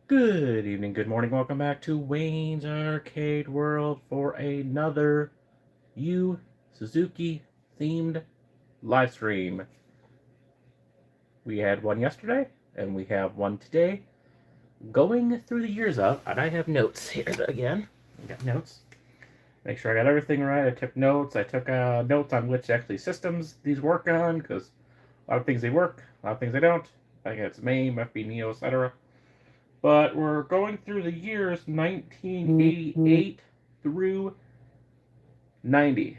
Good evening, good morning, welcome back to Wayne's Arcade World for another Suzuki themed live stream. We had one yesterday, and we have one today. Going through the years of, and I have notes here again. I got notes. Make sure I got everything right. I took notes. I took notes on which actually systems these work on, because a lot of things they work, a lot of things they don't. I think it's MAME, FB Neo, etc. But we're going through the years 1988 through 90.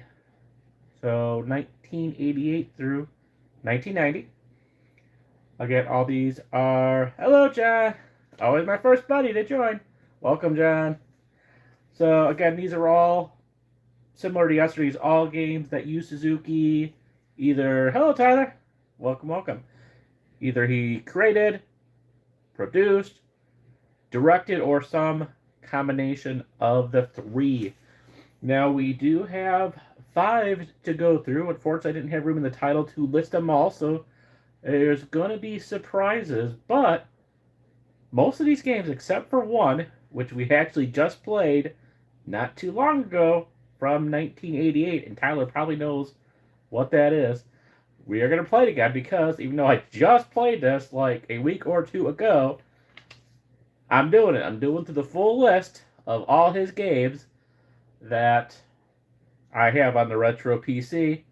So 1988 through 1990. Again, all these are... Hello, John! Always my first buddy to join. Welcome, John. So, again, these are all similar to yesterday's all games that use Suzuki. Either... Hello, Tyler! Welcome, welcome. Either he created, produced, directed, or some combination of the three. Now, we do have 5 to go through. Unfortunately, I didn't have room in the title to list them all, so there's going to be surprises. But most of these games, except for one, which we actually just played not too long ago from 1988, and Tyler probably knows what that is, we are going to play it again because even though I just played this like a week or two ago, I'm doing it. I'm doing through the full list of all his games that I have on the Retro PC.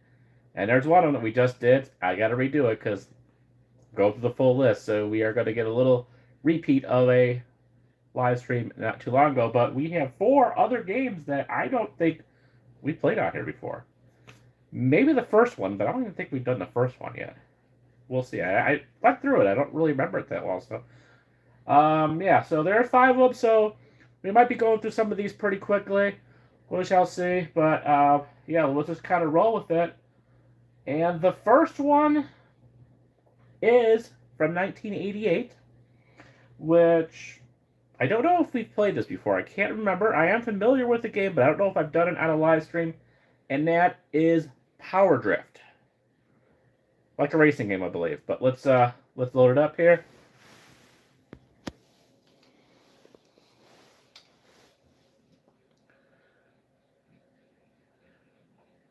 And there's one of them that we just did. I got to redo it because go through the full list. So we are going to get a little repeat of a live stream not too long ago. But we have 4 other games that I don't think we played on here before. Maybe the first one, but I don't even think we've done the first one yet. We'll see. I went through it. I don't really remember it that well. So, yeah. So there are 5 of them. So we might be going through some of these pretty quickly. We shall see. But, yeah, let's just kind of roll with it. And the first one is from 1988, which I don't know if we've played this before. I can't remember. I am familiar with the game, but I don't know if I've done it on a live stream. And that is Power Drift. Like a racing game, I believe. But let's load it up here.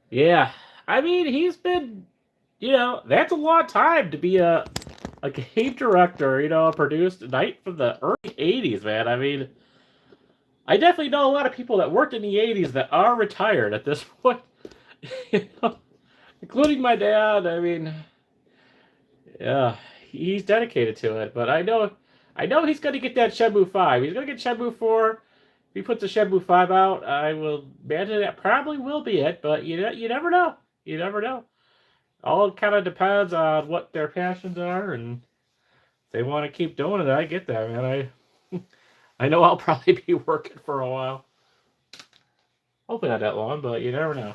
Yeah, I mean, he's been, that's a long time to be a game director, produced Night from the early 80s, man. I mean, I definitely know a lot of people that worked in the 80s that are retired at this point, including my dad. I mean, yeah, he's dedicated to it, but I know he's going to get that Shenmue 5. He's going to get Shenmue 4. If he puts the Shenmue 5 out, I will imagine that probably will be it, but you never know. You never know. All kind of depends on what their passions are, and if they want to keep doing it, I get that, man. I know I'll probably be working for a while. Hopefully not that long, but you never know.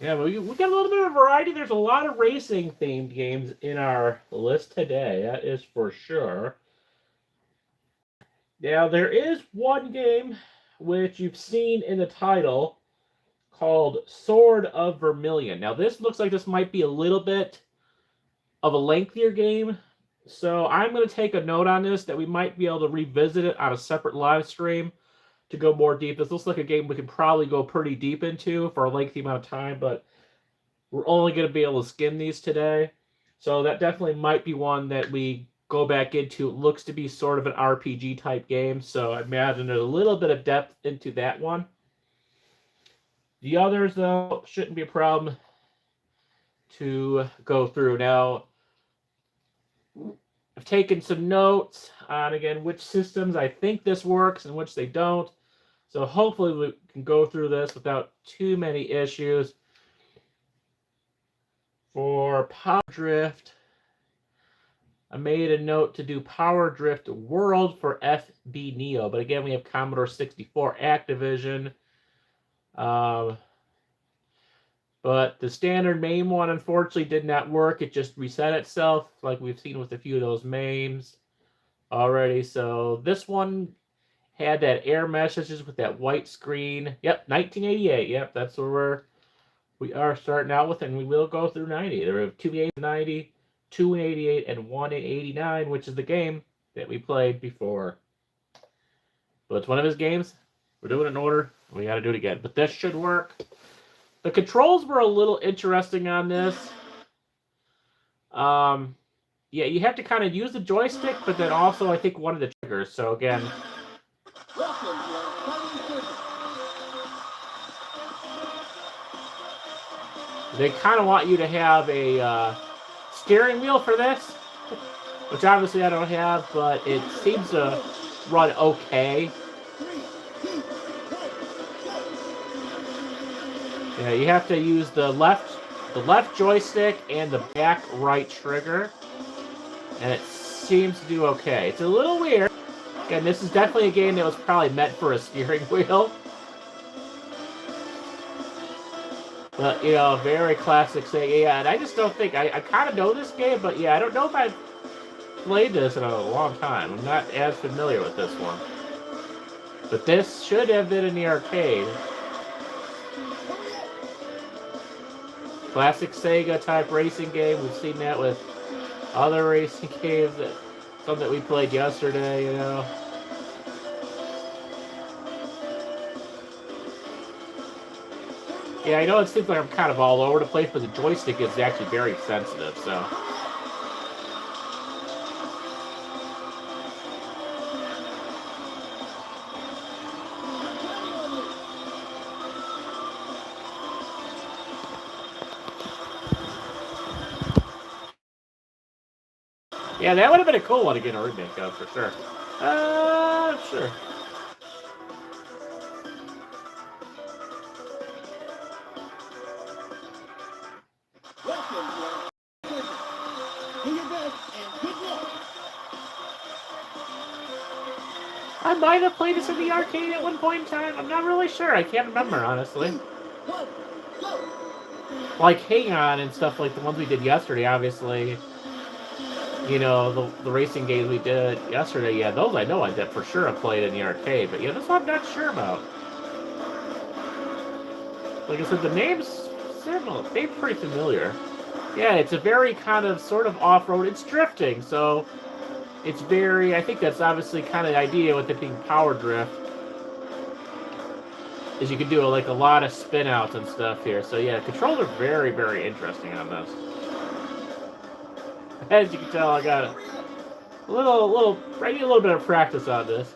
Yeah, but we got a little bit of variety. There's a lot of racing-themed games in our list today. That is for sure. Now, there is one game which you've seen in the title called Sword of Vermilion. Now, this looks like this might be a little bit of a lengthier game, so I'm going to take a note on this that we might be able to revisit it on a separate live stream to go more deep. This looks like a game we can probably go pretty deep into for a lengthy amount of time, but we're only going to be able to skim these today. So that definitely might be one that we go back into. It looks to be sort of an RPG type game, so I imagine there's a little bit of depth into that one. The others, though, shouldn't be a problem to go through. Now, I've taken some notes on, again, which systems I think this works and which they don't. So hopefully we can go through this without too many issues. For Power Drift, I made a note to do Power Drift World for FB Neo. But again, we have Commodore 64 Activision. But the standard MAME one, unfortunately, did not work. It just reset itself, like we've seen with a few of those MAMEs already. So this one had that error messages with that white screen. Yep, 1988. Yep, that's where we are starting out with, and we will go through 90. There are 2 games 90, 2 in 88 and 1 in 89, which is the game that we played before. But it's one of his games. We're doing it in order. We got to do it again. But this should work. The controls were a little interesting on this. Yeah, you have to kind of use the joystick, but then also I think one of the triggers. So again, they kind of want you to have a steering wheel for this, which obviously I don't have, but it seems to run okay. Yeah, you have to use the left joystick and the back right trigger, and it seems to do okay. It's a little weird. Again, this is definitely a game that was probably meant for a steering wheel. But, you know, very classic Sega. Yeah, and I just don't think... I kind of know this game, but yeah, I don't know if I've played this in a long time. I'm not as familiar with this one. But this should have been in the arcade. Classic Sega type racing game. We've seen that with other racing games. Some that we played yesterday, you know. Yeah, I know it seems like I'm kind of all over the place, but the joystick is actually very sensitive, so... Yeah, that would have been a cool one to get a remake of, for sure. Sure. I might have played this in the arcade at one point in time. I'm not really sure. I can't remember, honestly. Like Hang On and stuff like the ones we did yesterday, obviously. You know, the racing games we did yesterday, yeah, those I know I did for sure have played in the arcade. But yeah, this one I'm not sure about. Like I said, the name's similar. They're pretty familiar. Yeah, it's a very kind of sort of off-road. It's drifting, so it's very... I think that's obviously kind of the idea with it being power drift. Is you can do like a lot of spin-outs and stuff here. So yeah, the controls are very, very interesting on this. As you can tell, I got I need a little bit of practice on this.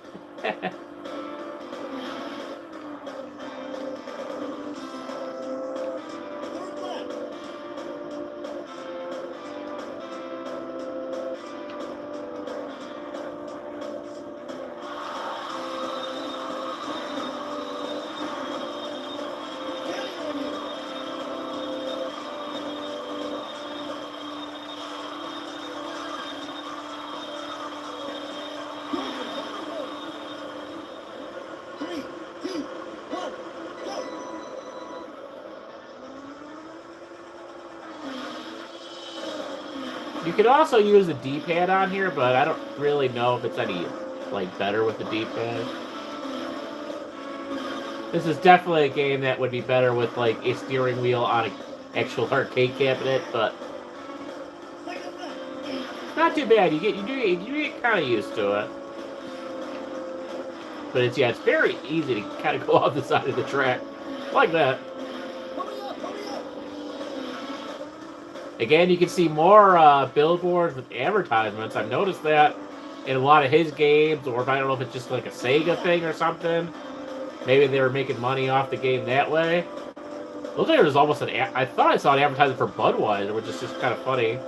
You can also use the D-pad on here, but I don't really know if it's any, like, better with the D-pad. This is definitely a game that would be better with, like, a steering wheel on an actual arcade cabinet, but not too bad. You get kind of used to it. But it's very easy to kind of go off the side of the track like that. Again, you can see more billboards with advertisements. I've noticed that in a lot of his games, or if I don't know if it's just like a Sega thing or something. Maybe they were making money off the game that way. Looks like there was almost I thought I saw an advertisement for Budweiser, which is just kind of funny.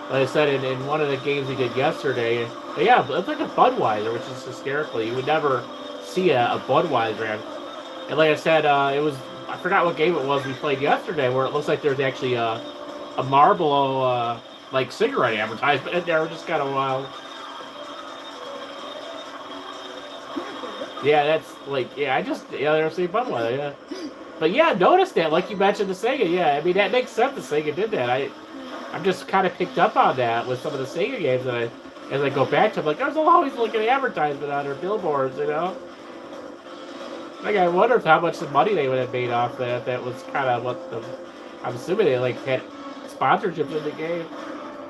Like I said, in one of the games we did yesterday, but yeah, it's like a Budweiser, which is hysterical. You would never see a Budweiser ad. And like I said, it was, I forgot what game it was we played yesterday, where it looks like there's actually a Marlboro, like, cigarette advertisement in there, just kind of wild. Yeah, that's, like, yeah, they're saying Budweiser, yeah. But yeah, notice that, like you mentioned the Sega, yeah, I mean, that makes sense the Sega did that. I'm just kind of picked up on that with some of the Sega games that as I go back to them, like, there's always looking at advertisement on their billboards, you know? Like, I wonder how much the money they would have made off that. That was kind of what I'm assuming they, like, had sponsorships in the game.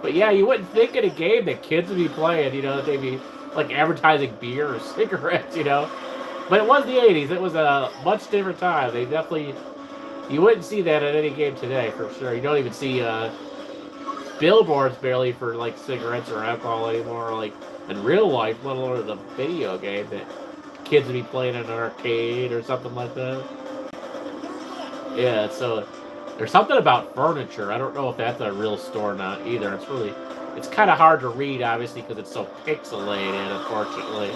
But yeah, you wouldn't think in a game that kids would be playing, you know, that they'd be like advertising beer or cigarettes, you know. But it was the 80s. It was a much different time. They definitely, you wouldn't see that in any game today, for sure. You don't even see billboards barely for like cigarettes or alcohol anymore, like in real life, let alone the video game that kids would be playing in an arcade or something like that. Yeah, so there's something about furniture. I don't know if that's a real store or not either. It's kind of hard to read, obviously, because it's so pixelated, unfortunately.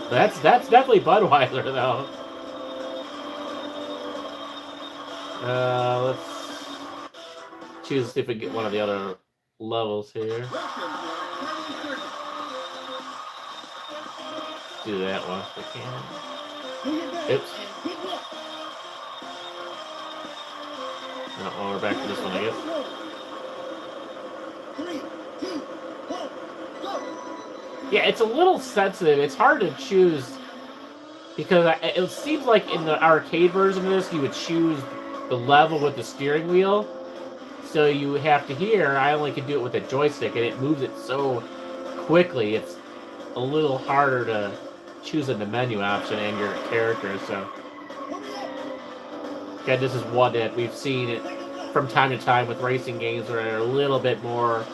That's definitely Budweiser, though. Let's choose to see if we can get one of the other levels here. Do that one if we can. Oops. Oh, we're back to this one, I guess. 3, 2, 1, go! Yeah, it's a little sensitive. It's hard to choose because it seems like in the arcade version of this, you would choose the level with the steering wheel. So you have to here, I only can do it with a joystick, and it moves it so quickly. It's a little harder to choose in the menu option and your character. So, again, this is one that we've seen it from time to time with racing games where they're a little bit more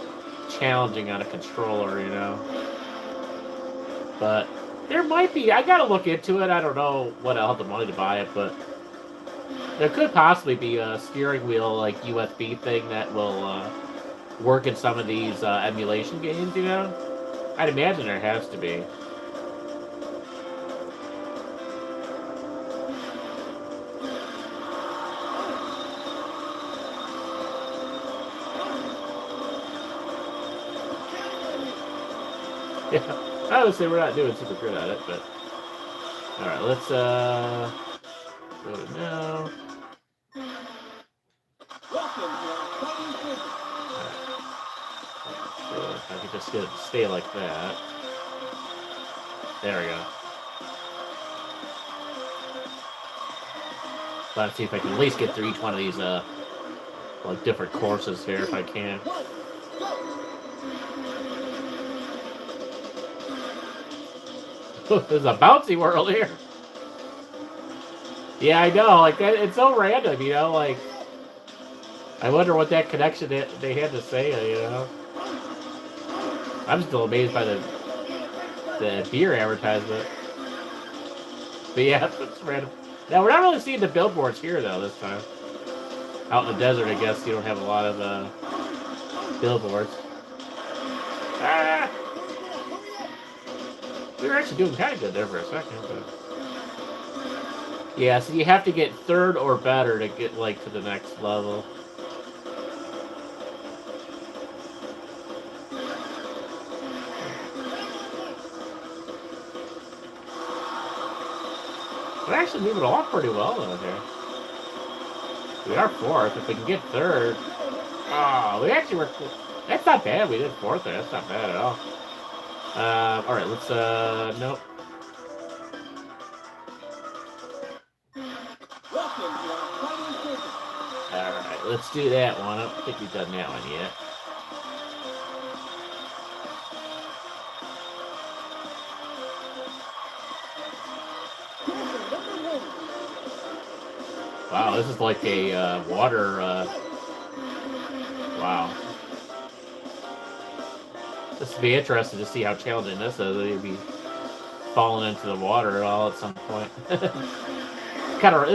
challenging on a controller, you know. But there might be, I gotta look into it. I don't know what I'll have the money to buy it, but there could possibly be a steering wheel, like USB thing that will work in some of these emulation games, you know? I'd imagine there has to be. Yeah, I would say we're not doing super good at it, but... Alright, let's, go to now. Sure, if I could just get it to stay like that. There we go. Let's see if I can at least get through each one of these, like, different courses here, if I can. There's a bouncy world here. Yeah, I know. Like that, it's so random, you know. Like, I wonder what that connection they had to say. You know, I'm still amazed by the beer advertisement. But yeah, it's random. Now we're not really seeing the billboards here though this time. Out in the desert, I guess you don't have a lot of billboards. Ah! We were actually doing kind of good there for a second, but... Yeah, so you have to get third or better to get, like, to the next level. We're actually moving along pretty well though here. We are fourth. If we can get third... Oh, we actually were... That's not bad. We did fourth there. That's not bad at all. Alright, let's, nope. Alright, let's do that one. I don't think we've done that one yet. Wow, this is like a, water, wow. This would be interesting to see how challenging this is. They'd be falling into the water all at some point. This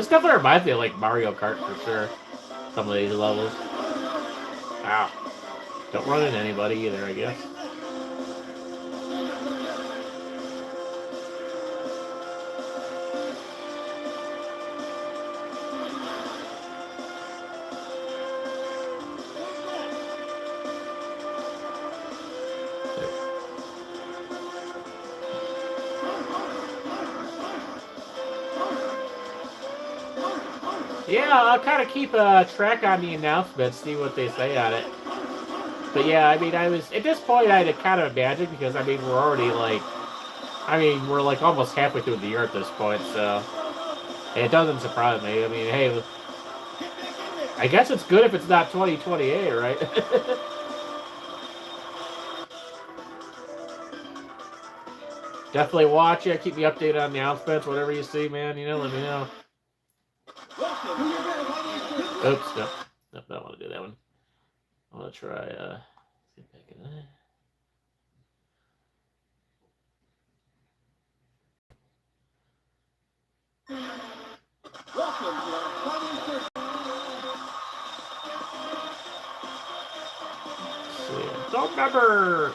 definitely reminds me of like Mario Kart for sure. Some of these levels. Ow. Don't run into anybody either, I guess. Yeah, I'll kind of keep track on the announcements, see what they say on it. But yeah, I mean, at this point, I had to kind of imagine, because, I mean, we're already, like, we're, like, almost halfway through the year at this point, so it doesn't surprise me. I mean, hey, I guess it's good if it's not 2028, right? Definitely watch it. Keep me updated on the announcements. Whatever you see, man, you know, let me know. Oops, nope. Nope, I don't want to do that one. I want to try, see if I can, don't remember.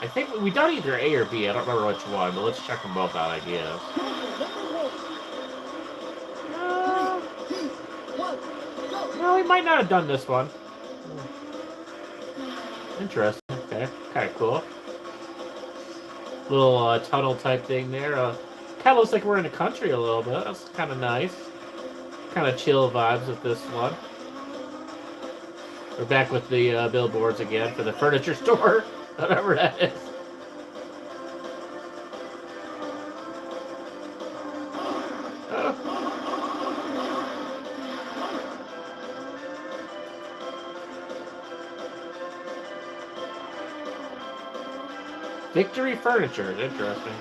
I think we done either A or B. I don't remember which one, but let's check them both out, I guess. No, we might not have done this one. Interesting. Okay, kind of cool. Little tunnel type thing there. Kind of looks like we're in the country a little bit. That's kind of nice. Kind of chill vibes with this one. We're back with the billboards again for the furniture store, whatever that is. Victory Furniture is interesting.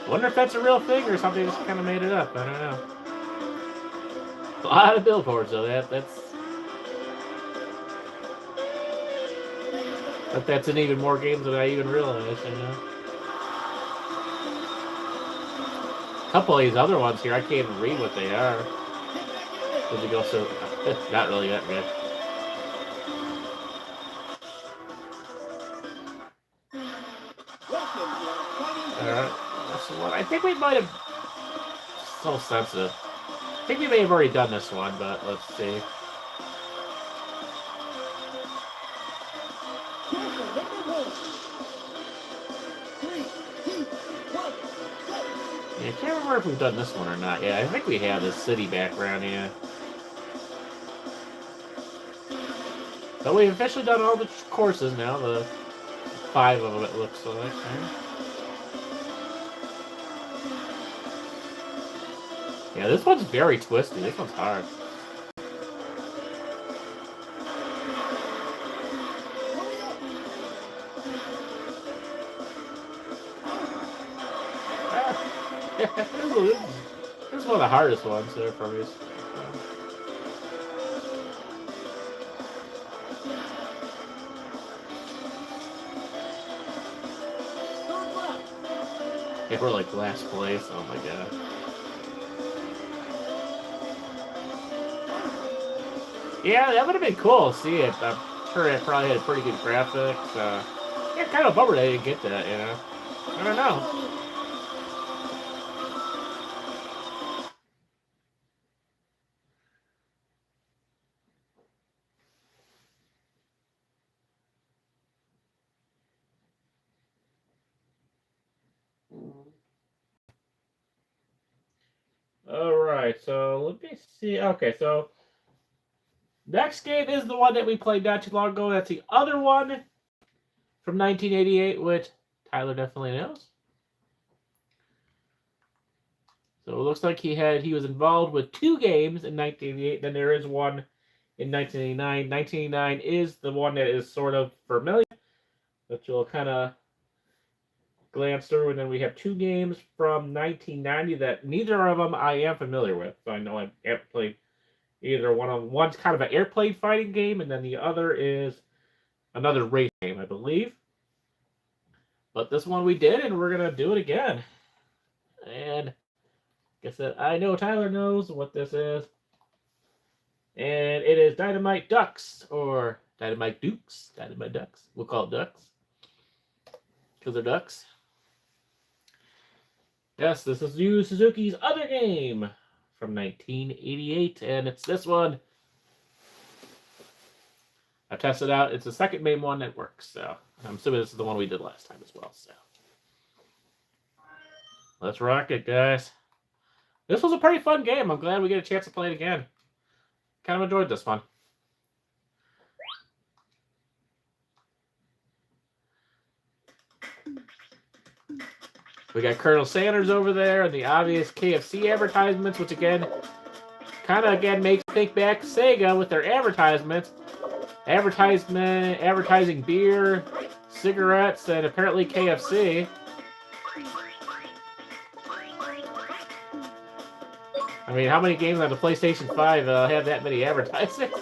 Wonder if that's a real thing or something just kind of made it up. I don't know. A lot of billboards though. That's in even more games than I even realized. You know. A couple of these other ones here, I can't even read what they are. Because they go so not really that good. Alright, that's the one. I think we might have. So sensitive. I think we may have already done this one, but let's see. Yeah, I can't remember if we've done this one or not. Yeah, I think we have this city background here. But we've officially done all the courses now, the 5 of them it looks like. Right? Yeah, this one's very twisty. This one's hard. This is one of the hardest ones there for me. Yeah, we're like last place. Oh my god. Yeah, that would have been cool to see it. I'm sure it probably had pretty good graphics. Yeah, kind of bummer they didn't get that, you know? I don't know. Alright, so let me see. Okay, so next game is the one that we played not too long ago. That's the other one from 1988, which Tyler definitely knows. So it looks like he was involved with 2 games in 1988. Then there is one in 1989. 1989 is the one that is sort of Vermilion, that you'll kind of glance through. And then we have 2 games from 1990 that neither of them I am familiar with. So I know I haven't played either one of them. One's kind of an airplane fighting game, and then the other is another race game, I believe. But this one we did, and we're going to do it again. And like I said, I know Tyler knows what this is. And it is Dynamite Dux, or Dynamite Dukes. Dynamite Dux. We'll call it Dux. Because they're ducks. Yes, this is Yu Suzuki's other game from 1988, and it's this one. I tested it out. It's the second main one that works, so I'm assuming this is the one we did last time as well. So let's rock it, guys. This was a pretty fun game. I'm glad we get a chance to play it again. Kind of enjoyed this one. We got Colonel Sanders over there and the obvious KFC advertisements, which again kind of again makes me think back Sega with their advertisements. Advertising beer, cigarettes, and apparently KFC. I mean, how many games on the PlayStation 5 have that many advertisements?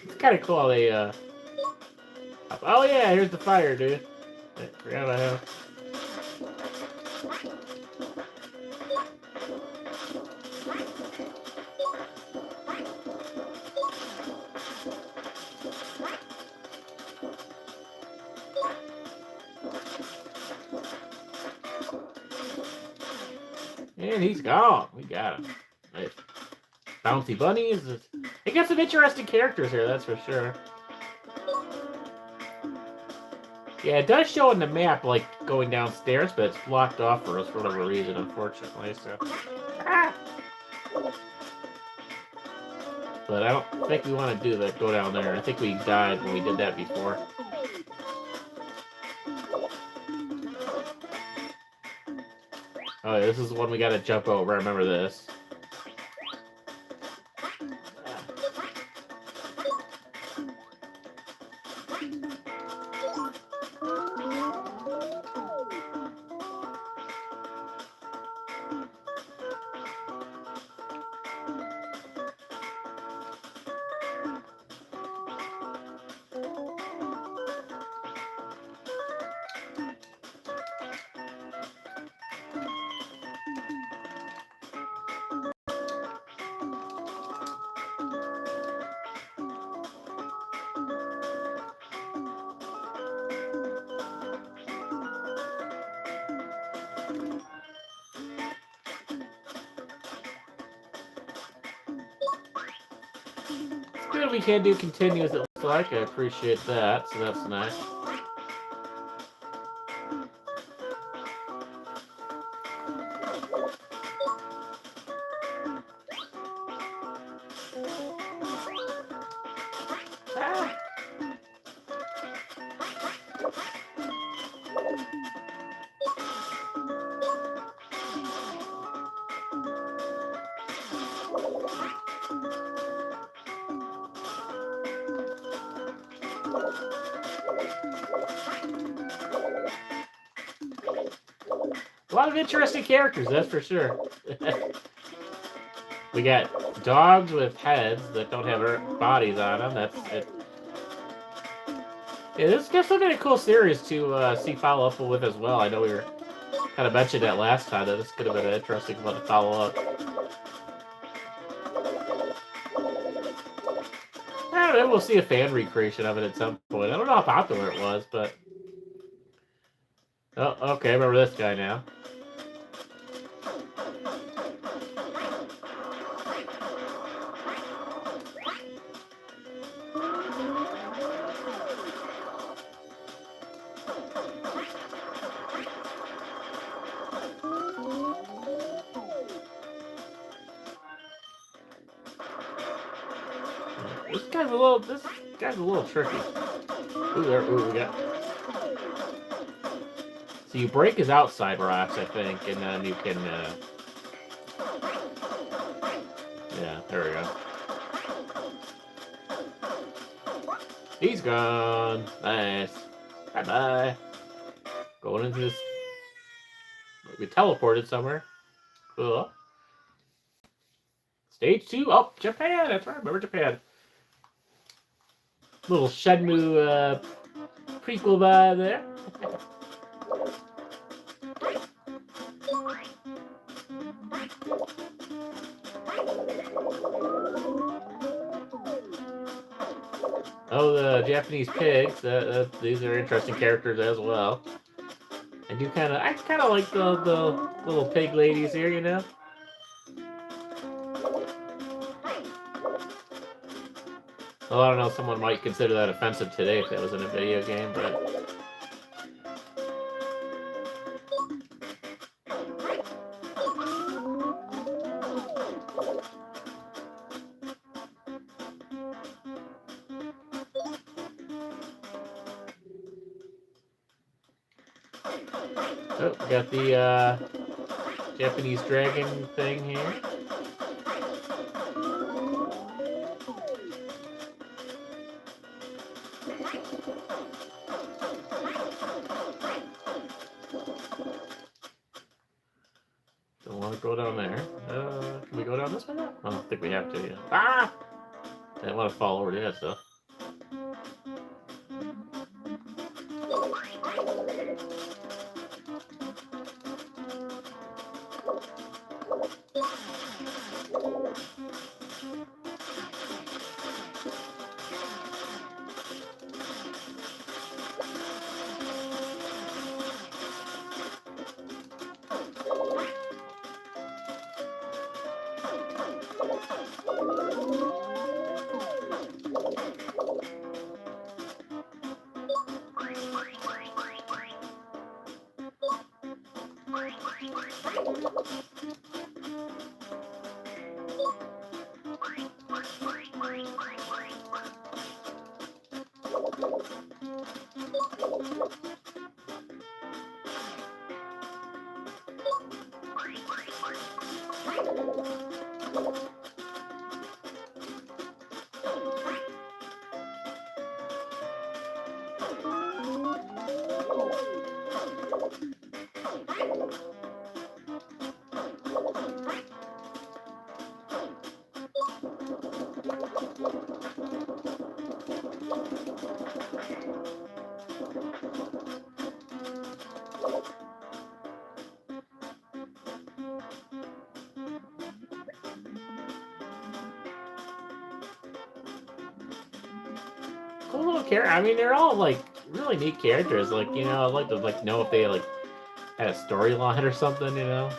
It's kind of cool how they, oh yeah, here's the fire, dude. I forgot about him. And he's gone. We got him. Nice. Bouncy bunnies. They got some interesting characters here, that's for sure. Yeah, it does show on the map, like, going downstairs, but it's blocked off for us for whatever reason, unfortunately, so... Ah! But I don't think we want to do that, go down there. I think we died when we did that before. Oh, yeah, this is the one we gotta jump over, I remember this. Good, we can do continues, it looks like. I appreciate that, so that's nice. Ah. A lot of interesting characters, that's for sure. We got dogs with heads that don't have bodies on them. That's it. Yeah, this is definitely a cool series to see follow up with as well. I know we were kind of mentioned that last time that this could have been an interesting one to follow up. Maybe we'll see a fan recreation of it at some point. I don't know how popular it was, but... Oh, okay, I remember this guy now. This guy's a little tricky. Ooh, we got... So you break his outside rocks, I think, and then you can, yeah, there we go. He's gone. Nice. Bye-bye. Going into this. We teleported somewhere. Cool. Stage 2. Oh, Japan. That's right. Remember Japan. Little Shenmue prequel vibe there. Oh, the Japanese pigs. These are interesting characters as well. I kind of like the little pig ladies here, you know. Well, I don't know. Someone might consider that offensive today if that was in a video game, but. Oh, we got the Japanese dragon thing here. Don't want to go down there. Can we go down this way now? I don't think we have to. Yeah. Ah! I don't want to fall over the edge though. Cool little character. I mean, they're all like really neat characters. Like, you know, I'd like to know if they like had a storyline or something. You know.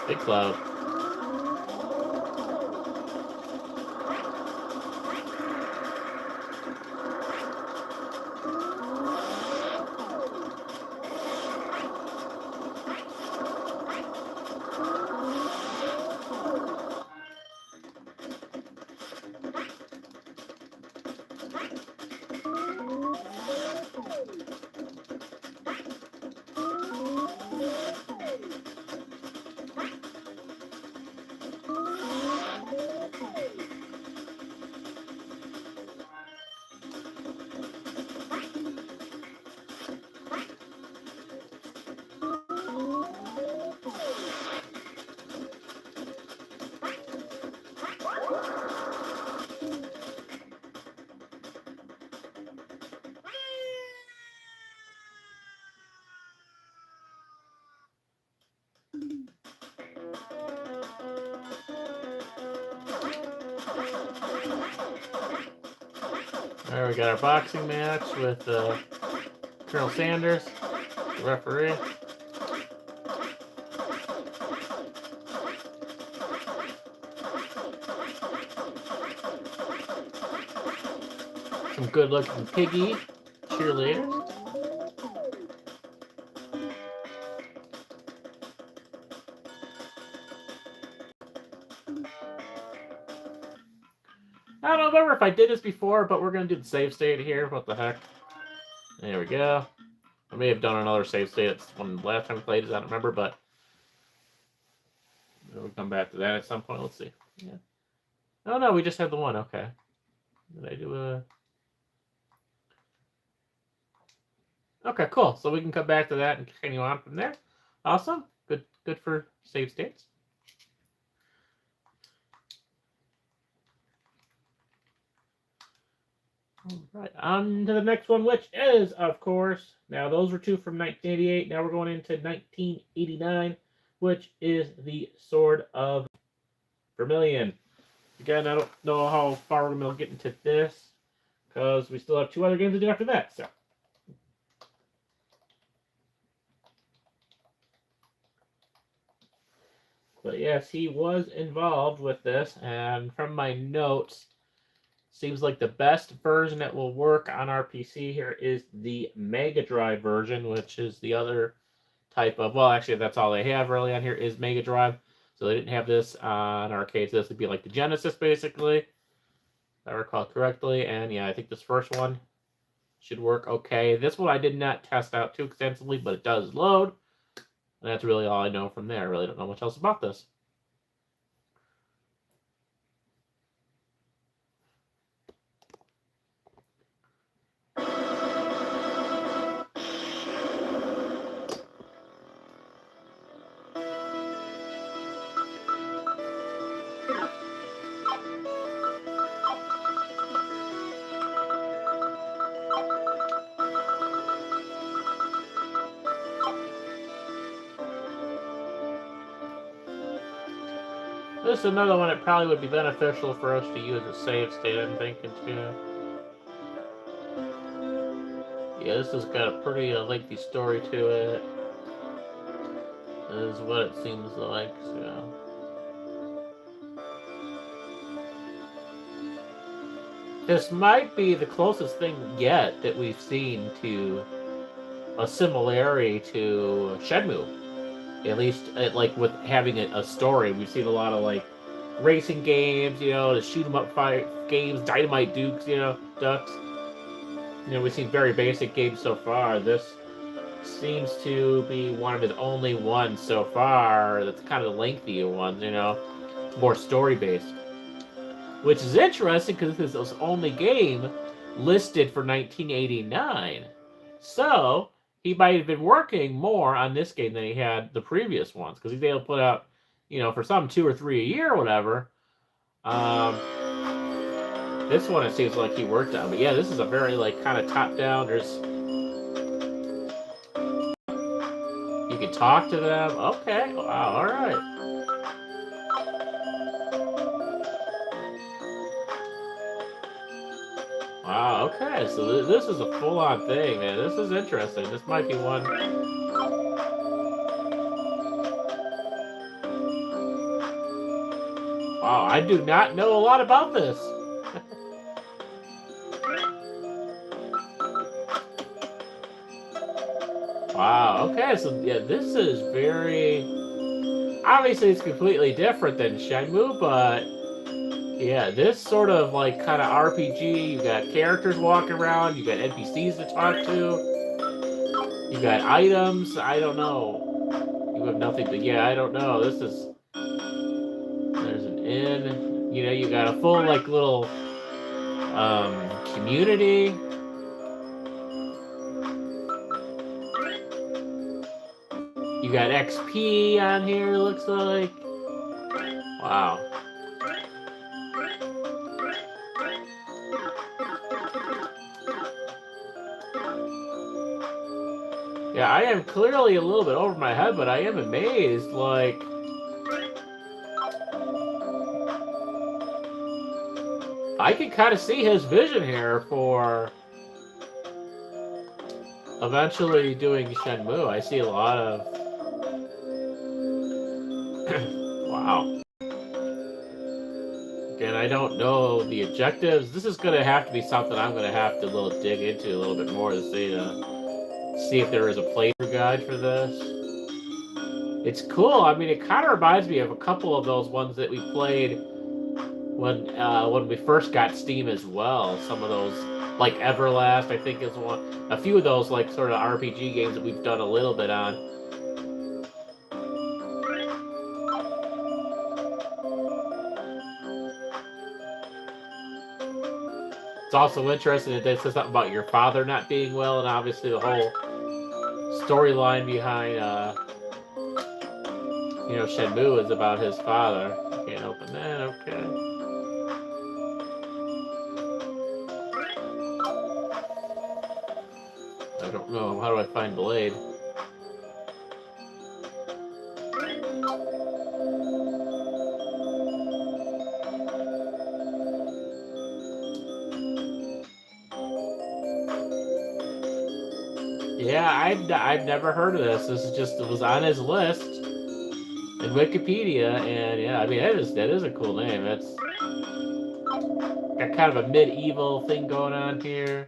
Big cloud. Alright, we got our boxing match with Colonel Sanders, the referee. Some good looking piggy cheerleaders. I don't remember if I did this before, but we're going to do the save state here. What the heck? There we go. I may have done another save state. It's one last time we played. I don't remember, but we'll come back to that at some point. Let's see. Yeah. Oh, no, we just had the one. Okay. Did I do a... Okay, cool. So we can come back to that and continue on from there. Awesome. Good for save states. All right, on to the next one, which is, of course, now those were two from 1988. Now we're going into 1989, which is the Sword of Vermilion. Again, I don't know how far we're going to get into this, because we still have two other games to do after that, so. But yes, he was involved with this, and from my notes, seems like the best version that will work on our PC here is the Mega Drive version, which is the other type of, well, actually, that's all they have really on here is Mega Drive. So they didn't have this on arcades. This would be like the Genesis, basically, if I recall correctly. And yeah, I think this first one should work okay. This one I did not test out too extensively, but it does load. And that's really all I know from there. I really don't know much else about this. This is another one that probably would be beneficial for us to use as save state, I'm thinking, too. Yeah, this has got a pretty lengthy story to it. Is what it seems like, so... This might be the closest thing yet that we've seen to a similarity to Shenmue. At least, like, with having a story. We've seen a lot of, like, racing games, you know, the shoot-'em-up fight games, Dynamite Dux, you know, Dux. You know, we've seen very basic games so far. This seems to be one of his only ones so far that's kind of lengthy ones, you know, more story-based. Which is interesting because this is his only game listed for 1989. So, he might have been working more on this game than he had the previous ones, because he's able to put out, you know, for some 2 or 3 a year or whatever. This one it seems like he worked on, but yeah, this is a very like kind of top down. There's you can talk to them. Okay, wow, all right. Wow, okay, so this is a full-on thing, man. This is interesting. This might be one... Wow, I do not know a lot about this. Wow, okay, so yeah, this is very... Obviously, it's completely different than Shenmue, but... Yeah, this sort of like kind of RPG, you got characters walking around, you got NPCs to talk to, you got items, I don't know. You have nothing to, yeah, I don't know. This is, there's an inn, you know, you got a full like little community. You got XP on here, looks like. Wow. Yeah, I am clearly a little bit over my head, but I am amazed, like... I can kind of see his vision here for... eventually doing Shenmue. I see a lot of... Wow. Again, I don't know the objectives. This is going to have to be something I'm going to have to dig into a little bit more to see if there is a playthrough guide for this. It's cool. I mean, it kind of reminds me of a couple of those ones that we played when we first got Steam as well. Some of those, like Everlast, I think is one. A few of those like sort of RPG games that we've done a little bit on. It's also interesting that they said something about your father not being well, and obviously the whole storyline behind, Shenmue is about his father. Can't open that, okay. I don't know. How do I find Blade? Yeah, I've never heard of this. This is just, it was on his list in Wikipedia, and yeah, I mean that is a cool name. It's got kind of a medieval thing going on here.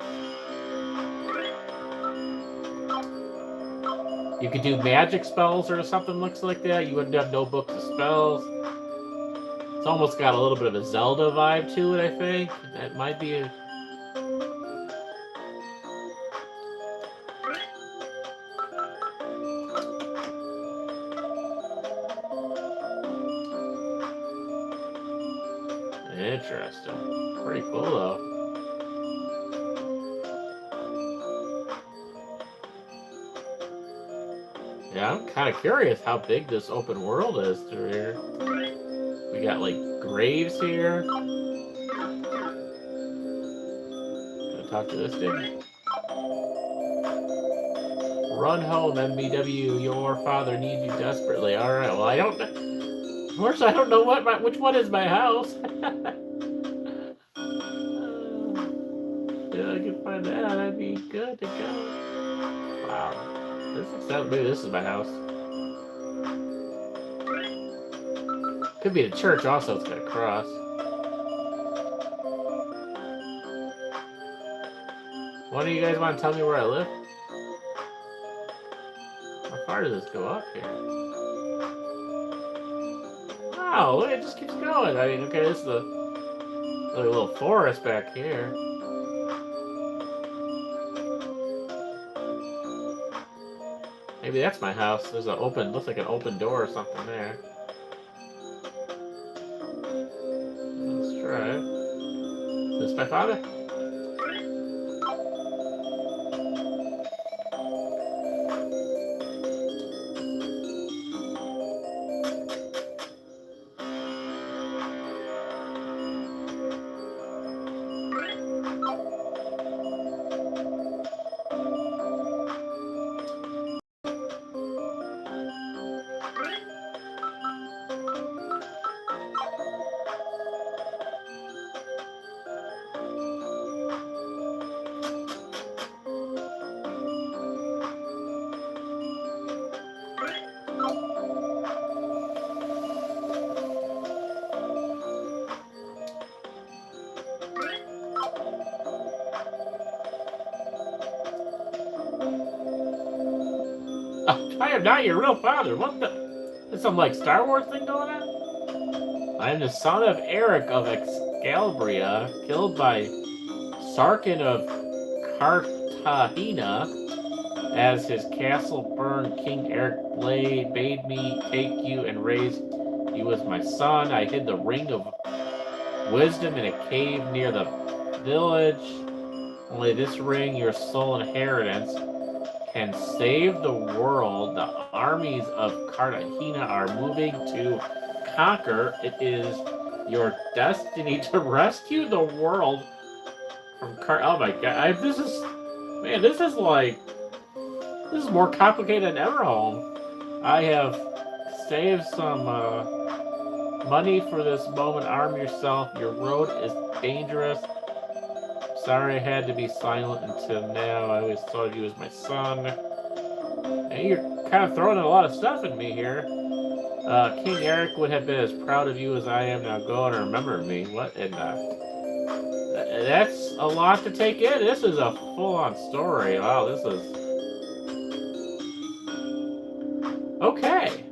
You could do magic spells or something looks like that. You wouldn't have no books of spells. It's almost got a little bit of a Zelda vibe to it, I think. That might be a... Interesting. Pretty cool, though. Yeah, I'm kind of curious how big this open world is through here. We got, like, graves here. Gonna talk to this dude. Run home, MBW. Your father needs you desperately. Alright, well, I don't... Of course, I don't know which one is my house. Yeah, I can find that. That'd be good to go. Wow. Maybe this is my house. Could be the church also. It's got a cross. One of you guys want to tell me where I live? How far does this go up here? Wow, look, it just keeps going. I mean, okay, this is a little forest back here. Maybe that's my house. There's looks like an open door or something there. Let's try it. Is this my father? I am not your real father. What the? Is some like Star Wars thing going on? I am the son of Eric of Excalibria, killed by Sarkin of Cartagena. As his castle burned, King Eric bade me take you and raise you as my son. I hid the ring of wisdom in a cave near the village. Only this ring, your sole inheritance, can save the world. The armies of Cartagena are moving to conquer. It is your destiny to rescue the world from oh my god, this is more complicated than Everhome. I have saved some money for this moment. Arm yourself. Your road is dangerous. Sorry I had to be silent until now. I always thought of you as my son. And you're kind of throwing a lot of stuff at me here. King Eric would have been as proud of you as I am. Now go and remember me. What in that's a lot to take in. This is a full-on story. Wow, this is... Okay.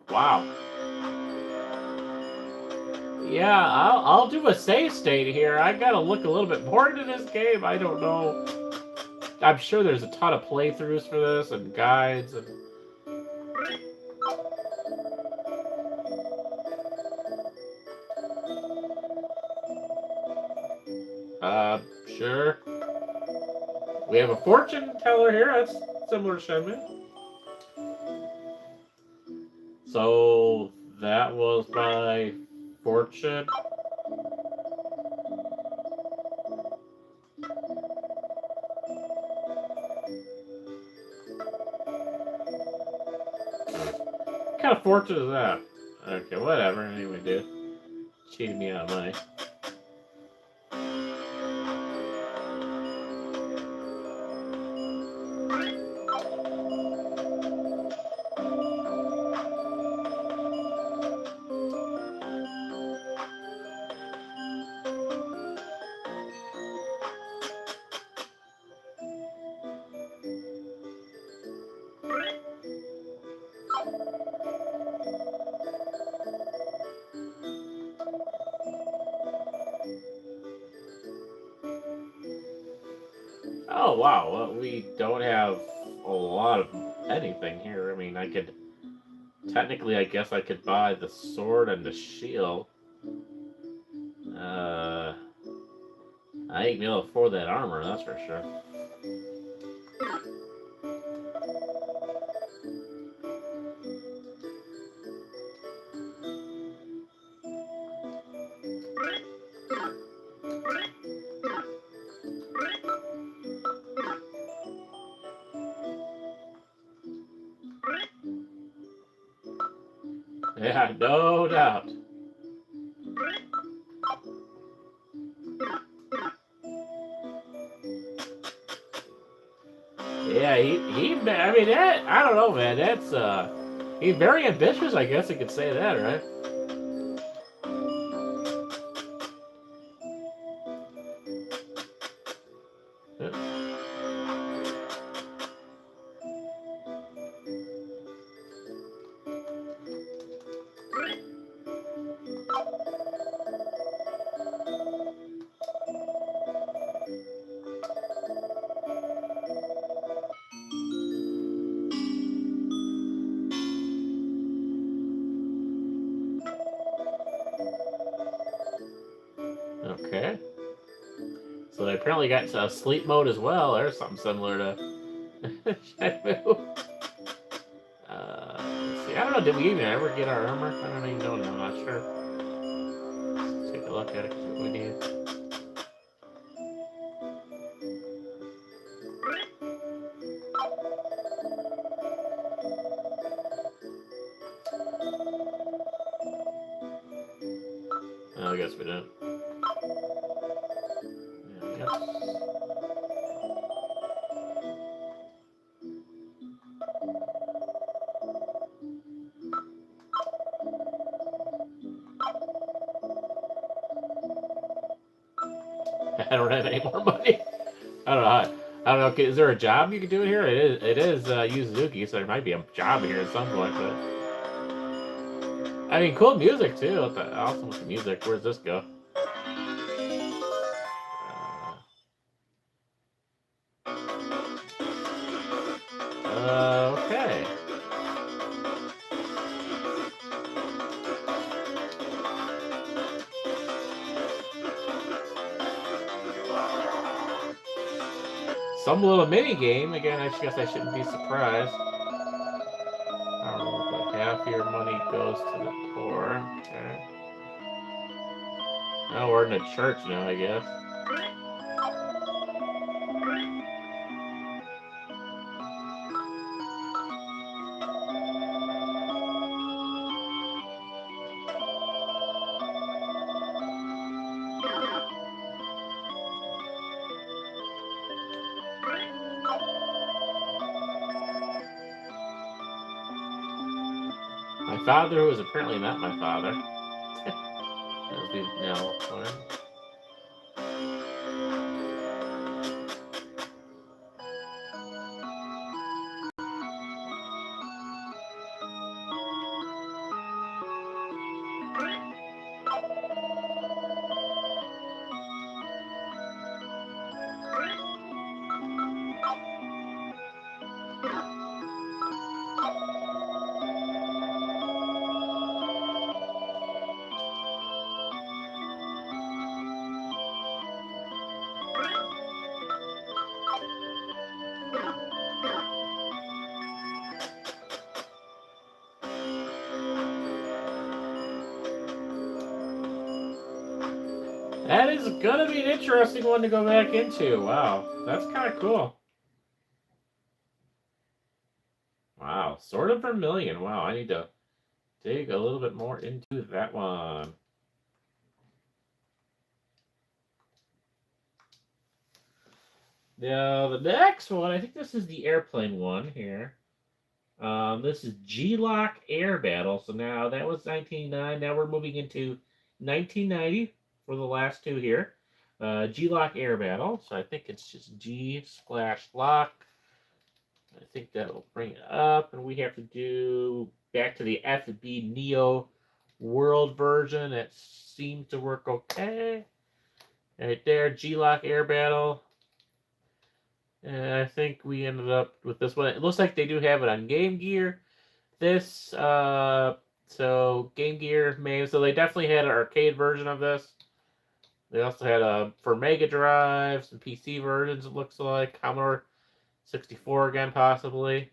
Wow. Yeah, I'll do a save state here. I gotta look a little bit more into this game. I don't know. I'm sure there's a ton of playthroughs for this and guides and. Sure. We have a fortune teller here. That's similar to Shenmue. So that was my fortune. What kind of fortune is that? Okay, whatever. Anyway, dude. Cheated me out of money. Oh, wow. Well, we don't have a lot of anything here. I mean, I could... Technically, I guess I could buy the sword and the shield. I ain't gonna be able to afford that armor, that's for sure. Yeah, no doubt. Yeah, I mean, that, I don't know, man, that's, he's very ambitious, I guess you could say that, right? Okay. So they apparently got sleep mode as well. There's something similar to Shenmue. Let's see. I don't know. Did we even ever get our armor? I don't even know now. I'm not sure. Let's take a look at it. See what we need. Oh, I guess we didn't. Yeah, I guess. I don't have any more money. I don't know. I don't know. Okay, is there a job you can do it here? It is Suzuki, so there might be a job here at some point. But I mean, cool music too. What the, awesome with the music. Where's this go? Okay. Some little mini game. Again, I guess I shouldn't be surprised. I don't know, but half your money goes to the poor. Okay. Oh, we're in a church now, I guess. My father, who was apparently not my father. As we now learn. That is gonna be an interesting one to go back into. Wow, that's kind of cool. Wow, Sword of Vermilion. Wow, I need to dig a little bit more into that one. Now, the next one, I think this is the airplane one here. This is G-LOC Air Battle. So now that was 1999. Now we're moving into 1990 for the last two here. G-LOC Air Battle. So I think it's just G/LOC. I think that'll bring it up. And we have to do back to the FB Neo World version. It seems to work okay. Right there, G-LOC Air Battle. And I think we ended up with this one. It looks like they do have it on Game Gear. So Game Gear maybe. So they definitely had an arcade version of this. They also had a for Mega Drive, some PC versions. It looks like Commodore 64 again, possibly.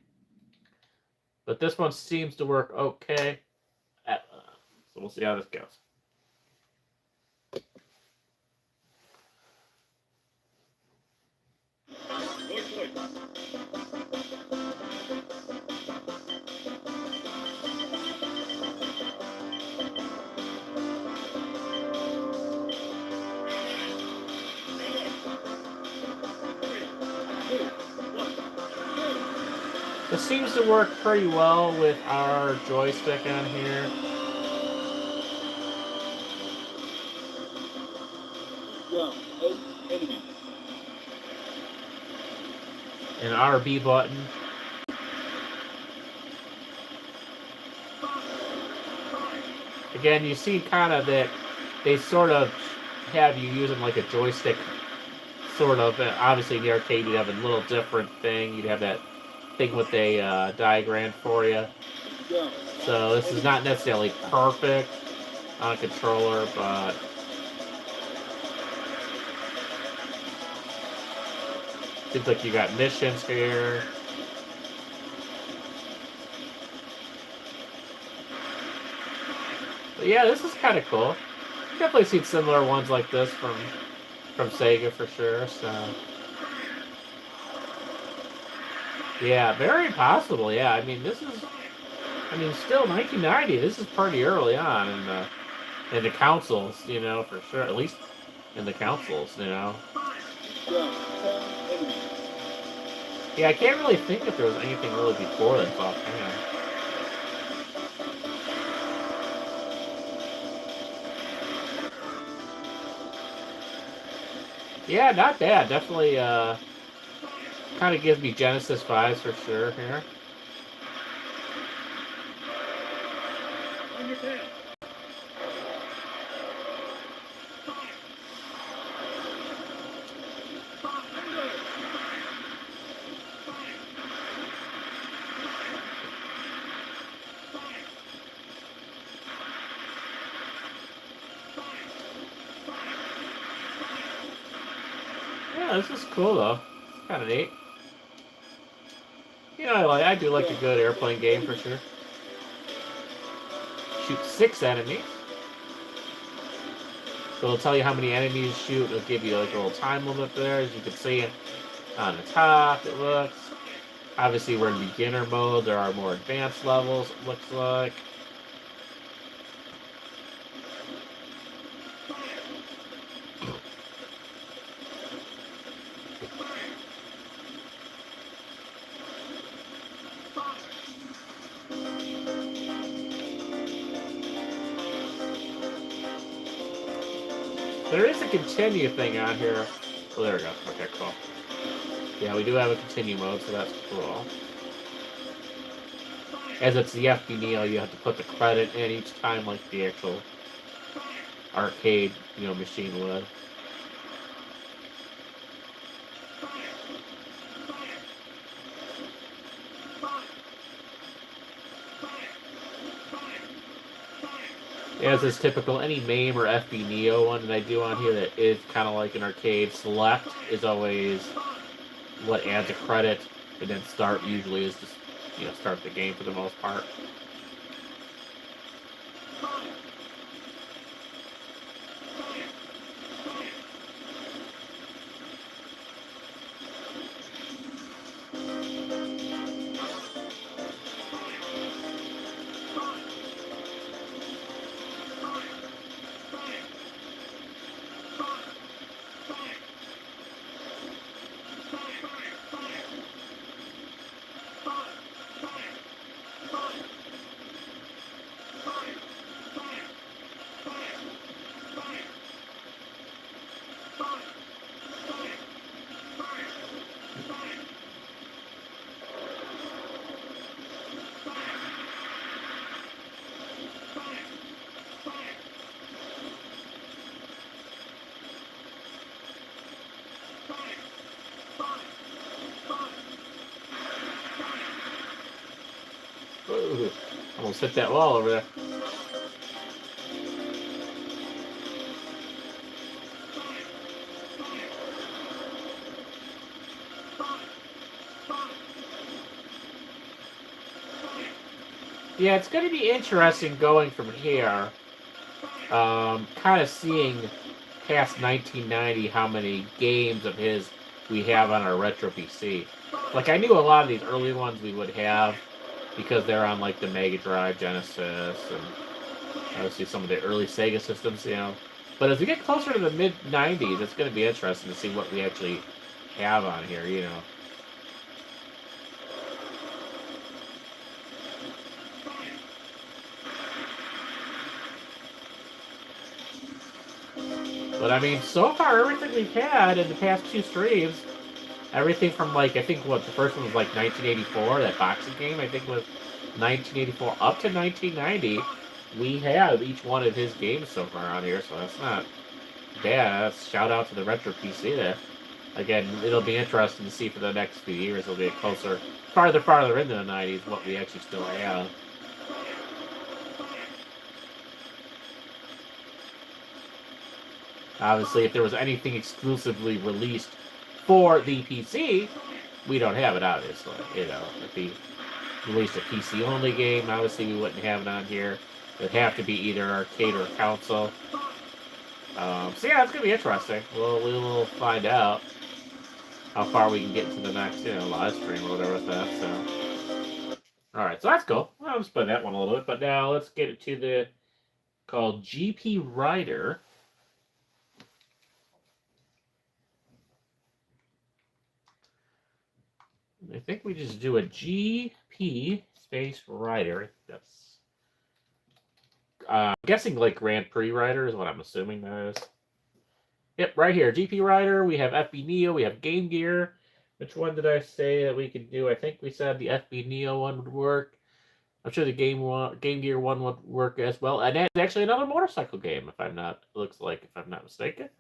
But this one seems to work okay. So we'll see how this goes. This seems to work pretty well with our joystick on here. An RB button. Again, you see kind of that they sort of have you using like a joystick, sort of. Obviously, in the arcade, you'd have a little different thing. You'd have that thing with a diagram for you. So this is not necessarily perfect on a controller, but seems like you got missions here. But yeah, this is kind of cool. Definitely seen similar ones like this from Sega for sure. So yeah, very possible. Yeah, I mean still 1990. This is pretty early on in the consoles, you know, for sure. At least in the consoles, you know. Yeah, I can't really think if there was anything really before that offhand. Yeah, not bad. Definitely kind of gives me Genesis vibes for sure here. Yeah, this is cool though. It's kind of neat. You know, I do like a good airplane game for sure. Shoot 6 enemies. So it'll tell you how many enemies you shoot. It'll give you like a little time limit there, as you can see on the top. It looks. Obviously, we're in beginner mode. There are more advanced levels. It looks like. There is a continue thing on here. Oh, there we go. Okay, cool. Yeah, we do have a continue mode, so that's cool. As it's the FB Neo, you have to put the credit in each time, like the actual arcade, you know, machine would. As is typical, any MAME or FB Neo one that I do on here that is kind of like an arcade, select is always what adds a credit, and then start usually is just, you know, start the game for the most part. Almost hit that wall over there. Yeah, it's going to be interesting going from here. Kind of seeing past 1990 how many games of his we have on our retro PC. Like, I knew a lot of these early ones we would have because they're on, like, the Mega Drive, Genesis, and obviously some of the early Sega systems, you know. But as we get closer to the mid-90s, it's going to be interesting to see what we actually have on here, you know. But I mean, so far, everything we've had in the past 2 streams, everything from, like, I think what the first one was like 1984, that boxing game, I think was 1984 up to 1990. We have each one of his games so far on here, so that's not bad. That's shout out to the Retro PC there. Again, it'll be interesting to see for the next few years. It'll be closer, farther into the 90s, what we actually still have. Obviously, if there was anything exclusively released for the PC, we don't have it, obviously. You know, if he released a PC-only game, obviously we wouldn't have it on here. It would have to be either arcade or console. So yeah, it's going to be interesting. We'll find out how far we can get to the next, you know, live stream or whatever with that, so. Alright, so that's cool. Well, I'll spin that one a little bit, but now let's get it to the, called GP Rider. I think we just do a GP space Rider. That's I'm guessing like Grand Prix Rider is what I'm assuming that is. Yep, right here. GP Rider. We have FB Neo. We have Game Gear. Which one did I say that we could do? I think we said the FB Neo one would work. I'm sure the Game Gear one would work as well. And that's actually another motorcycle game, if I'm not mistaken.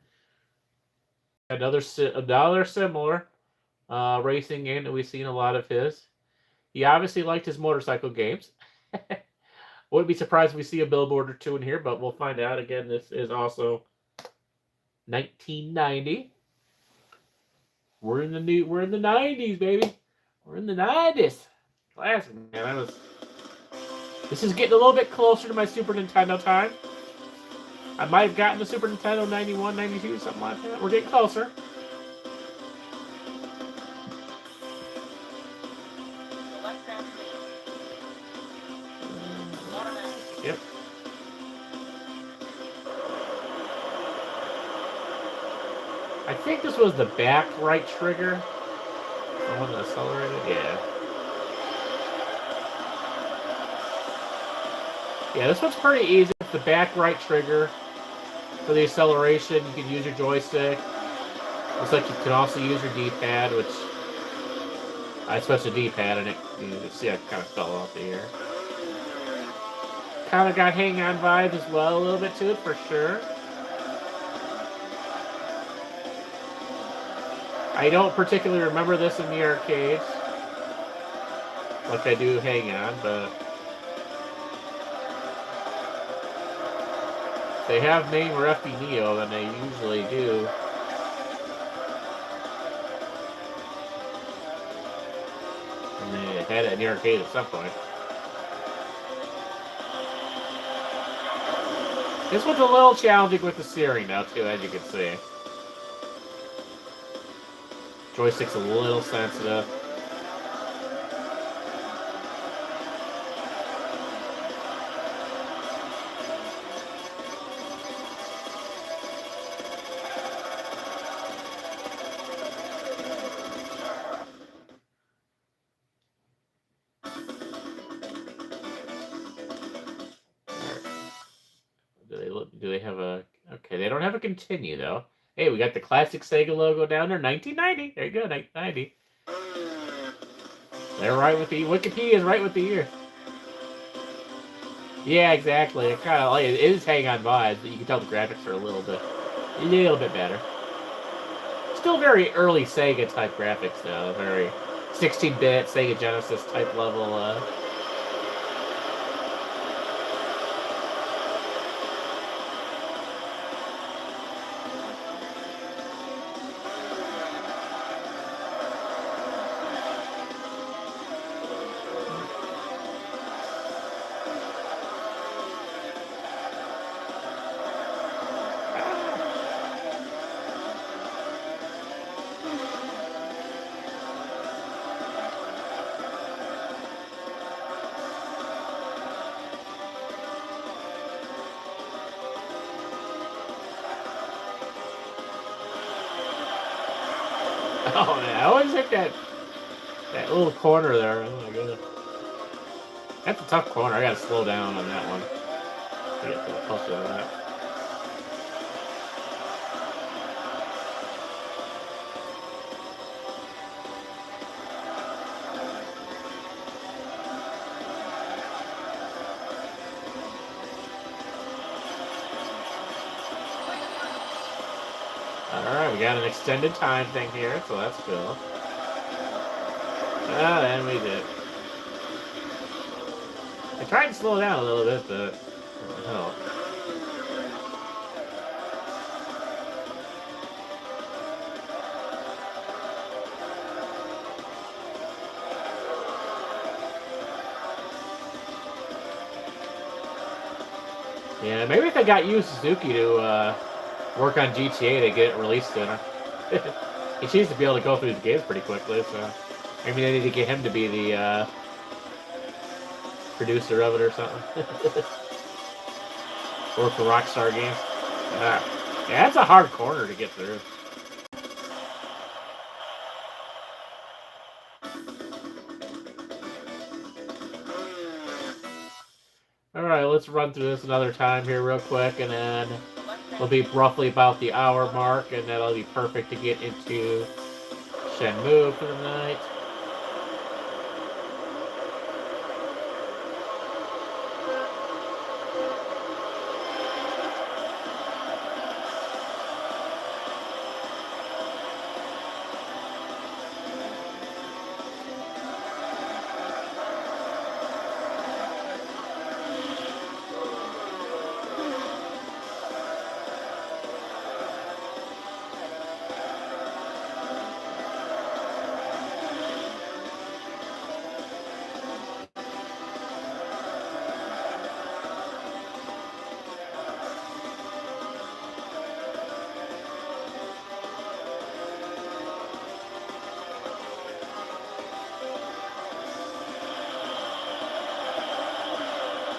Another similar racing game that we've seen a lot of his. He obviously liked his motorcycle games. Wouldn't be surprised if we see a billboard or two in here, but we'll find out. Again, this is also 1990. We're in the 90s, baby. We're in the 90s. Classic, man. This is getting a little bit closer to my Super Nintendo time. I might have gotten the Super Nintendo 91, 92, something like that. We're getting closer. Yep. I think this was the back right trigger. The one that accelerated? Yeah. Yeah, this one's pretty easy. It's the back right trigger for the acceleration. You can use your joystick. Looks like you can also use your D-pad, which I switched the D-pad and you can see I kind of fell off the air. Kind of got hang-on vibes as well, a little bit to it for sure. I don't particularly remember this in the arcades, like I do hang-on, but they have name or FB Neo, and they usually do. And they had it in the arcade at some point. This one's a little challenging with the steering now, too, as you can see. Joystick's a little sensitive. Do they have a... Okay, they don't have a continue, though. Hey, we got the classic Sega logo down there, 1990. There you go, 1990. They're right with the... Wikipedia is right with the year. Yeah, exactly. It kind of like it is hang-on vibes, but you can tell the graphics are a little bit better. Still very early Sega type graphics, though. Very 16-bit Sega Genesis type level. Oh man, I always hit that little corner there. Oh my goodness. That's a tough corner. I gotta slow down on that one. I get to the closer to that. Alright, we got an extended time thing here, so that's cool. Ah, and we did. I tried to slow down a little bit, but what the hell. Yeah, maybe if I got you, Suzuki, to work on GTA to get it released sooner. He seems to be able to go through the games pretty quickly, so maybe they need to get him to be the producer of it or something. Work for Rockstar Games. Yeah, that's a hard corner to get through. Alright, let's run through this another time here real quick, and then we'll be roughly about the hour mark, and that'll be perfect to get into Shenmue for the night.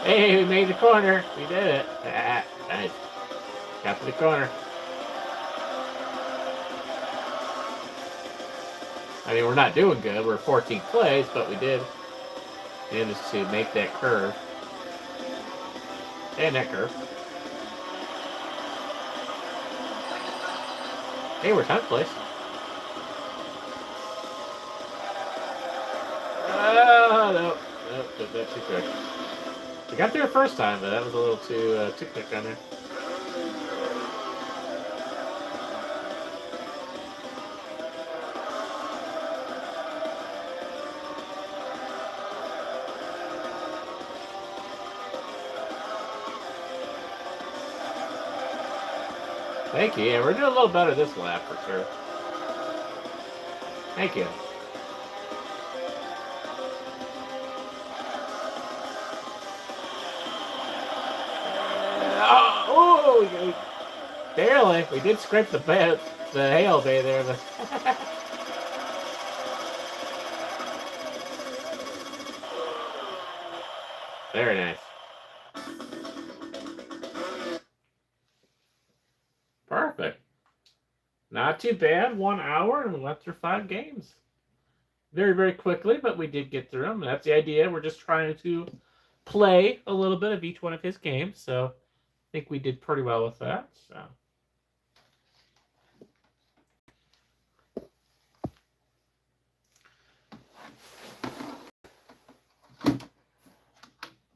Hey, we made the corner. We did it. Ah, nice. Got to the corner. I mean, we're not doing good. We're 14th place, but we did manage to make that curve. And that curve. Hey, we're 10th place. Oh, no. Nope, did that too quick. We got there first time, but that was a little too quick on there. Thank you. Yeah, we're doing a little better this lap for sure. Thank you. Oh, barely. We did scrape the hail bay there. But very nice. Perfect. Not too bad. 1 hour and we went through 5 games. Very, very quickly, but we did get through them. That's the idea. We're just trying to play a little bit of each one of his games. So I think we did pretty well with that. So.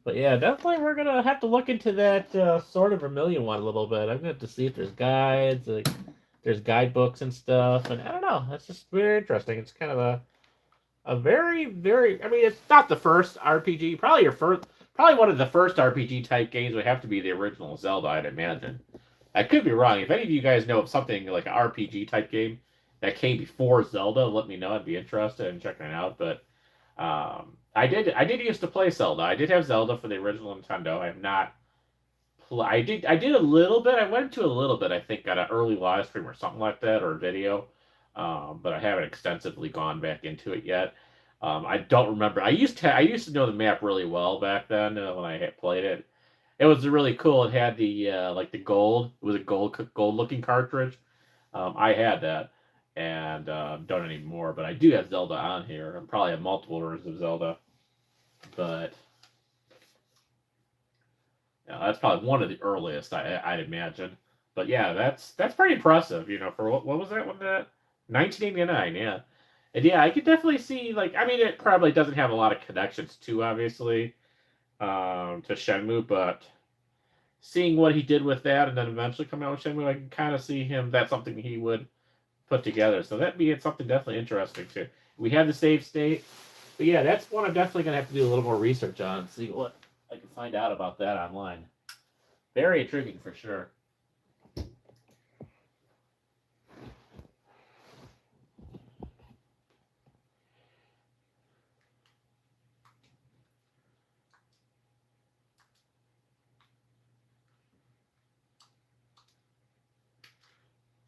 But yeah, definitely we're going to have to look into that sort of Vermilion one a little bit. I'm going to have to see if there's guides, like there's guidebooks and stuff. And I don't know. That's just very interesting. It's kind of a very, very, I mean, it's not the first RPG. Probably one of the first RPG type games would have to be the original Zelda, I'd imagine. I could be wrong. If any of you guys know of something like an RPG type game that came before Zelda, let me know. I'd be interested in checking it out. But I did used to play Zelda. I did have Zelda for the original Nintendo. I have not. I did a little bit. I went to a little bit. I think on an early live stream or something like that, or a video. But I haven't extensively gone back into it yet. I don't remember. I used to know the map really well back then when I had played it. It was really cool. It had the like the gold. It was a gold looking cartridge. I had that, and don't anymore. But I do have Zelda on here. I probably have multiple versions of Zelda, but yeah, that's probably one of the earliest I'd imagine. But yeah, that's pretty impressive. For what was that one? That 1989. Yeah, and yeah, I could definitely see like I mean it probably doesn't have a lot of connections to obviously to Shenmue, but seeing what he did with that and then eventually coming out with Shenmue, I can kind of see him that's something he would put together. So that'd be something definitely interesting too. We have the save state, but yeah, that's one I'm definitely gonna have to do a little more research on, see what I can find out about that online. Very intriguing for sure.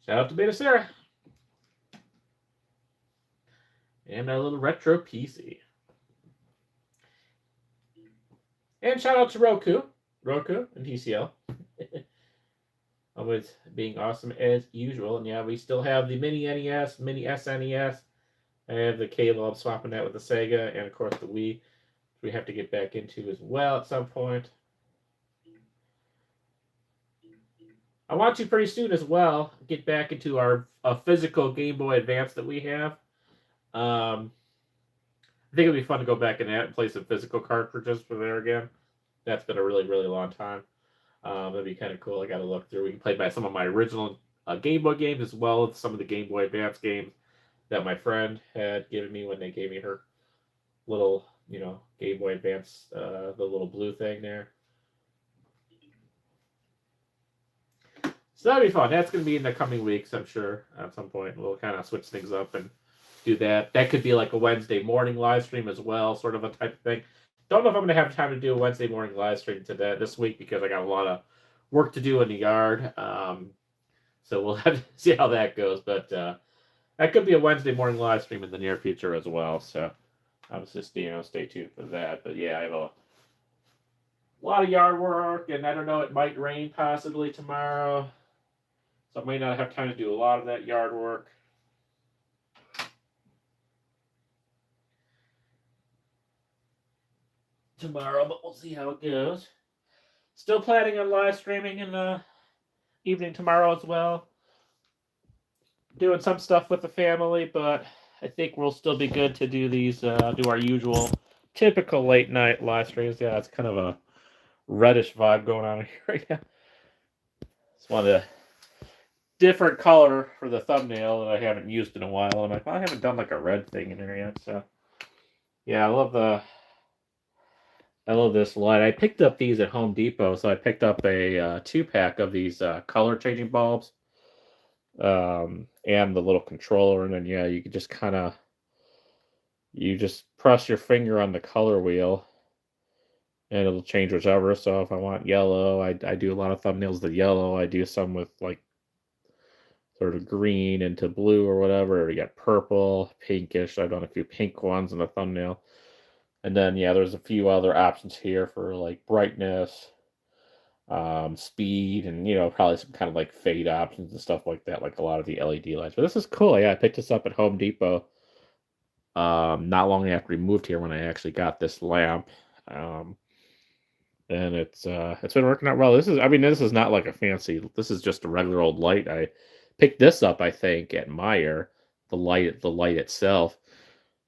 Shout out to Beta Sarah and my little retro PC. And shout out to Roku and TCL. Always being awesome as usual. And yeah, we still have the mini NES, mini SNES. I have the K-Lob swapping that with the Sega, and of course the Wii, which we have to get back into as well at some point. I want to pretty soon as well get back into our physical Game Boy Advance that we have. I think it'd be fun to go back in that and play some physical cartridges for there again. That's been a really, really long time. That'd be kind of cool. I got to look through. We can play by some of my original Game Boy games as well as some of the Game Boy Advance games that my friend had given me when they gave me her little, Game Boy Advance, the little blue thing there. So that'd be fun. That's going to be in the coming weeks, I'm sure, at some point. We'll kind of switch things up and do that. That could be like a Wednesday morning live stream as well, sort of a type of thing. Don't know if I'm going to have time to do a Wednesday morning live stream this week because I got a lot of work to do in the yard. So we'll have to see how that goes. But that could be a Wednesday morning live stream in the near future as well. So I was just, stay tuned for that. But yeah, I have a lot of yard work, and I don't know, it might rain possibly tomorrow. So I may not have time to do a lot of that yard work. Tomorrow, but we'll see how it goes. Still planning on live streaming in the evening tomorrow as well. Doing some stuff with the family, but I think we'll still be good to do these, do our usual typical late night live streams. Yeah, it's kind of a reddish vibe going on here right now. Just wanted a different color for the thumbnail that I haven't used in a while. I'm like, well, I haven't done like a red thing in there yet. So yeah, I love this light. I picked up these at Home Depot, so I picked up a 2-pack of these color changing bulbs, and the little controller, and then yeah, you can just press your finger on the color wheel, and it'll change whichever. So if I want yellow, I do a lot of thumbnails with yellow. I do some with like sort of green into blue or whatever. We got purple, pinkish. I've done a few pink ones in the thumbnail. And then, yeah, there's a few other options here for like brightness, speed, and, probably some kind of like fade options and stuff like that, like a lot of the LED lights. But this is cool. Yeah, I picked this up at Home Depot not long after we moved here when I actually got this lamp. And it's been working out well. This is not like a fancy, this is just a regular old light. I picked this up, I think, at Meijer, the light itself.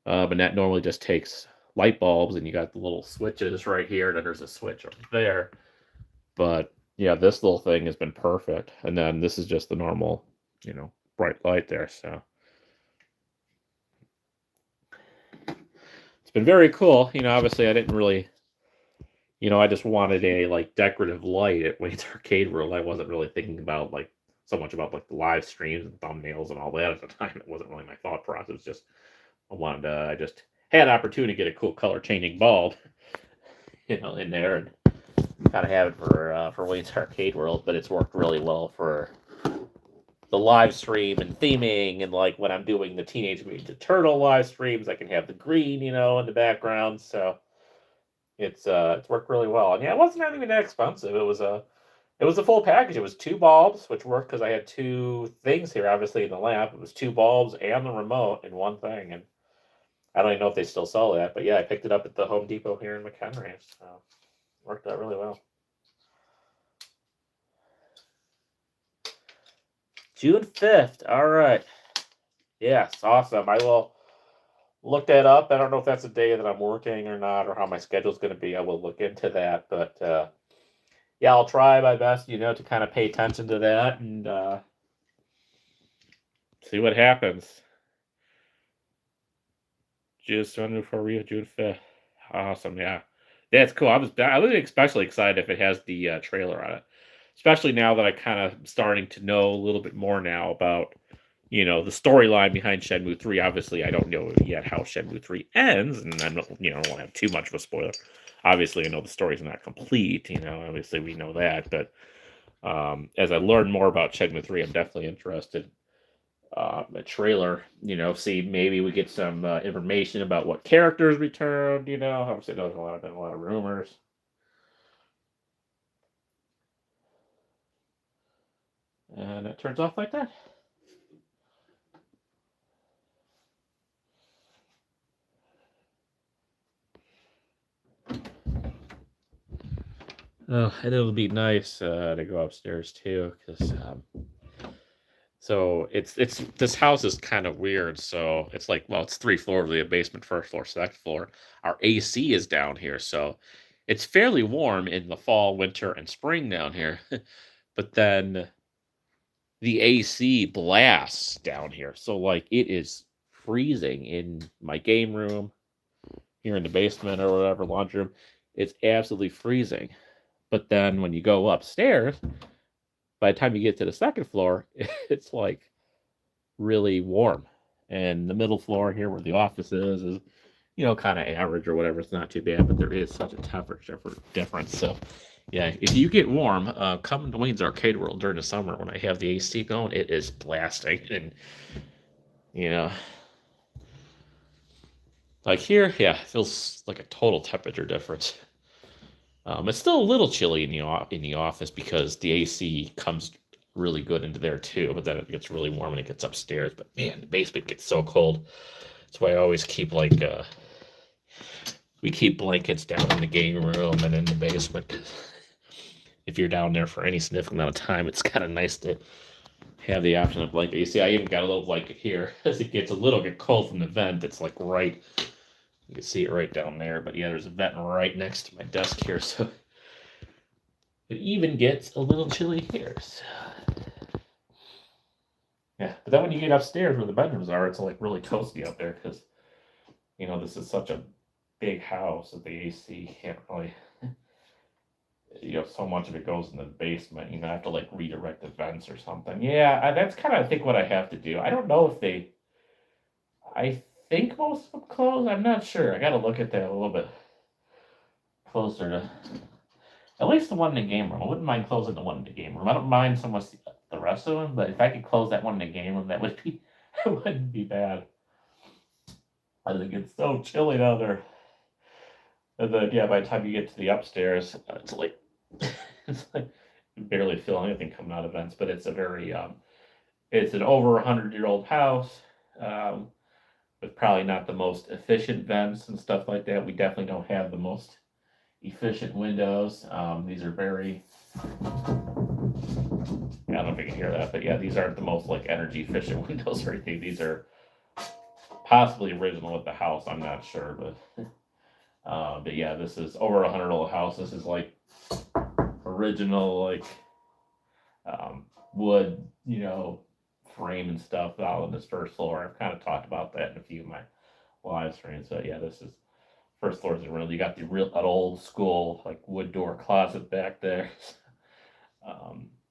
But that normally just takes light bulbs, and you got the little switches right here, and then there's a switch over there. But yeah, this little thing has been perfect. And then this is just the normal, bright light there. So it's been very cool. Obviously I didn't really, I just wanted a like decorative light at Wayne's Arcade World. I wasn't really thinking about like so much about like the live streams and thumbnails and all that at the time. It wasn't really my thought process. It was just I just had an opportunity to get a cool color changing bulb, in there, and kind of have it for Wayne's Arcade World. But it's worked really well for the live stream and theming, and like when I'm doing the Teenage Mutant Ninja Turtle live streams, I can have the green, in the background. So it's worked really well. And yeah, it wasn't even that expensive. It was It was a full package. It was 2 bulbs, which worked because I had 2 things here, obviously, in the lab. It was 2 bulbs and the remote in one thing, and I don't even know if they still sell that, but yeah, I picked it up at the Home Depot here in McHenry, so worked out really well. June 5th. All right. Yes, awesome. I will look that up. I don't know if that's a day that I'm working or not, or how my schedule's going to be. I will look into that, but yeah, I'll try my best, to kind of pay attention to that and see what happens. Just running for Rio June 5th. Awesome, yeah. That's cool. I was especially excited if it has the trailer on it. Especially now that I kind of starting to know a little bit more now about, the storyline behind Shenmue 3. Obviously, I don't know yet how Shenmue 3 ends, and I don't want to have too much of a spoiler. Obviously, I know the story's not complete, obviously we know that, but as I learn more about Shenmue 3, I'm definitely interested. A trailer, see maybe we get some information about what characters returned, obviously there's been a lot of rumors. And it turns off like that. Oh, and it'll be nice to go upstairs too, because so it's this house is kind of weird. So it's like, well, it's 3 floors, the basement, first floor, second floor. Our AC is down here, so it's fairly warm in the fall, winter, and spring down here. But then the AC blasts down here, so like it is freezing in my game room, here in the basement or whatever, laundry room. It's absolutely freezing. But then when you go upstairs, by the time you get to the second floor, it's like really warm. And the middle floor here where the office is kind of average or whatever. It's not too bad, but there is such a temperature difference. So, yeah, if you get warm, come to Wayne's Arcade World during the summer when I have the AC going. It is blasting. And, like here, yeah, it feels like a total temperature difference. It's still a little chilly in the office because the AC comes really good into there too, but then it gets really warm when it gets upstairs. But man, the basement gets so cold. That's why I always keep we keep blankets down in the game room and in the basement. If you're down there for any significant amount of time, it's kind of nice to have the option of blanket. You see, I even got a little blanket here as it gets a little bit cold from the vent. It's like right. You can see it right down there, but yeah, there's a vent right next to my desk here, so it even gets a little chilly here. So. Yeah, but then when you get upstairs where the bedrooms are, it's like really toasty up there because, this is such a big house that the AC can't really, so much of it goes in the basement. I have to like redirect the vents or something. Yeah, that's kind of, I think, what I have to do. I don't know if I think most of them close. I'm not sure. I got to look at that a little bit closer to. At least the one in the game room. I wouldn't mind closing the one in the game room. I don't mind so much the rest of them, but if I could close that one in the game room, that would be. It wouldn't be bad. I think it's so chilly down there. And then yeah, by the time you get to the upstairs, it's like you barely feel anything coming out of vents. But it's a very it's an over 100-year-old house. With probably not the most efficient vents and stuff like that. We definitely don't have the most efficient windows. These are very, I don't know if you can hear that, but yeah, these aren't the most like energy efficient windows or anything. These are possibly original with the house. I'm not sure, but yeah, this is over 100-year-old house. This is like original like wood, frame and stuff out on this first floor. I've kind of talked about that in a few of my live streams. So yeah, this is first floor is really, you got the real an old school like wood door closet back there.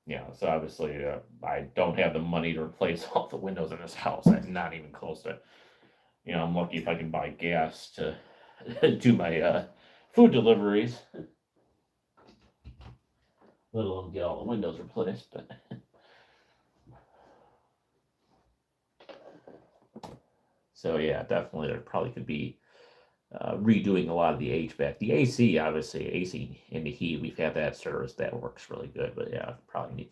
Yeah, so obviously I don't have the money to replace all the windows in this house. I'm not even close to. I'm lucky if I can buy gas to do my food deliveries. Let alone get all the windows replaced, but. So yeah, definitely there probably could be redoing a lot of the HVAC. The AC, obviously, AC in the heat, we've had that service. That works really good. But yeah, probably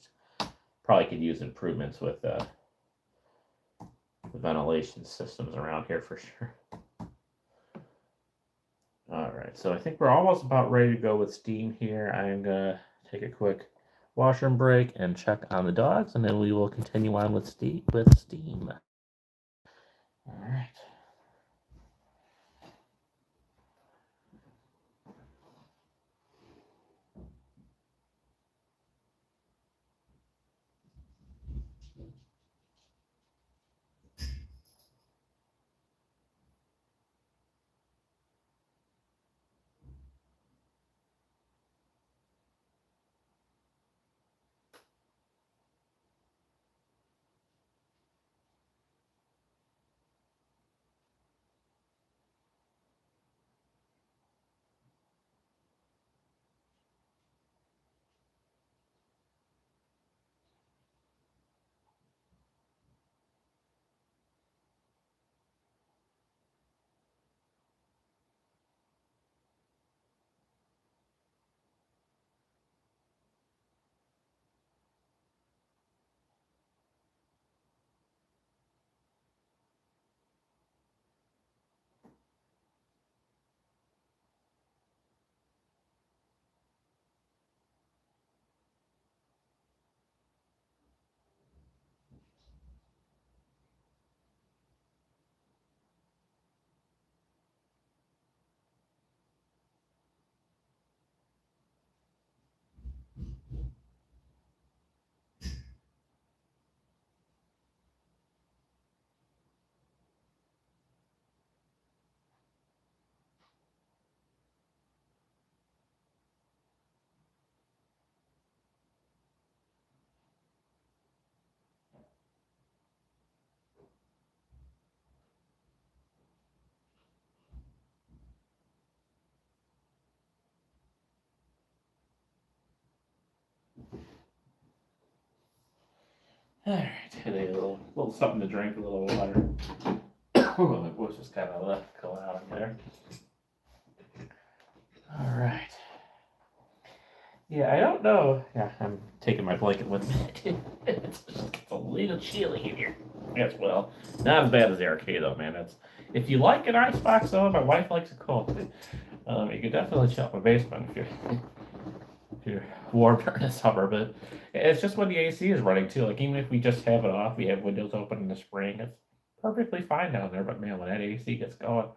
could use improvements with the ventilation systems around here for sure. All right, so I think we're almost about ready to go with Steam here. I'm gonna take a quick washroom break and check on the dogs, and then we will continue on with Steam. All right. All right, today a little something to drink, a little water. My voice just kind of left going out in there. All right. Yeah, I don't know. Yeah, I'm taking my blanket with me. It's a little chilly in here as well. Not as bad as the arcade though, man. It's if you like an icebox though, my wife likes it cold. You could definitely chill out my basement if you're warm during the summer, but it's just when the AC is running too. Like even if we just have it off, we have windows open in the spring, it's perfectly fine down there. But man, when that AC gets going,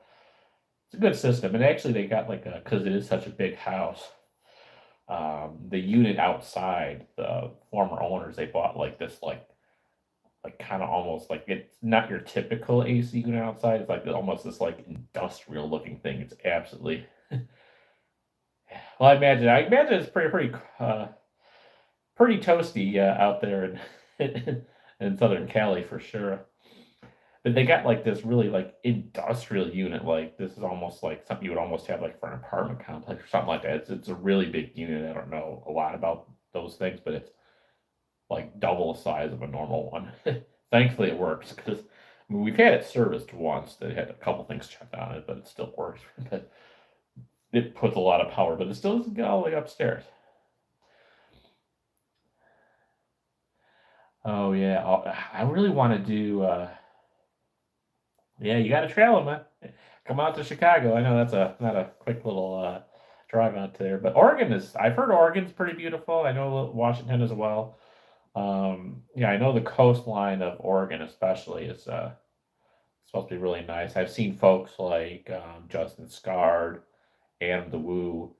it's a good system. And actually, they got like because it is such a big house, the unit outside, the former owners, they bought like this like kind of almost like it's not your typical AC unit outside. It's like almost this like industrial looking thing. It's absolutely well. I imagine it's pretty toasty out there in Southern Cali for sure. But they got like this really like industrial unit. Like this is almost like something you would almost have like for an apartment complex or something like that. It's a really big unit. I don't know a lot about those things, but it's like double the size of a normal one. Thankfully, it works because I mean, we've had it serviced once. They had a couple things checked on it, but it still works. But it puts a lot of power, but it still doesn't get all the way upstairs. Oh yeah, I really want to do. Yeah, you got to travel, man. Come out to Chicago. I know that's not a quick little drive out there, but Oregon is. I've heard Oregon's pretty beautiful. I know Washington as well. Yeah, I know the coastline of Oregon especially is supposed to be really nice. I've seen folks like Justin Scard, Adam the Woo.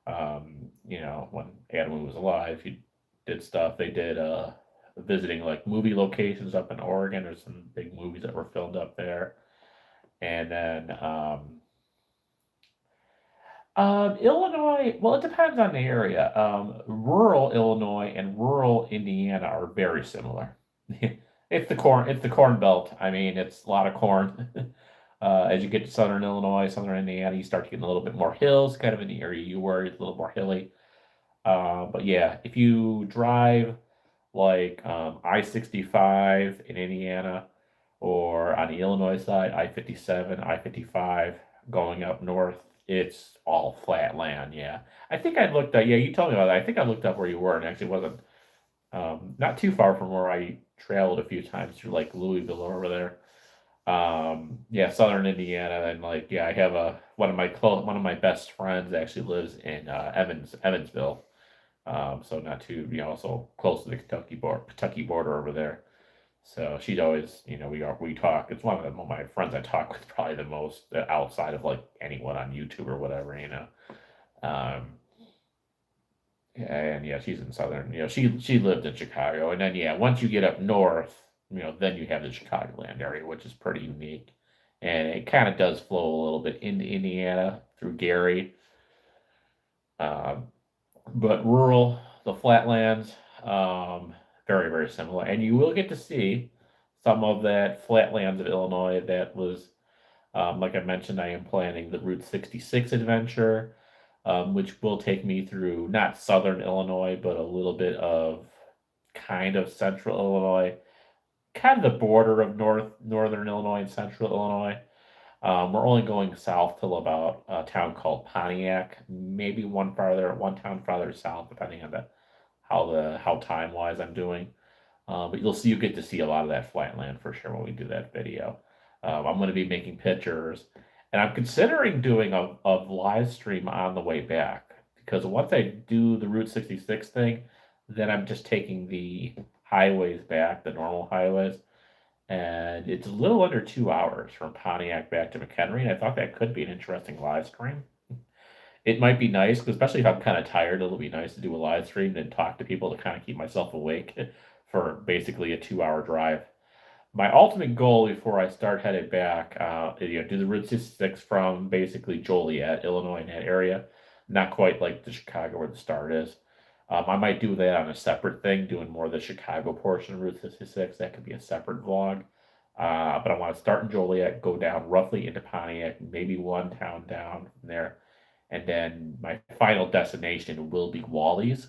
When Adam Woo was alive, he did stuff. They did visiting like movie locations up in Oregon. There's some big movies that were filmed up there. And then Illinois, well, it depends on the area. Rural Illinois and rural Indiana are very similar. It's the corn belt. I mean, it's a lot of corn. As you get to southern Illinois, southern Indiana, you start to get a little bit more hills, kind of in the area you were, it's a little more hilly. But yeah, if you drive like I-65 in Indiana, or on the Illinois side, I-57, I-55 going up north, it's all flat land. Yeah, I think I looked up. Yeah, you told me about that. I think I looked up where you were, and actually wasn't not too far from where I traveled a few times through like Louisville over there. Yeah, southern Indiana, and like yeah, I have a one of my best friends actually lives in Evansville. So not too also close to the Kentucky border over there. So she'd always, we talk. It's one of my friends I talk with probably the most outside of like anyone on YouTube or whatever. Um, and yeah, she's in southern. She lived in Chicago, and then yeah, once you get up north, then you have the Chicagoland area, which is pretty unique, and it kind of does flow a little bit into Indiana through Gary, um, but rural, the flatlands, very very similar, and you will get to see some of that flatlands of Illinois that was, like I mentioned, I am planning the Route 66 adventure, which will take me through not southern Illinois, but a little bit of kind of central Illinois, kind of the border of northern Illinois and central Illinois. We're only going south till about a town called Pontiac, maybe one town farther south, depending on how time wise I'm doing. But you get to see a lot of that flatland for sure when we do that video. I'm going to be making pictures, and I'm considering doing a live stream on the way back because once I do the Route 66 thing, then I'm just taking the highways back, the normal highways, and it's a little under 2 hours from Pontiac back to McHenry. And I thought that could be an interesting live stream. It might be nice, especially if I'm kind of tired. It'll be nice to do a live stream and talk to people to kind of keep myself awake for basically a 2 hour drive. My ultimate goal before I start headed back, do the Route 66 from basically Joliet, Illinois, in that area. Not quite like the Chicago where the start is. I might do that on a separate thing, doing more of the Chicago portion of Route 66. That could be a separate vlog. But I want to start in Joliet, go down roughly into Pontiac, maybe one town down from there. And then my final destination will be Wally's,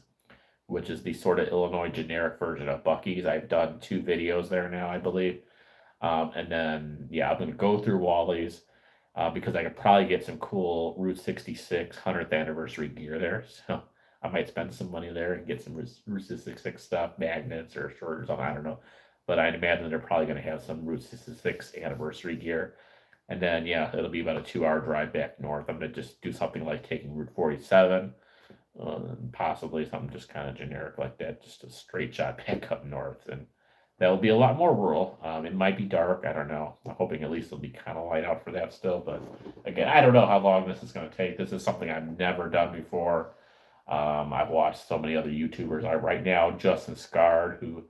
which is the sort of Illinois generic version of Bucky's. I've done 2 videos there now, I believe. And then, yeah, I'm going to go through Wally's because I could probably get some cool Route 66 100th anniversary gear there. So I might spend some money there and get some Route 66 stuff, magnets or shorts or something. I don't know. But I'd imagine they're probably going to have some Route 66 anniversary gear. And then, yeah, it'll be about a 2 hour drive back north. I'm going to just do something like taking Route 47. Possibly something just kind of generic like that, just a straight shot back up north, and that will be a lot more rural. It might be dark, I don't know. I'm hoping at least it'll be kind of light out for that still, but again, I don't know how long this is going to take. This is something I've never done before. I've watched so many other YouTubers. Right now, Justin Scard,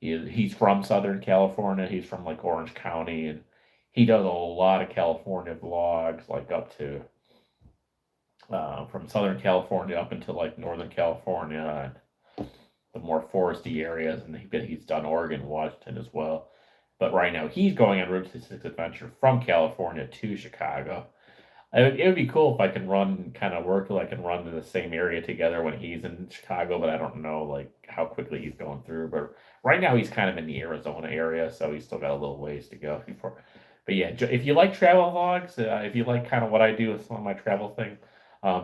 he's from Southern California. He's from like Orange County, and he does a lot of California vlogs, like up to from Southern California up into like Northern California and the more foresty areas, and he's done Oregon, Washington as well. But right now he's going on Route 66 adventure from California to Chicago. It would be cool if I can run kind of work like I can run in the same area together when he's in Chicago, but I don't know like how quickly he's going through. But right now he's kind of in the Arizona area, so he's still got a little ways to go before. But yeah, if you like travel vlogs, if you like kind of what I do with some of my travel things,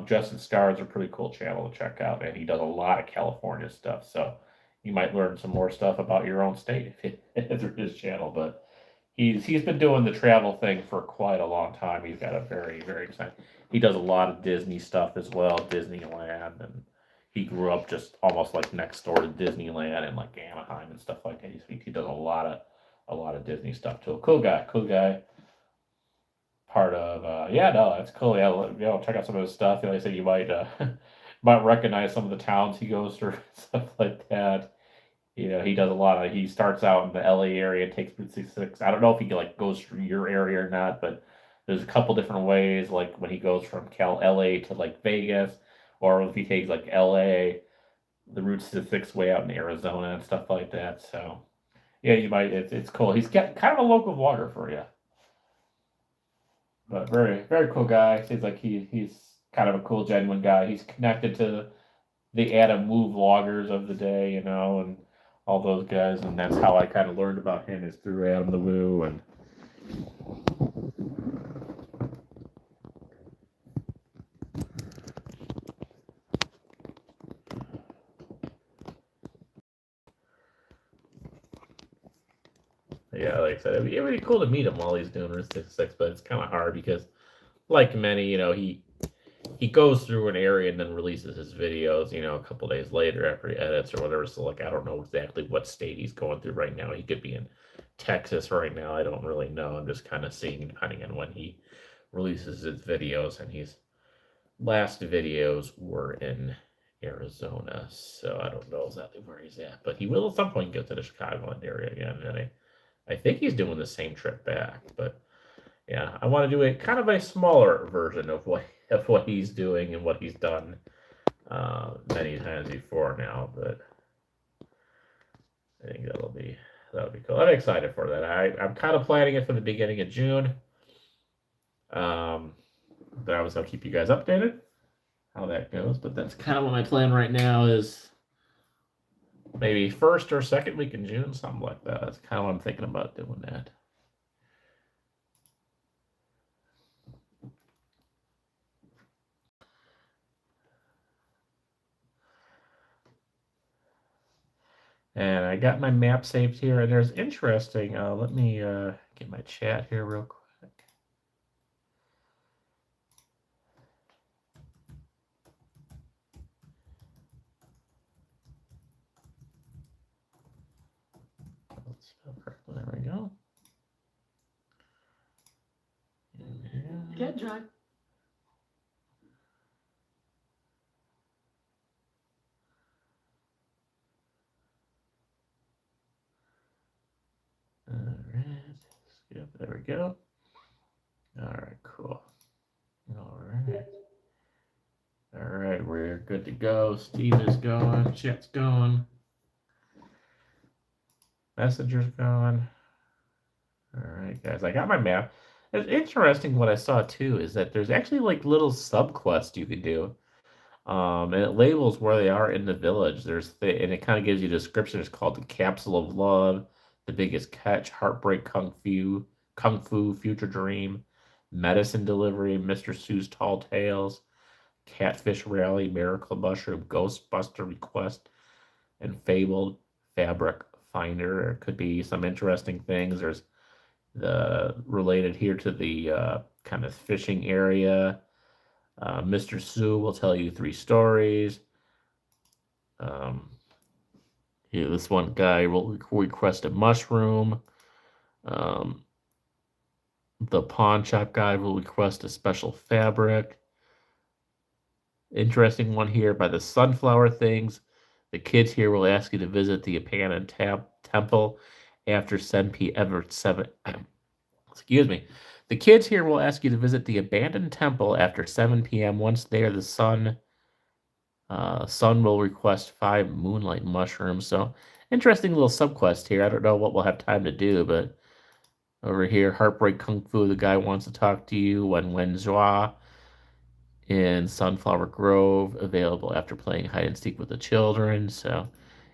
Justin Starr is a pretty cool channel to check out, and he does a lot of California stuff. So you might learn some more stuff about your own state through his channel. But he's been doing the travel thing for quite a long time. He's got a very very exciting. He does a lot of Disney stuff as well, Disneyland, and he grew up just almost like next door to Disneyland and like Anaheim and stuff like that. He does a lot of Disney stuff too. Cool guy. Part of yeah, no, that's cool. Yeah, check out some of his stuff. Like I said, you might might recognize some of the towns he goes through, stuff like that. He does a lot of. He starts out in the LA area, takes Route 66. I don't know if he like goes through your area or not, but there's a couple different ways. Like when he goes from LA to like Vegas, or if he takes like LA, the Route 66 way out in Arizona and stuff like that. So yeah, you might. It's cool. He's got kind of a local vlogger for you. But very, very cool guy. Seems like he's kind of a cool, genuine guy. He's connected to the Adam Wu vloggers of the day, and all those guys. And that's how I kind of learned about him is through Adam the Woo. And yeah, like I said, it'd be cool to meet him while he's doing Route 66, but it's kind of hard because, like many, he goes through an area and then releases his videos, a couple days later after he edits or whatever. So, like, I don't know exactly what state he's going through right now. He could be in Texas right now. I don't really know. I'm just kind of seeing depending on when he releases his videos, and his last videos were in Arizona, so I don't know exactly where he's at. But he will at some point get to the Chicagoland area again, and I think he's doing the same trip back. But yeah, I want to do a kind of a smaller version of what he's doing and what he's done many times before now. But I think that'll be cool. I'm excited for that. I'm kind of planning it for the beginning of June. But I was gonna keep you guys updated how that goes. But that's kind of what my plan right now is. Maybe first or second week in June, something like that. That's kind of what I'm thinking about doing that. And I got my map saved here, and there's interesting. Let me get my chat here real quick. There we go. Good drive. All right. Skip. There we go. All right. Cool. All right. All right. We're good to go. Steve is going. Chat's going. Messenger's going. All right, guys. I got my map. It's interesting what I saw too is that there's actually like little subquests you could do. And it labels where they are in the village. And it kind of gives you a description. It's called the Capsule of Love, The Biggest Catch, Heartbreak Kung Fu, Future Dream, Medicine Delivery, Mr. Sue's Tall Tales, Catfish Rally, Miracle Mushroom, Ghostbuster Request, and Fabled Fabric Finder. There could be some interesting things. There's the related here to the kind of fishing area. Mr. Sue will tell you 3 stories. Here, this one guy will request a mushroom. The pawn shop guy will request a special fabric. Interesting one here by the sunflower things. The kids here will ask you to visit the abandoned temple after 7 p.m. Excuse me. The kids here will ask you to visit the abandoned temple after 7 p.m. Once there, the sun will request 5 moonlight mushrooms. So, interesting little subquest here. I don't know what we'll have time to do, but over here, Heartbreak Kung Fu, the guy wants to talk to you. Wen Zhua in Sunflower Grove, available after playing hide and seek with the children. So,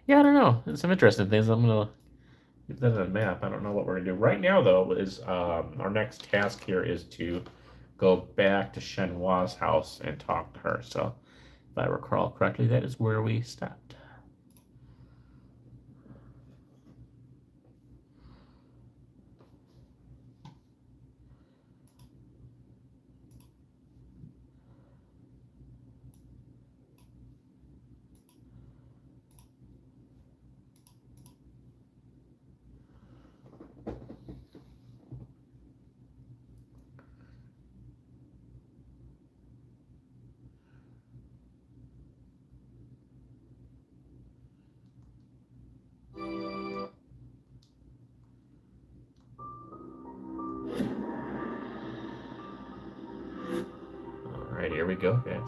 yeah, I don't know. There's some interesting things. I'm gonna keep that on a map. I don't know what we're gonna do right now, though. Is our next task here is to go back to Shenhua's house and talk to her. So, if I recall correctly, that is where we stopped. All right, here we go, guys.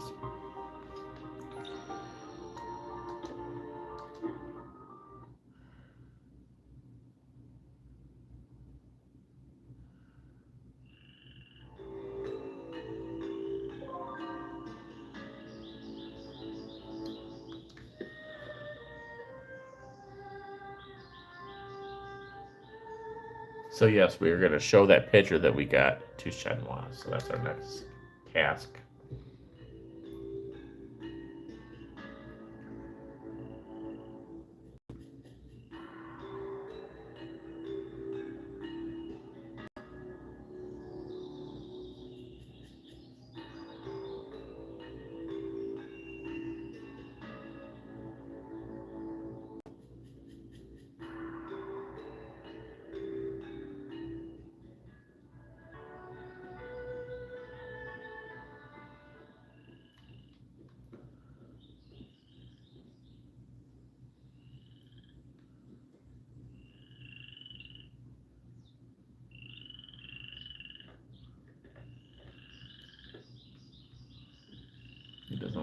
So yes, we are going to show that picture that we got to Shenhua. So that's our next task.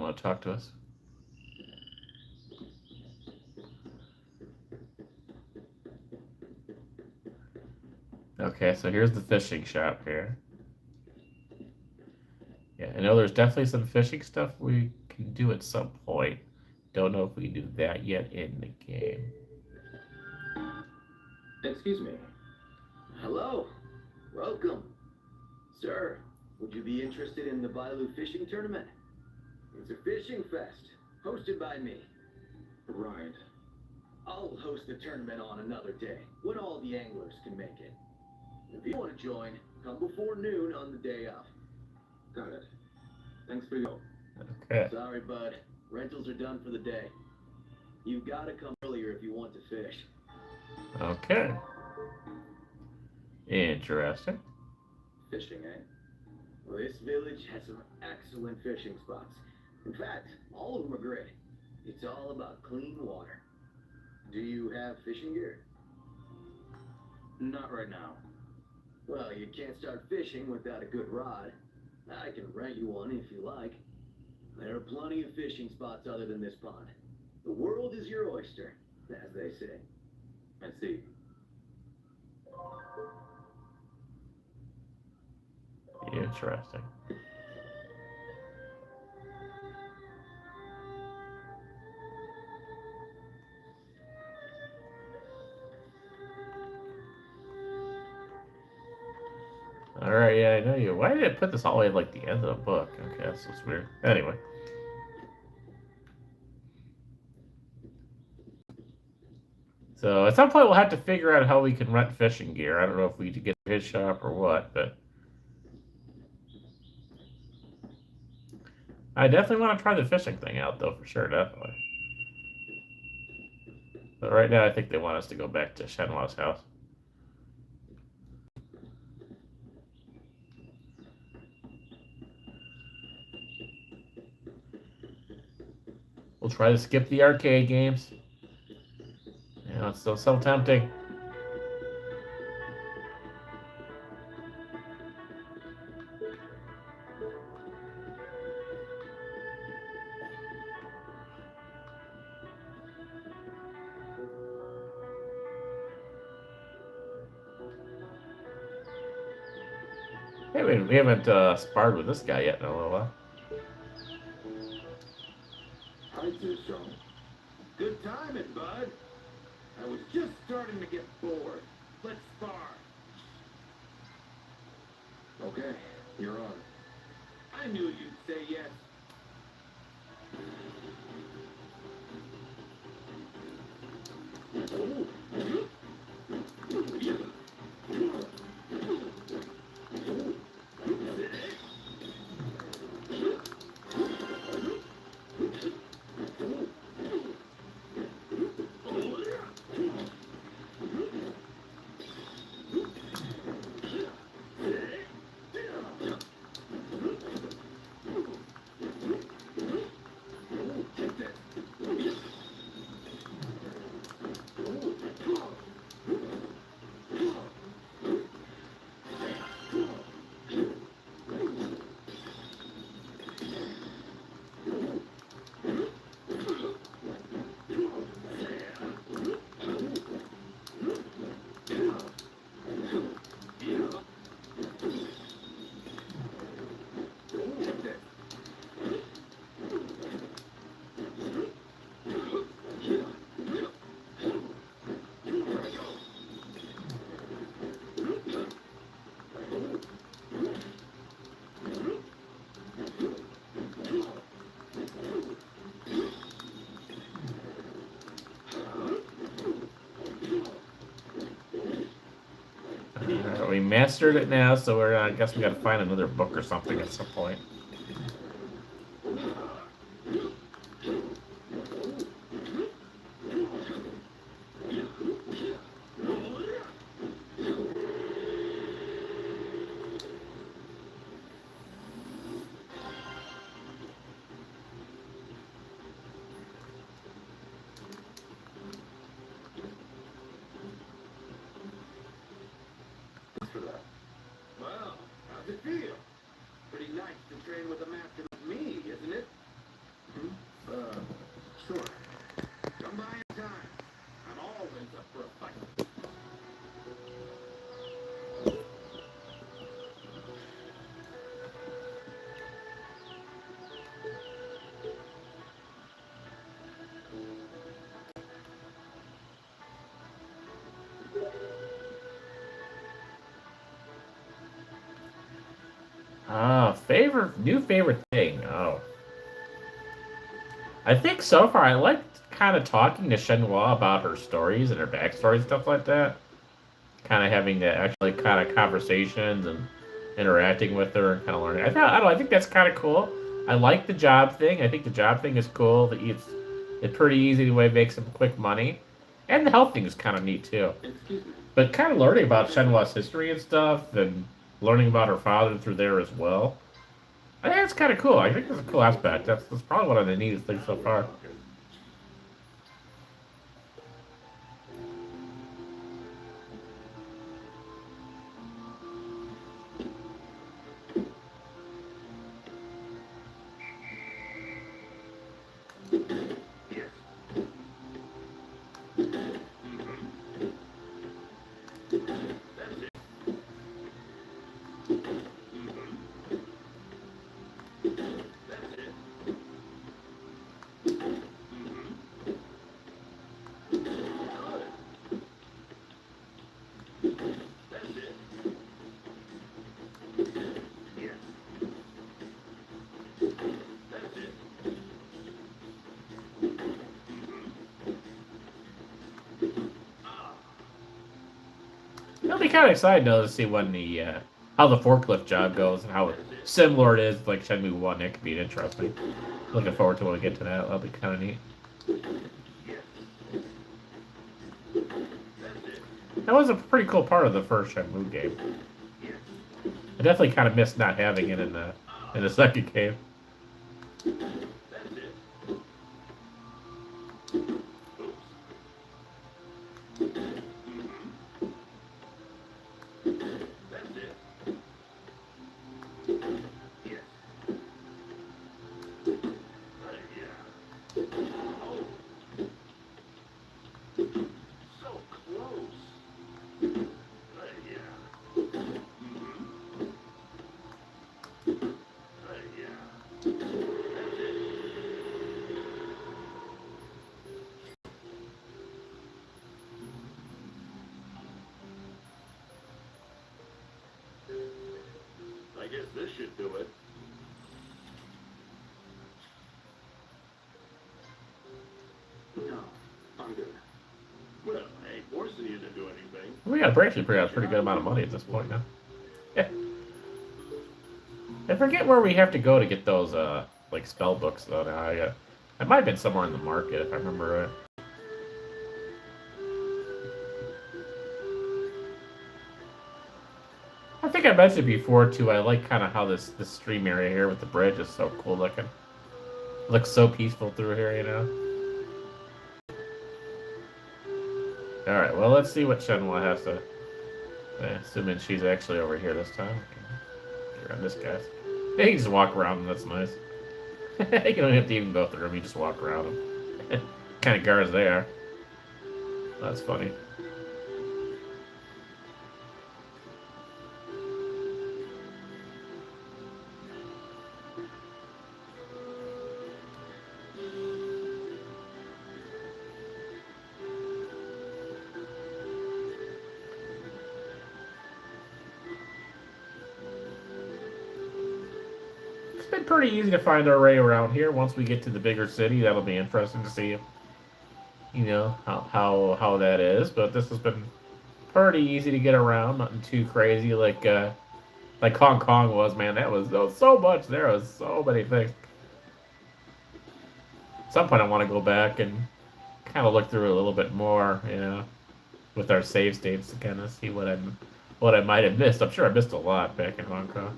want to talk to us. Okay, so here's the fishing shop here. Yeah, I know there's definitely some fishing stuff we can do at some point. Don't know if we can do that yet in the game. Excuse me. Hello. Welcome. Sir, would you be interested in the Bailu fishing tournament? It's a fishing fest, hosted by me. Right. I'll host the tournament on another day, when all the anglers can make it. If you want to join, come before noon on the day of. Got it. Thanks for your... Okay. Sorry, bud. Rentals are done for the day. You've got to come earlier if you want to fish. Okay. Interesting. Fishing, eh? Well, this village has some excellent fishing spots. In fact, all of them are great. It's all about clean water. Do you have fishing gear? Not right now. Well, you can't start fishing without a good rod. I can rent you one if you like. There are plenty of fishing spots other than this pond. The world is your oyster, as they say. I see. Interesting. Alright, yeah, I know you. Why did it put this all the way at like the end of the book? Okay, that's just weird. Anyway. So at some point we'll have to figure out how we can rent fishing gear. I don't know if we need to get to his shop or what, but I definitely want to try the fishing thing out though, for sure, definitely. But right now I think they want us to go back to Shenmue's house. We'll try to skip the arcade games. You know, it's still so tempting. Hey, we haven't sparred with this guy yet in a little while. Hi, so. Good timing, bud. I was just starting to get bored. Let's spar. Okay, you're on. I knew you'd say yes. We mastered it now, so we're I guess we got to find another book or something at some point. Well, how's it feel? Pretty nice to New favorite thing. Oh. I think so far I like kind of talking to Shenhua about her stories and her backstory and stuff like that. Kind of having the actually kind of conversations and interacting with her and kind of learning. I don't know, I think that's kind of cool. I like the job thing. I think the job thing is cool. It's pretty easy the way it makes some quick money. And the health thing is kind of neat too. Excuse me. But kind of learning about Shenhua's history and stuff and learning about her father through there as well. I think that's kind of cool. I think that's a cool aspect. That's probably one of the neatest things so far. It'll be kind of exciting though to see when how the forklift job goes and how similar it is to, like Shenmue 1. That could be interesting. Looking forward to when we get to that. That'll be kind of neat. That was a pretty cool part of the first Shenmue game. I definitely kind of missed not having it in the second game. I guess this should do it. No, I'm good. Well, I ain't forcing you to do anything. We got actually a pretty good amount of money at this point now. Yeah. I forget where we have to go to get those like spell books though. Now I might have been somewhere in the market if I remember right. I think I mentioned before too. I like kind of how this stream area here with the bridge is so cool looking. It looks so peaceful through here, you know. All right, well let's see what Shenhua has to. Assuming she's actually over here this time. Get around this guy. Yeah, you can just walk around him. That's nice. You don't have to even go through him. You just walk around him. Kind of guards they are. That's funny. It's been pretty easy to find our way around here. Once we get to the bigger city, that'll be interesting to see, you know, how that is. But this has been pretty easy to get around. Nothing too crazy like Hong Kong was. Man, there was so much. There was so many things. At some point, I want to go back and kind of look through it a little bit more, you know, with our save states to kind of see what I might have missed. I'm sure I missed a lot back in Hong Kong.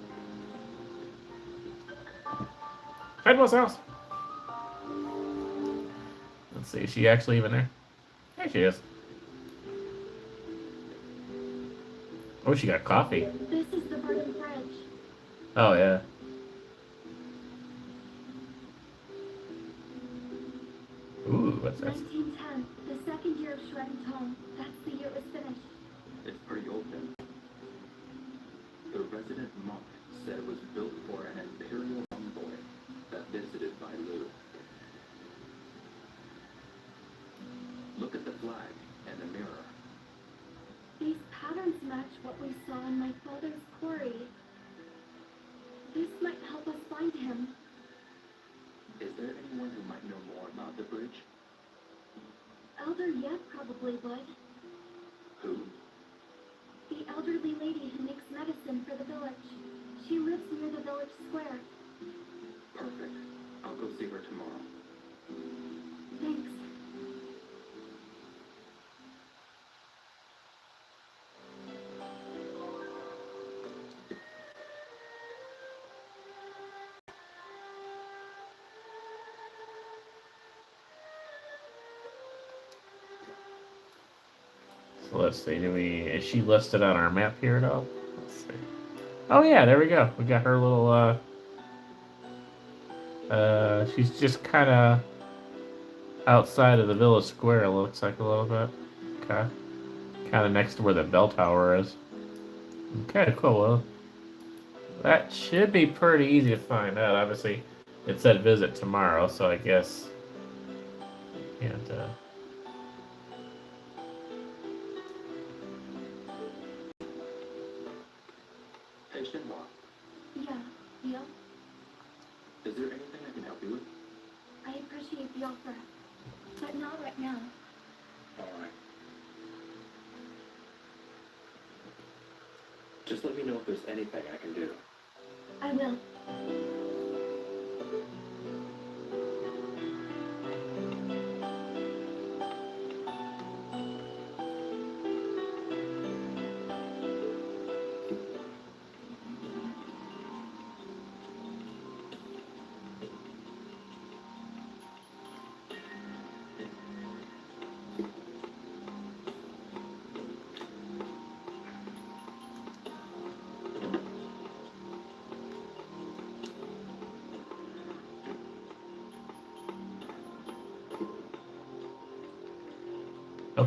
Shenhua's house. Let's see, is she actually even there? There she is. Oh, she got coffee. This is the Burton Bridge. Oh, yeah. Ooh, what's that? 1910, the second year of Shredden Tone. That's the year it was finished. It's pretty old then. The resident monk said it was built for an imperial envoy that visited Bailu. Look at the flag and the mirror. These patterns match what we saw in my father's quarry. the bridge? Elder Yet probably would. Who? The elderly lady who makes medicine for the village. She lives near the village square. Perfect. I'll go see her tomorrow. Thanks. So let's see, is she listed on our map here at all? Let's see. Oh yeah, there we go. We got her little, she's just kind of outside of the village square, it looks like a little bit. Okay. Kind of next to where the bell tower is. Okay, cool. Well, that should be pretty easy to find out. Obviously, it said visit tomorrow, so I guess... And, Hey, Shenmue. Yeah. Is there anything I can help you with? I appreciate the offer. But not right now. Alright. Just let me know if there's anything I can do. I will.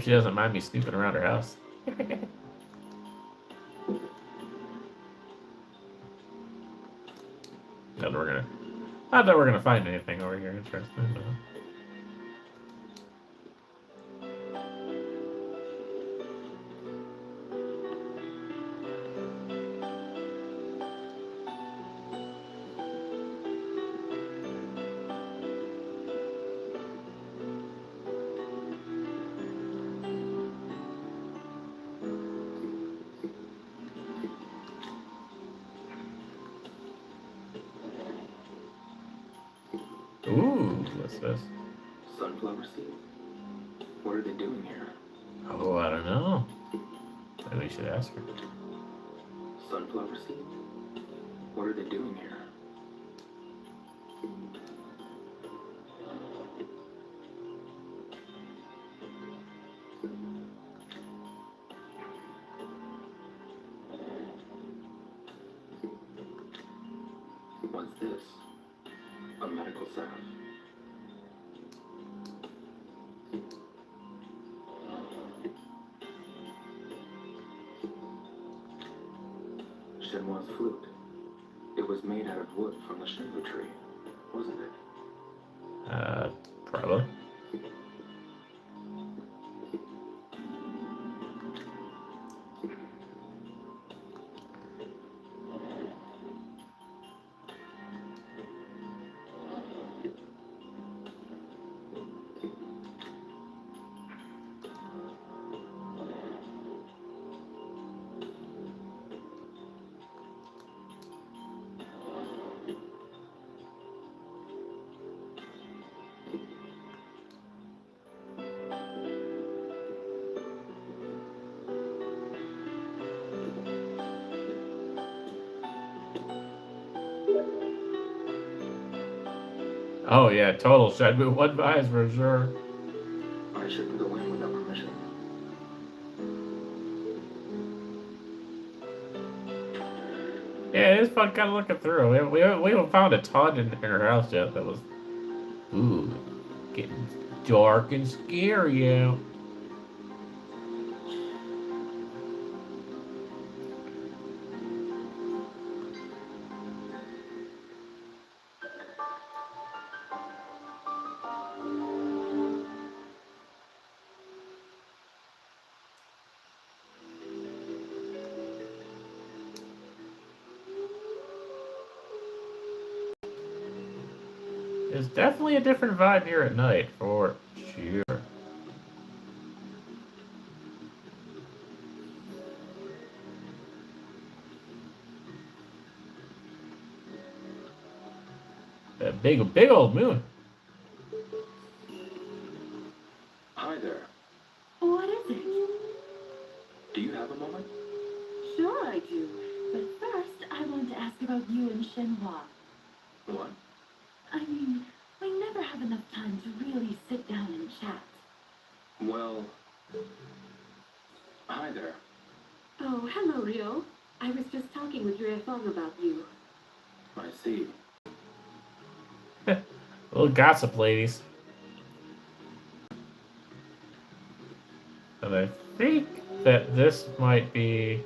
hope she doesn't mind me snooping around her house. Not that we're gonna find anything over here interesting, but... Ooh, what's this? Sunflower seed? What are they doing here? Oh, I don't know. Maybe we should ask her. Sunflower seed? What are they doing here? What's this? A medical salve. Shenmue's flute. It was made out of wood from the Shenmue tree, wasn't it? Probably. Oh yeah, total Shenmue 1 vibes for sure. I shouldn't go in without permission. Yeah, it is fun kind of looking through. We haven't found a ton in her house yet that was... Ooh, getting dark and scary out. It's definitely a different vibe here at night, for sure. That big old moon. Hi there. What is it? Do you have a moment? Sure I do. But first, I want to ask about you and Shenhua. What? I mean, we never have enough time to really sit down and chat. Well, hi there. Oh, hello, Ryo. I was just talking with Fong about you. I see. Little gossip ladies. And I think that this might be...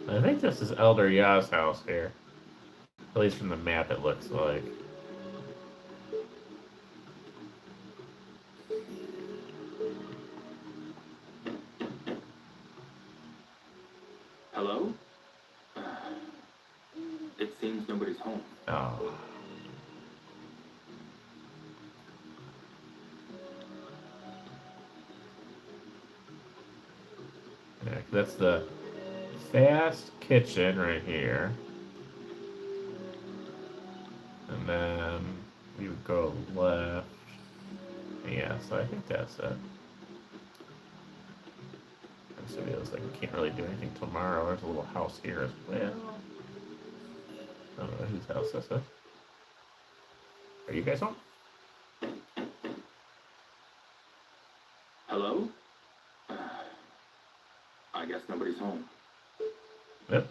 I think this is Elder Ya's house here. At least from the map it looks like. Hello? It seems nobody's home. Oh. Yeah, that's the fast kitchen right here. And then we would go left. Yeah, so I think that's it. And so it was like, we can't really do anything tomorrow. There's a little house here as well. I don't know whose house this is. Are you guys home? Hello? I guess nobody's home. Yep.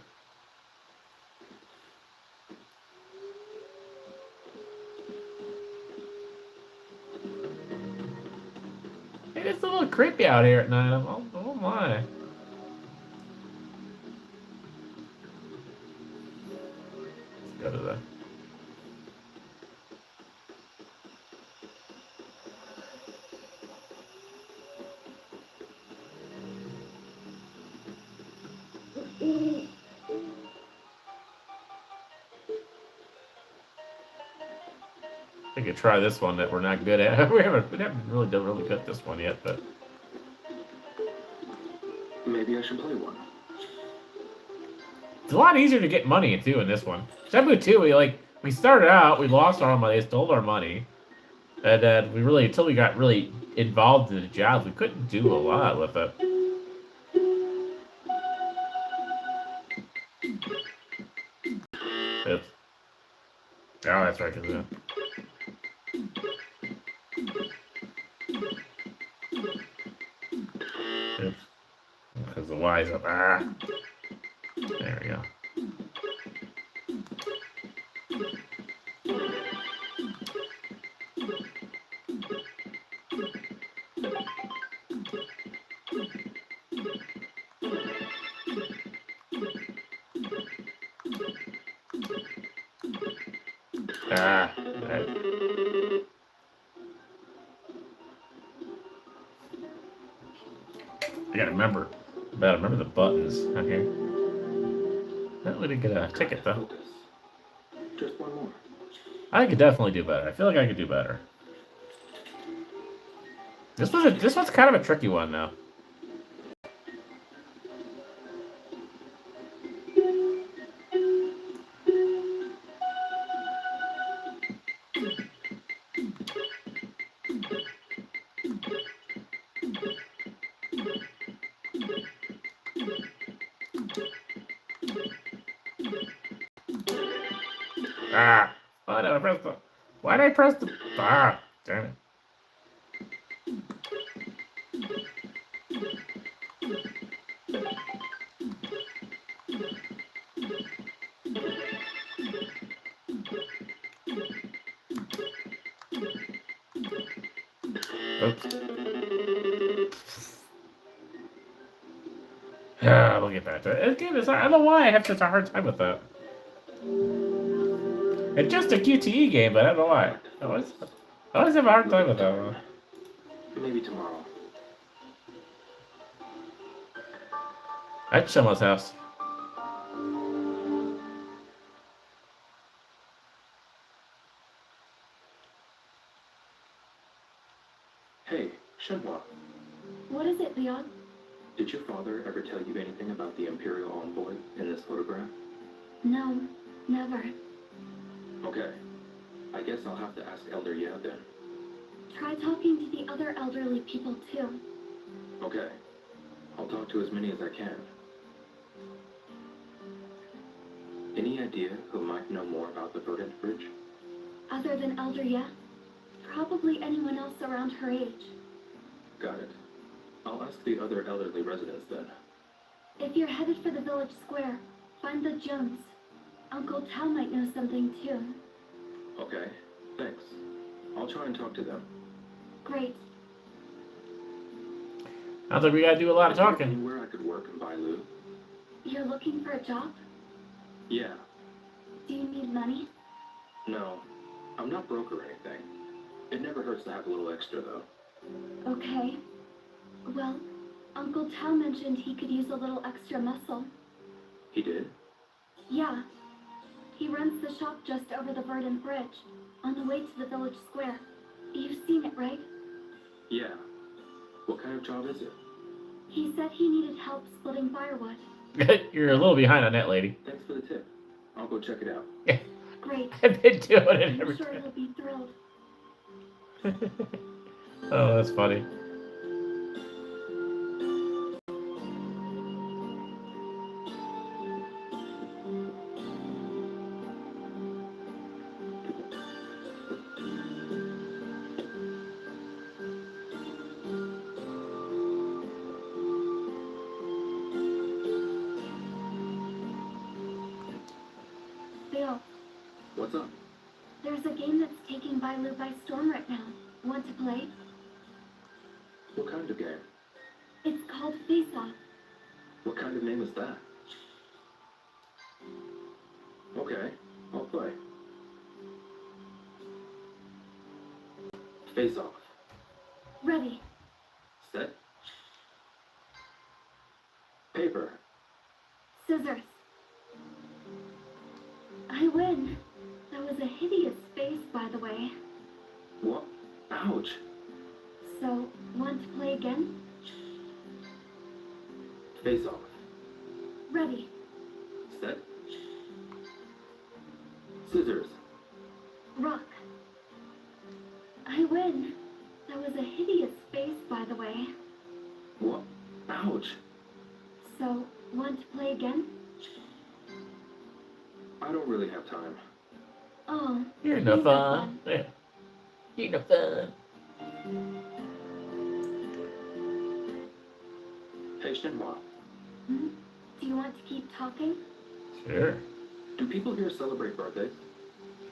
Hey, it's a little creepy out here at night. Oh my. Let's go to the... I could try this one that we're not good at. we haven't really done really good at this one yet, but Maybe I should play one. it's a lot easier to get money too in this one. Shenmue 2, we started out, we lost our money, stole our money, and then we really, until we got really involved in the jobs, we couldn't do a lot with it. Oops. Oh, that's right, because the Y's up. Ah. There we go. Ah. Right. I gotta remember the buttons. Okay. That would get a ticket though. Just one more. I could definitely do better. I feel like I could do better. This one's kind of a tricky one though. Ah! Why did I press the... Ah! Damn it. Oops. Ah, we'll get back to it. Again, I don't know why I have such a hard time with that. It's just a QTE game, but I don't know why. I always have a hard time with that one. Maybe tomorrow. At Shenmue's house. Hey, Shenhua, What is it, Leon? did your father ever tell you anything about the Imperial envoy in this photograph? No, never. Okay. I guess I'll have to ask Elder Ye then. Try talking to the other elderly people too. Okay. I'll talk to as many as I can. Any idea who might know more about the Verdant Bridge? Other than Elder Ye? Probably anyone else around her age. Got it. I'll ask the other elderly residents then. If you're headed for the village square, find the Jones. Uncle Tao might know something too. Okay, thanks. I'll try and talk to them. Great. Sounds like we gotta do a lot of Is there talking. anywhere I could work in Bailu? You're looking for a job? Yeah. Do you need money? No. I'm not broke or anything. It never hurts to have a little extra though. Okay. Well, Uncle Tao mentioned he could use a little extra muscle. He did? Yeah. He runs the shop just over the Verdant Bridge, on the way to the village square. You've seen it, right? Yeah. What kind of job is it? He said he needed help splitting firewood. You're a little behind on that, lady. Thanks for the tip. I'll go check it out. Great. I've been doing it I'm every sure time. he'll be thrilled. Oh, that's funny. Bill, What's up? there's a game that's taking Bailu by storm right now. Want to play? What kind of game? It's called Face Off. What kind of name is that? Okay, I'll play. Face off. Ready. Set. Paper. Scissors. I win. That was a hideous face, by the way. What? Ouch. So, want to play again? Face off. Ready. Set. Scissors. Rock. I win. That was a hideous face, by the way. What? Ouch. So, want to play again? I don't really have time. Oh, You're no you've got fun. Yeah. You're no fun. Hey, Shenhua. Hmm? Do you want to keep talking? Sure. Do people here celebrate birthdays?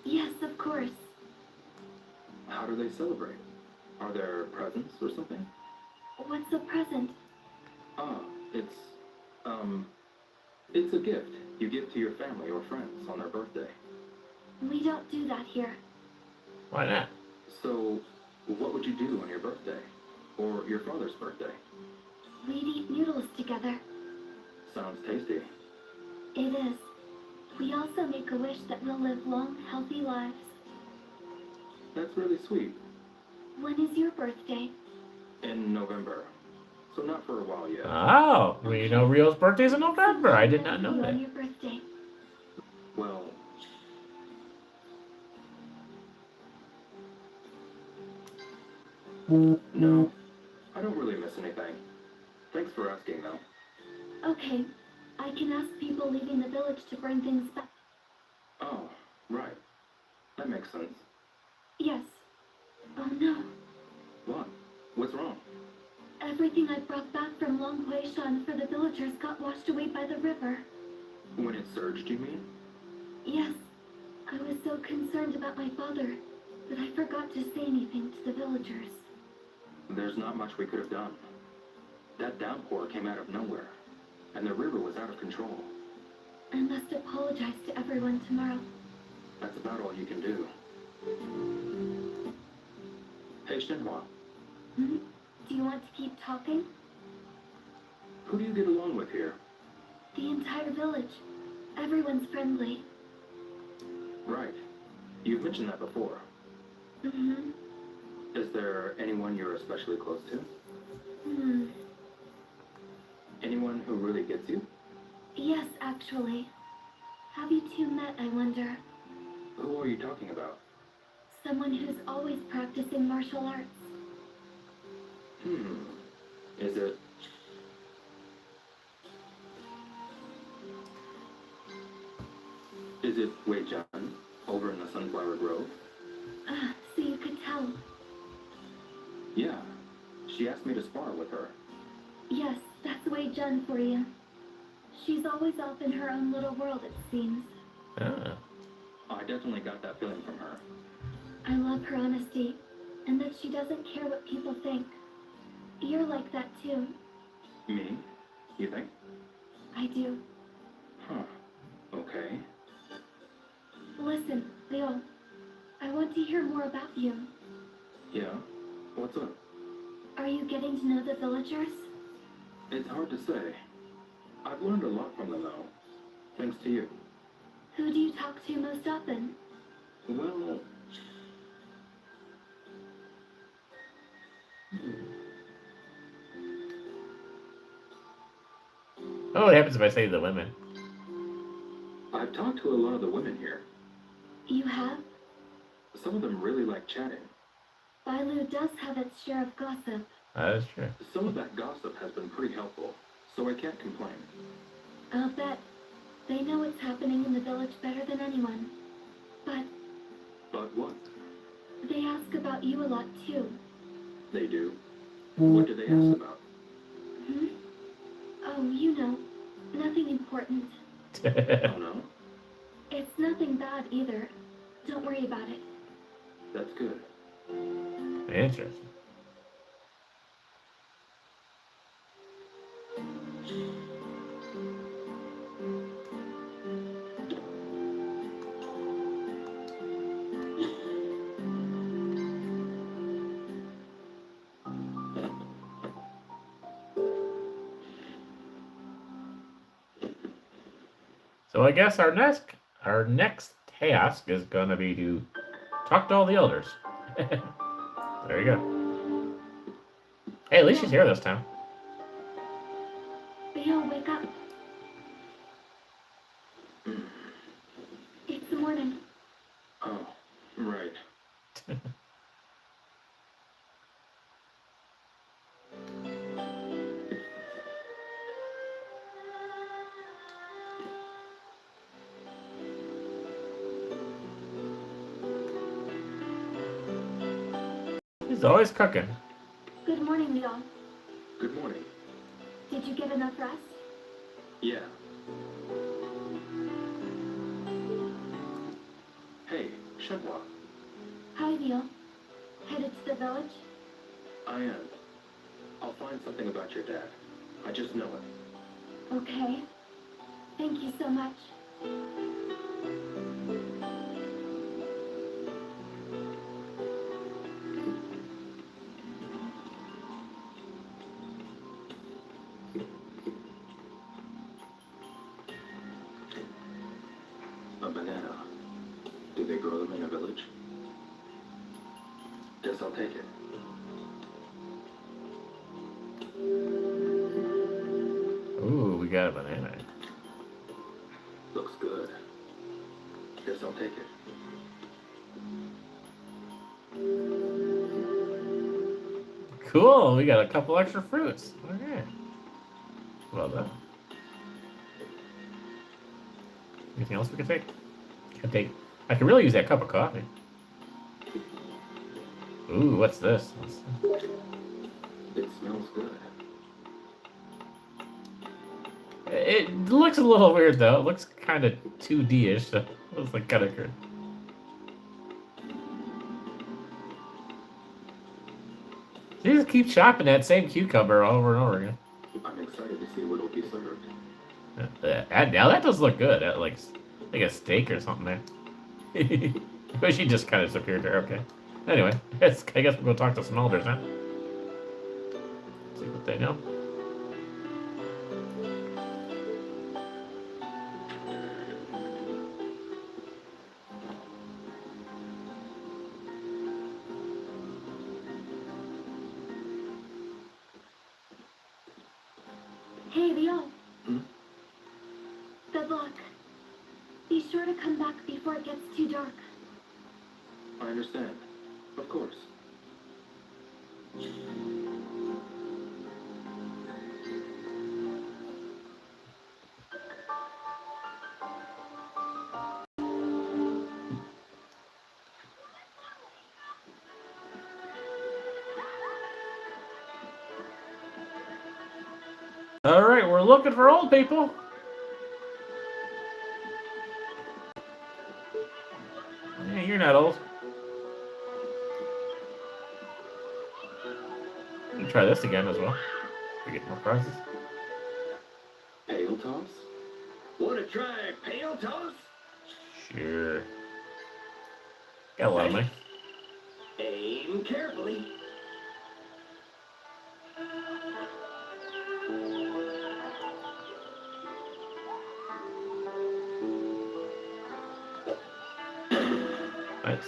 Yes, of course. How do they celebrate? Are there presents or something? What's a present? Ah, it's a gift you give to your family or friends on their birthday. We don't do that here. Why not? So, what would you do on your birthday? Or your father's birthday? We'd eat noodles together. Sounds tasty. It is. We also make a wish that we'll live long, healthy lives. That's really sweet. When is your birthday? In November. So not for a while yet. Oh, we know Rio's birthday's in November. I did not know You that. on your birthday. Well... No, I don't really miss anything. Thanks for asking, though. Okay. I can ask people leaving the village to bring things back. Oh, right. That makes sense. Yes. Oh no. What? What's wrong? Everything I brought back from Long Huishan for the villagers got washed away by the river. When it surged, you mean? Yes. I was so concerned about my father that I forgot to say anything to the villagers. There's not much we could have done. That downpour came out of nowhere, and the river was out of control. I must apologize to everyone tomorrow. That's about all you can do. Hey, Shenhua, Hmm? Do you want to keep talking? who do you get along with here? The entire village. Everyone's friendly. Right. You've mentioned that before. Mm-hmm. Is there anyone you're especially close to? Hmm. Anyone who really gets you? Yes, actually. Have you two met, I wonder? Who are you talking about? Someone who's always practicing martial arts. Is it... Is it Wei Jian, over in the Sunflower Grove? So you could tell. Yeah. She asked me to spar with her. Yes, that's Wei Jun for you. She's always off in her own little world, it seems. Ah. I definitely got that feeling from her. I love her honesty, and that she doesn't care what people think. You're like that too. Me? You think? I do. Huh. Okay. Listen, Leo. I want to hear more about you. Yeah? What's up? Are you getting to know the villagers? It's hard to say. I've learned a lot from them, though. Thanks to you. Who do you talk to most often? Well... Oh, what happens if I say the women? I've talked to a lot of the women here. You have? Some of them really like chatting. Bailu does have its share of gossip. That is true. Some of that gossip has been pretty helpful, so I can't complain. I'll bet. They know what's happening in the village better than anyone. But But what? they ask about you a lot too. They do? What do they ask about? Hmm? Oh, you know. Nothing important. Oh no? It's nothing bad either. Don't worry about it. That's good. Interesting. So I guess our next task is gonna be to talk to all the elders. There you go. Hey, at least she's here this time. Leo, wake up. It's the morning. Oh, right. He's always cooking. Good morning, Leo. Good morning. Did you get enough rest? Yeah. Hey, Shenhua. Hi, Leo. Headed to the village? I am. I'll find something about your dad. I just know it. Okay. Thank you so much. A banana. Do they grow them in a village? Guess I'll take it. Ooh, we got a banana. Looks good. Guess I'll take it. Cool, we got a couple extra fruits. Okay. Well done. Anything else we can take? I can really use that cup of coffee. Ooh, what's this? It smells good. It looks a little weird though. It looks kind of 2D-ish, so it looks like kind of good. You just keep chopping that same cucumber over and over again. I'm excited to see what'll be served. Now that does look good. That like a steak or something there. But she just kind of disappeared there. Okay. Anyway, I guess we'll go talk to some elders, huh? See what they know. Hey, Leo. Hmm? Good luck. Be sure to come back before it gets too dark. I understand. Of course. All right, we're looking for old people. Yeah, you're not old. We can try this again as well. We get more prizes. Pale toss? Wanna try pale toss? Sure. Got a lot of money. Aim carefully. Nice.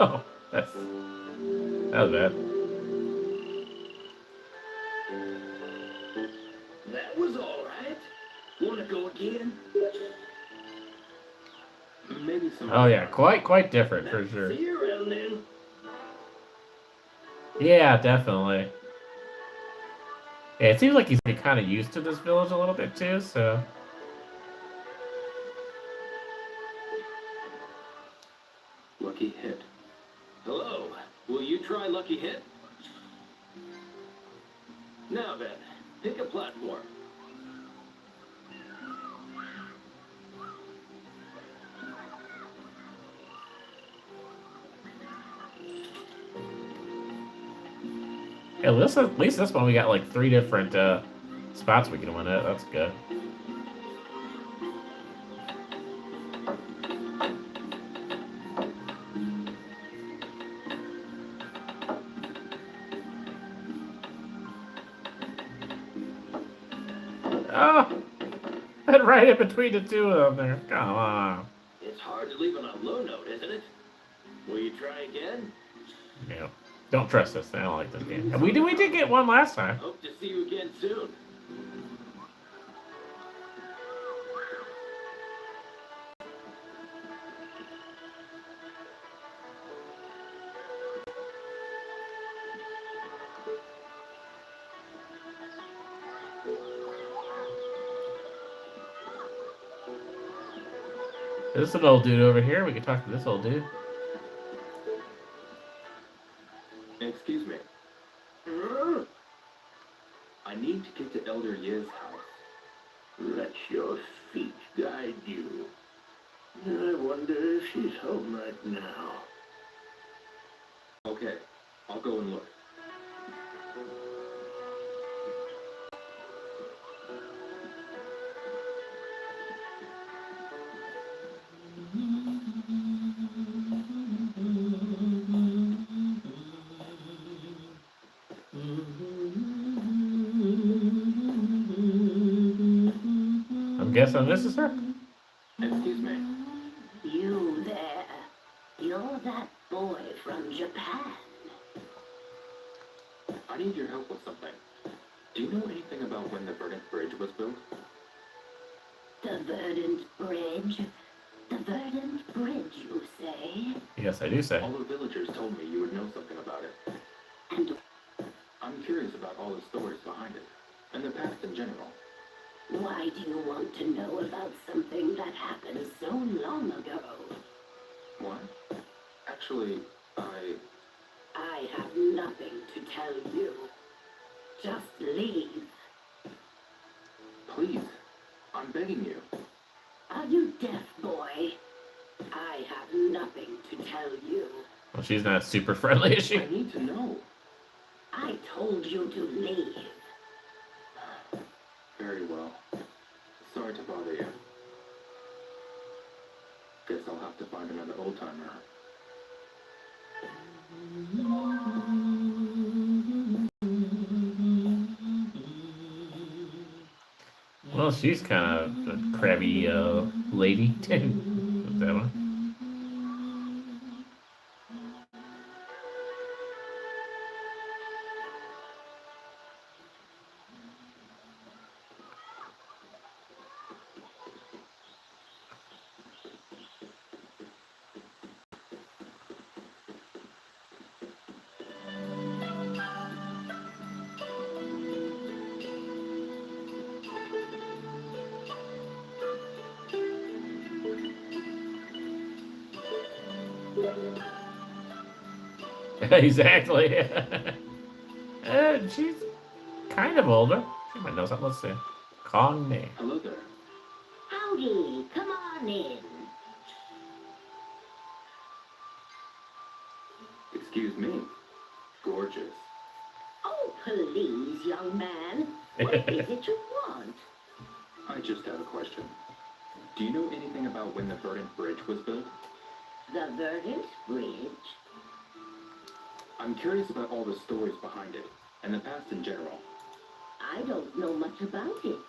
Oh, that was bad. That was all right. Wanna go again? Maybe some. Oh yeah, quite different for sure. See you around then. Yeah, definitely. Yeah, it seems like he's kind of used to this village a little bit too, so. Lucky hit. Hello. Will you try Lucky Hit? Now then, pick a platform. Yeah, at least this one we got like 3 different spots we can win at. That's good. Oh! Right in between the two of them there. Come on. It's hard to leave on a low note, isn't it? Will you try again? Yeah. Don't trust us. I don't like this game. We did get one last time. Hope to see you again soon. There's an old dude over here. We can talk to this old dude. Excuse me. I need to get to Elder Ye's house. Let your feet guide you. I wonder if she's home right now. Okay, I'll go and look. I'm guessing this is her? Excuse me. You there. You're that boy from Japan. I need your help with something. Do you know anything about when the Verdant Bridge was built? The Verdant Bridge. The Verdant Bridge, you say? Yes, I do say. All the villagers told me you would know something about it. And I'm curious about all the stories behind it, and the past in general. why do you want to know about something that happened so long ago? What? Actually, I have nothing to tell you. Just leave. Please, I'm begging you. Are you deaf, boy? I have nothing to tell you. Well, she's not super friendly, is she? I need to know. I told you to leave. Very well. Sorry to bother you. Guess I'll have to find another old-timer. Well, she's kind of a crabby lady. What's that one? Exactly. She's kind of older. She might know something. Let's see. Kong Ne. Hello there. Howdy, come on in. Excuse me. Gorgeous. Oh, please, young man. What is it you want? I just have a question. Do you know anything about when the Verdant Bridge was built? The Verdant Bridge? I'm curious about all the stories behind it, and the past in general. I don't know much about it.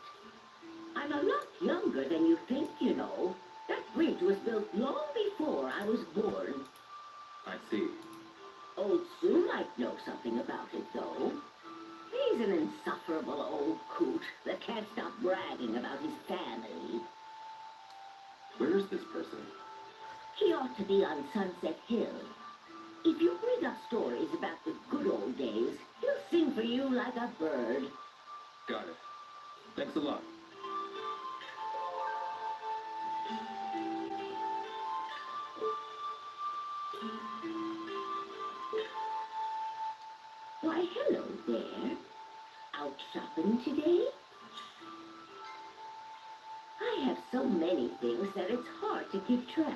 I'm a lot younger than you think, you know. That bridge was built long before I was born. I see. Old Sue might know something about it, though. He's an insufferable old coot that can't stop bragging about his family. Where is this person? He ought to be on Sunset Hill. If you bring up stories about the good old days, he'll sing for you like a bird. Got it. Thanks a lot. Why, hello there. Out shopping today? I have so many things that it's hard to keep track.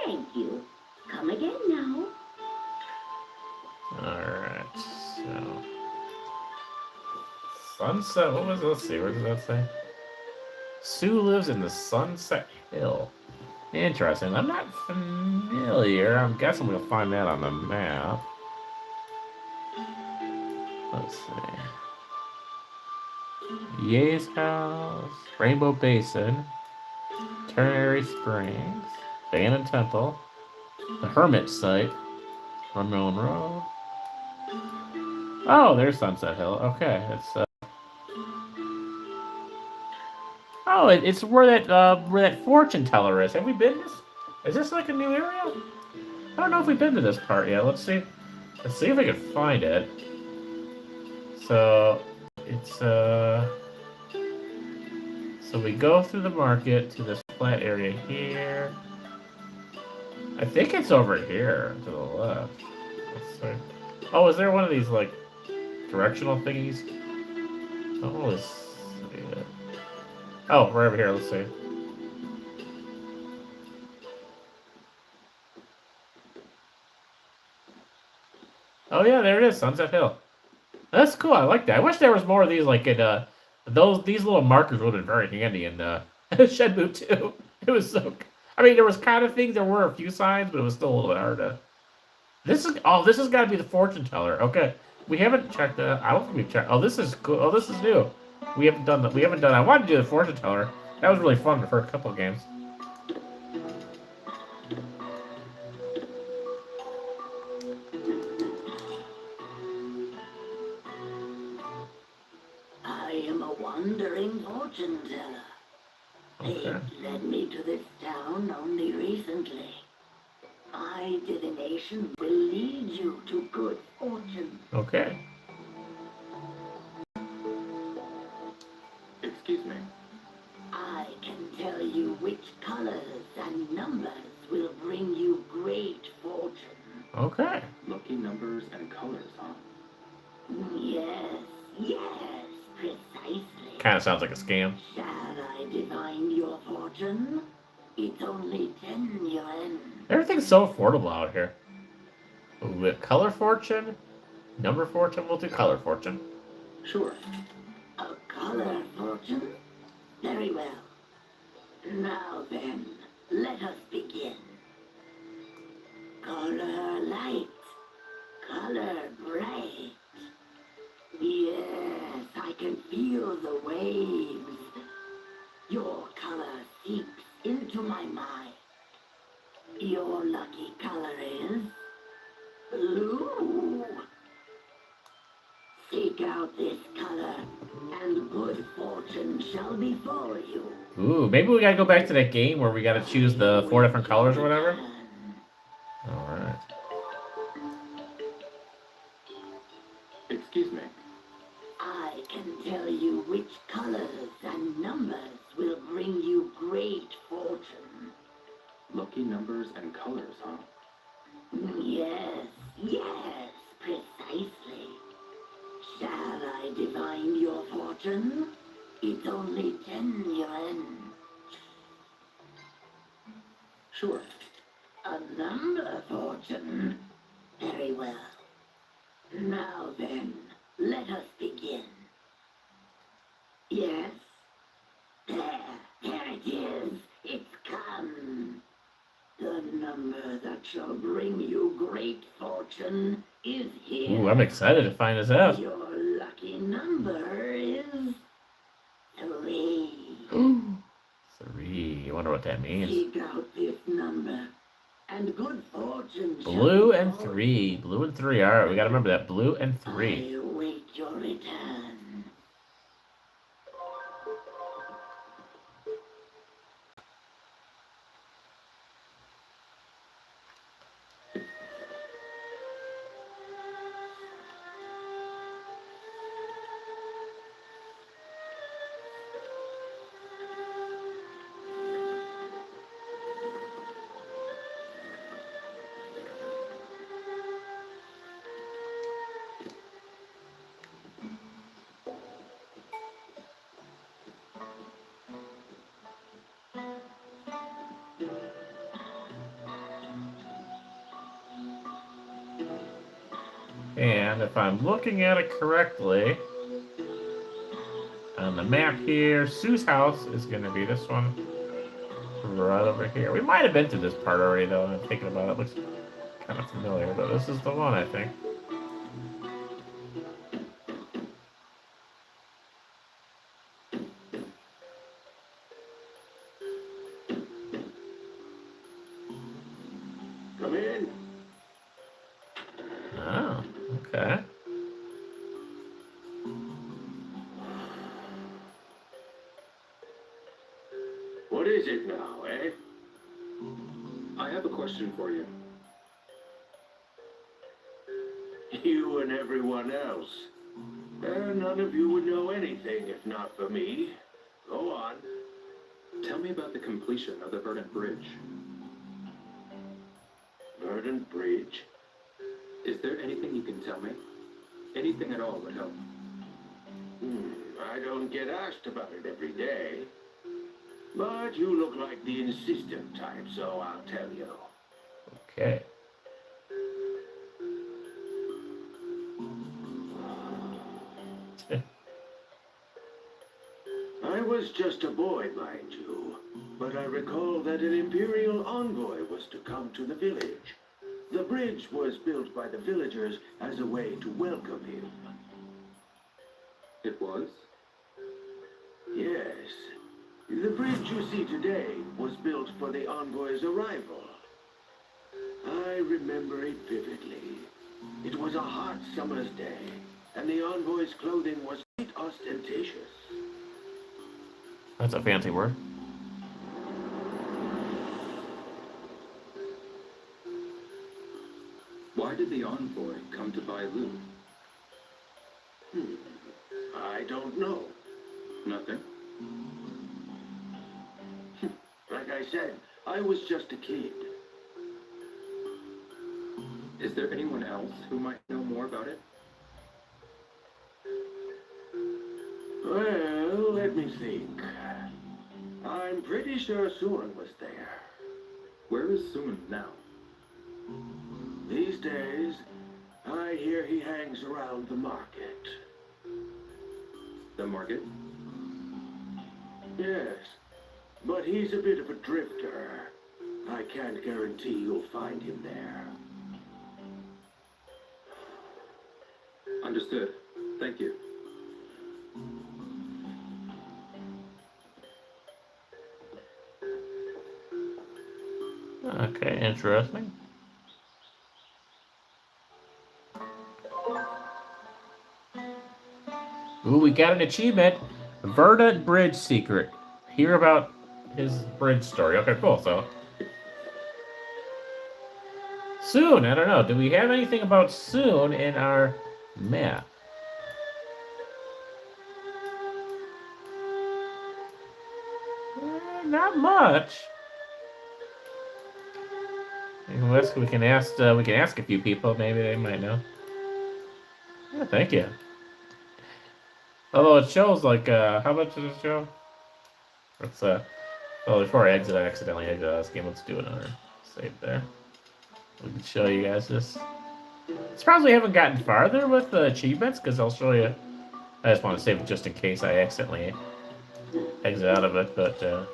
Thank you. Come again now. Alright, so. Sunset, what was it? Let's see, where does that say? Sue lives in the Sunset Hill. Interesting. I'm not familiar. I'm guessing we'll find that on the map. Let's see. Ye's house, Rainbow Basin, Ternary Springs, Bannon Temple, the Hermit site, Vermilion Road. Oh, there's Sunset Hill. Okay, it's oh, it's where that fortune teller is. Have we been this? Is this like a new area? I don't know if we've been to this part yet. Let's see. Let's see if we can find it. So it's so we go through the market to this flat area here. I think it's over here to the left. Let's see. Oh, is there one of these like directional thingies? I don't really see it. Oh, we're over here. Let's see. Oh yeah, there it is, Sunset Hill. That's cool. I like that. I wish there was more of these, like in these little markers would have been very handy in Shenmue 2. It was so. I mean, there was kind of things. There were a few signs, but it was still a little bit hard to. This has got to be the fortune teller. Okay, we haven't checked. I don't think we've checked. Oh, this is cool. Oh, this is new. We haven't done that. We haven't done. I wanted to do the fortune teller. That was really fun for a couple of games. I am a wandering fortune teller. Okay. It led me to this town only recently. My divination will lead you to good fortune. Okay. Excuse me. I can tell you which colors and numbers will bring you great fortune. Okay. Lucky numbers and colors, huh? Yes, precisely. Kind of sounds like a scam. Shall I divine your fortune? It's only 10 yuan. Everything's so affordable out here. Ooh, we have color fortune, number fortune. We'll do color fortune. Sure. A color fortune? Very well. Now then, let us begin. Color light, color bright. Yes, I can feel the waves. Your color seeps into my mind. Your lucky color is blue. Seek out this color, and good fortune shall befall you. Ooh, maybe we gotta go back to that game where we gotta choose the 4 different colors or whatever. Alright. Excuse me. I can tell you which colors and numbers will bring you great fortune. Lucky numbers and colors, huh? Yes, precisely. Shall I divine your fortune? It's only 10 yuan. Sure. A number fortune. Very well. Now then, let us begin. Yes? There it is. It's come. The number that shall bring you great fortune is here. Ooh, I'm excited to find this out. Your lucky number is 3. 3. I wonder what that means. Seek out this number, and good fortune shall Blue and befall 3. Blue and 3. Alright, we gotta remember that. Blue and 3. I await your return. And if I'm looking at it correctly, on the map here, Sue's house is going to be this one right over here. We might have been to this part already, though. I'm thinking about it. It looks kind of familiar, but this is the one, I think. Come in. Oh, okay. What is it now, eh? I have a question for you. You and everyone else. None of you would know anything if not for me. Go on. Tell me about the completion of the Verdant Bridge. Verdant Bridge. Is there anything you can tell me? Anything at all would help. I don't get asked about it every day. But you look like the insistent type, so I'll tell you. Okay. I was just a boy, mind you, but I recall that an Imperial envoy was to come to the village. The bridge was built by the villagers as a way to welcome him. It was? Yes. The bridge you see today was built for the envoy's arrival. I remember it vividly. It was a hot summer's day, and the envoy's clothing was quite ostentatious. That's a fancy word. Why did the envoy come to Bailu? I don't know. Nothing. Like I said, I was just a kid. Is there anyone else who might know more about it? Well, let me think. I'm pretty sure Surin was there. Where is Suman now? These days, I hear he hangs around the market. The market? Yes, but he's a bit of a drifter. I can't guarantee you'll find him there. Understood. Thank you. Okay, interesting. Ooh, we got an achievement. Verdant Bridge Secret. Hear about his bridge story. Okay, cool. So soon, I don't know. Do we have anything about soon in our map? Not much. Unless we can ask a few people. Maybe they might know. Yeah, thank you. Although it shows like how much does it show? Let's well, before I accidentally exit out of this game. Let's do another save there. We can show you guys this. It's probably haven't gotten farther with the achievements because I'll show you. I just want to save it just in case I accidentally exit out of it, but.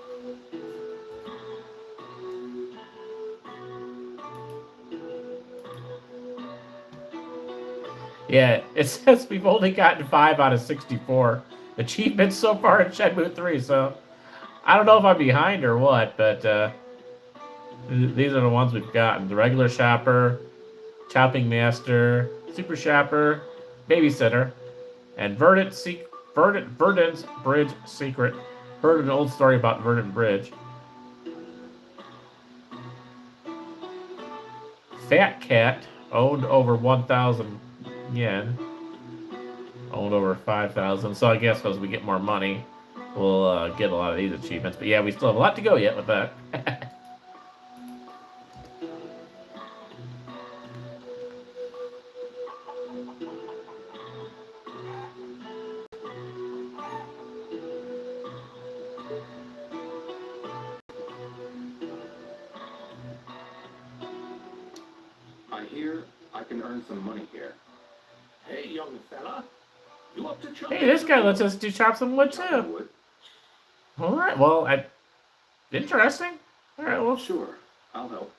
Yeah, it says we've only gotten 5 out of 64 achievements so far in Shenmue 3, so I don't know if I'm behind or what, but these are the ones we've gotten. The regular shopper, chopping master, super shopper, babysitter, and Verdant's Bridge Secret. Heard an old story about Verdant Bridge. Fat Cat owned over 1,000 yen. Owned over 5,000. So I guess as we get more money, we'll get a lot of these achievements. But yeah, we still have a lot to go yet with that. I hear I can earn some money here. Hey, young fella. You up to chop? Hey, this guy lets us do chop some wood too. Wood? All right. Well, interesting. All right. Well, Sure, I'll help.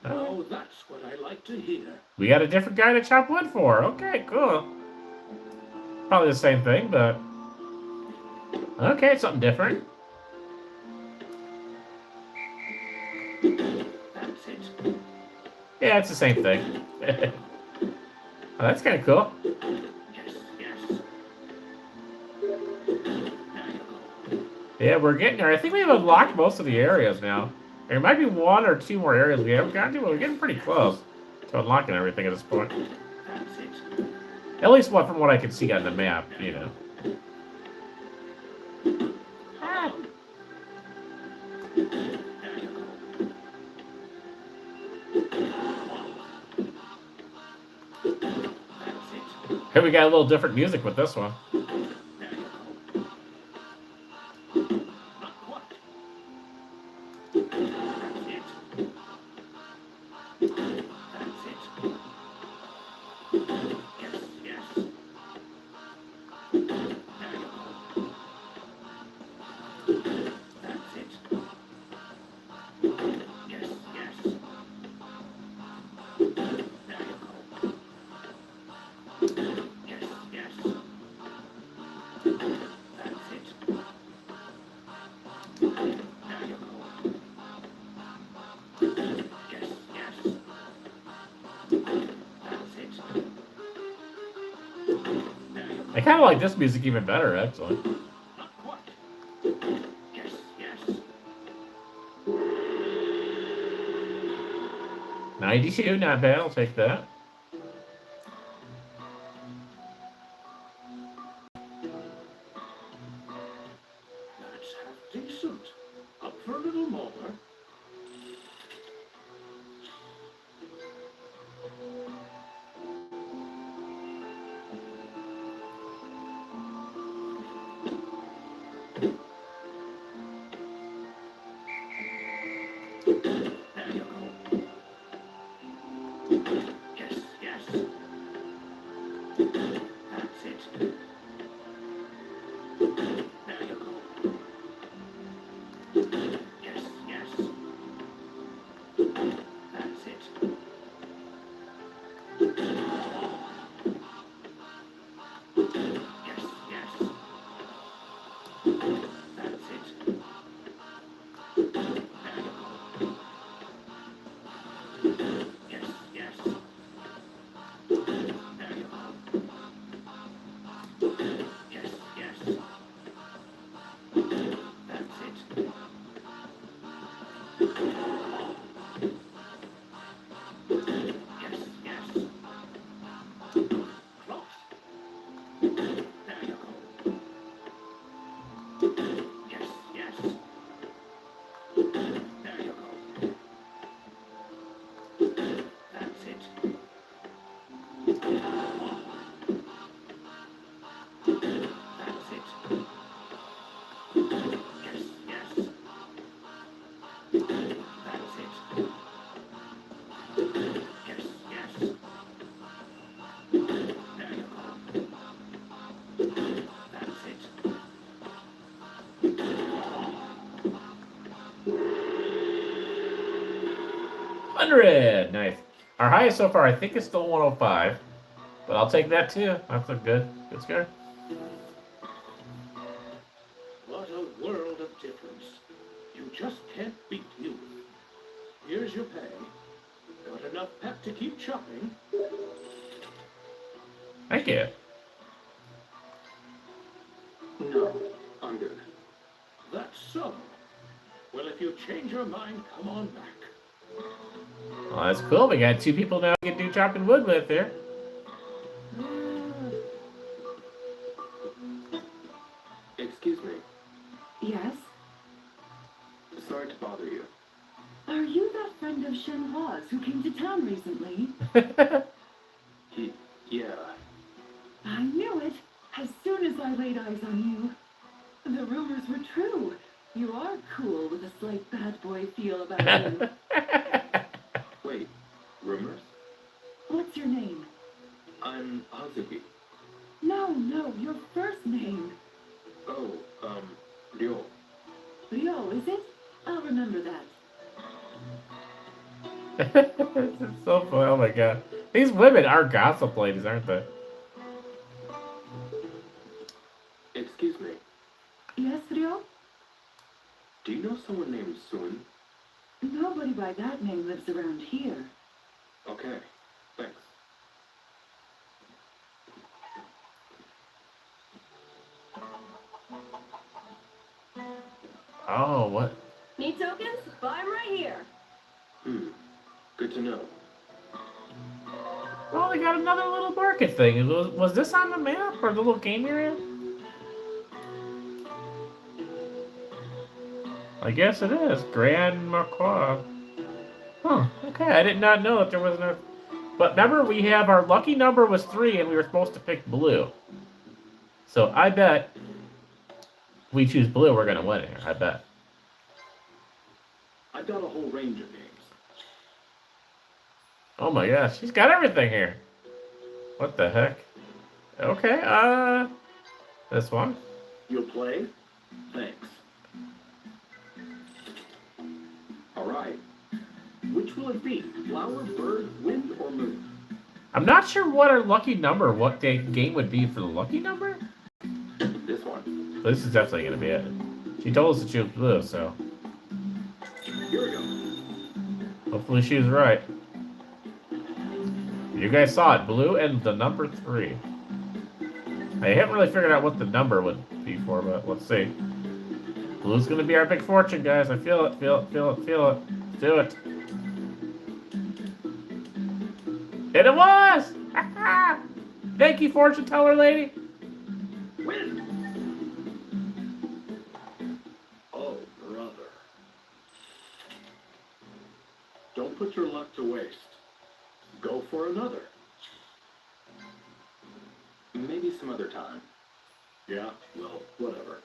Oh, that's what I like to hear. we got a different guy to chop wood for. Okay, cool. Probably the same thing, but okay, something different. That's it. Yeah, it's the same thing. Oh, that's kind of cool. Yes, yes. Yeah, we're getting there. I think we've unlocked most of the areas now. There might be 1 or 2 more areas we haven't gotten to, but we're getting pretty close to unlocking everything at this point. That's it. At least what from what I can see on the map, you know. Ah. Hey, we got a little different music with this one. I kind of like this music even better, actually. 92, not bad. I'll take that. more. There you go. Yes, yes. That's it. There you go. Yes, yes. That's it. Yes, yes. That's it. There you go. Yes, yes. There you go. Yes, yes. That's it. Yes, yes. Close. There you go. Yes, yes. There you go. That's it. That's it. Yes, yes. That's it. Yes, yes. There you go. That's it. 100! Nice. Our highest so far, I think, is still 105. But I'll take that too. That's a good score. What a world of difference. You just can't beat youth. Here's your pay. Got enough pep to keep chopping? Thank you. No, I'm good. That's so. Well, if you change your mind, come on back. Well, that's cool. We got 2 people now we can do chopping wood with here. Excuse me. Yes? Sorry to bother you. Are you that friend of Shenhua's who came to town recently? Yeah. I knew it. As soon as I laid eyes on you. The rumors were true. You are cool with a slight bad boy feel about you. Wait, rumors? What's your name? I'm Suzuki. No, your first name. Oh, Ryo. Ryo, is it? I'll remember that. It's so funny. Oh my god. These women are gossip ladies, aren't they? Excuse me. Yes, Ryo? Do you know someone named Sun? Nobody by that name lives around here. Okay, thanks. Oh, what? Need tokens? Buy 'em right here. Good to know. Oh, they got another little market thing. Was this on the map or the little game area? I guess it is. Grand Macaw. Huh. Okay, I did not know that there was no... But remember, we have our lucky number was 3 and we were supposed to pick blue. So I bet we choose blue, we're going to win here. I bet. I've got a whole range of games. Oh my gosh, she's got everything here. What the heck? Okay, this one. You'll play? Thanks. All right. Which will it be? Flower, bird, wind, or moon? I'm not sure what our lucky number, what the game would be for the lucky number. This one. But this is definitely going to be it. She told us to choose blue, so Here we go. hopefully she was right. You guys saw it, blue and the number 3. I haven't really figured out what the number would be for, but let's see. Blue's going to be our big fortune, guys. I feel it, feel it, feel it, feel it. Let's do it. And it was! Thank you, fortune teller lady. Win! Oh, brother. Don't put your luck to waste. Go for another. Maybe some other time. Yeah, well, whatever.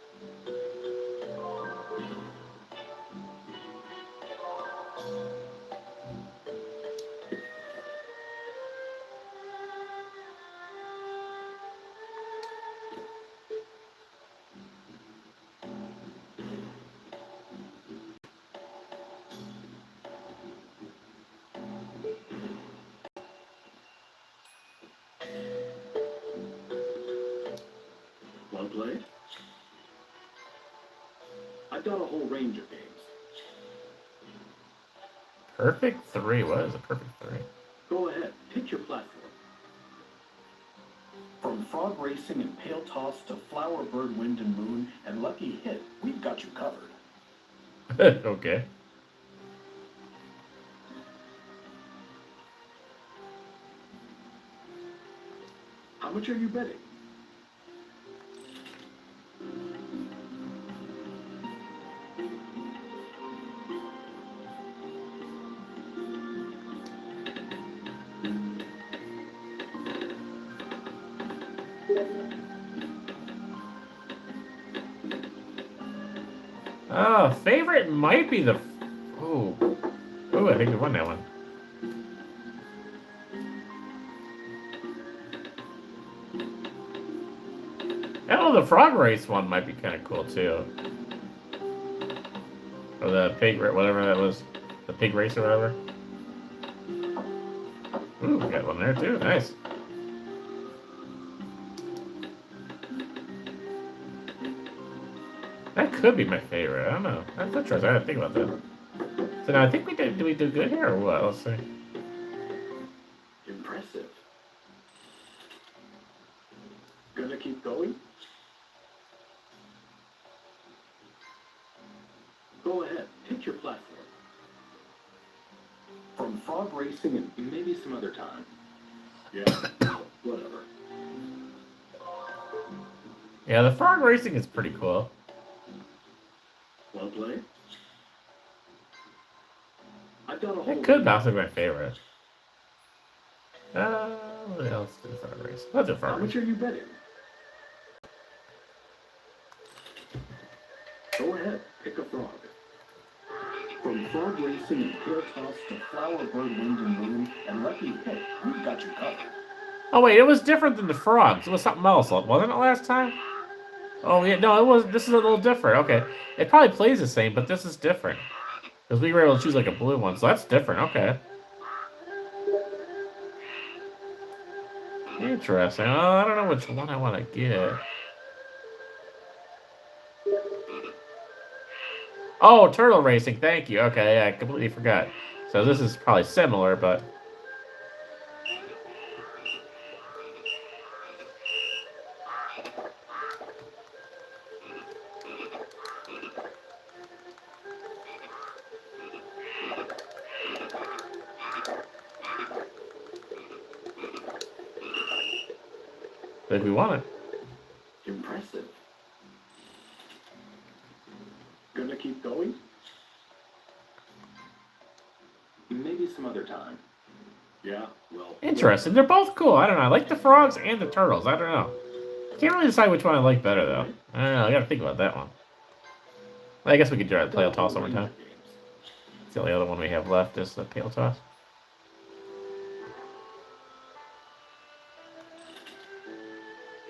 Want to play? I've got a whole range of games. Perfect 3. What is a perfect 3? Go ahead, pick your platform. From frog racing and pail toss to flower, bird, wind, and moon, and lucky hit, we've got you covered. Okay. How much are you betting? Oh, favorite might be the... Ooh. Ooh, I think we won that one. I don't know, the frog race one might be kind of cool, too. Or the pig, whatever that was. The pig race or whatever. Ooh, we got one there, too. Nice. That could be my favorite. I don't know. That's interesting. I didn't think about that. So now I think we did. Did we do good here or what? Let's see. Impressive. Gonna keep going? Go ahead, pick your platform. From frog racing and Maybe some other time. yeah, whatever. Yeah, the frog racing is pretty cool. Want to play? I've got a whole. It could bounce be my favorite. What else do the frog race? Let's do How frog much race. are you betting? Go ahead, pick a frog. From frog racing and pail toss to flower, bird, wind, and moon, and lucky hit, we've got you covered. Oh wait, it was different than the frogs. It was something else, wasn't it last time? Oh yeah, no, it was. This is a little different. Okay, it probably plays the same, but this is different because we were able to choose like a blue one, so that's different. Okay. Interesting. Oh, I don't know which one I want to get. Oh, turtle racing. Thank you. Okay, yeah, I completely forgot. So this is probably similar, but if we want it. Impressive. Gonna keep going? Maybe some other time. Yeah, well. Interesting. They're both cool. I don't know. I like the frogs and the turtles. I don't know. Can't really decide which one I like better though. I don't know. I gotta think about that one. I guess we could try to play a toss one more time. It's the only other one we have left is the pail toss.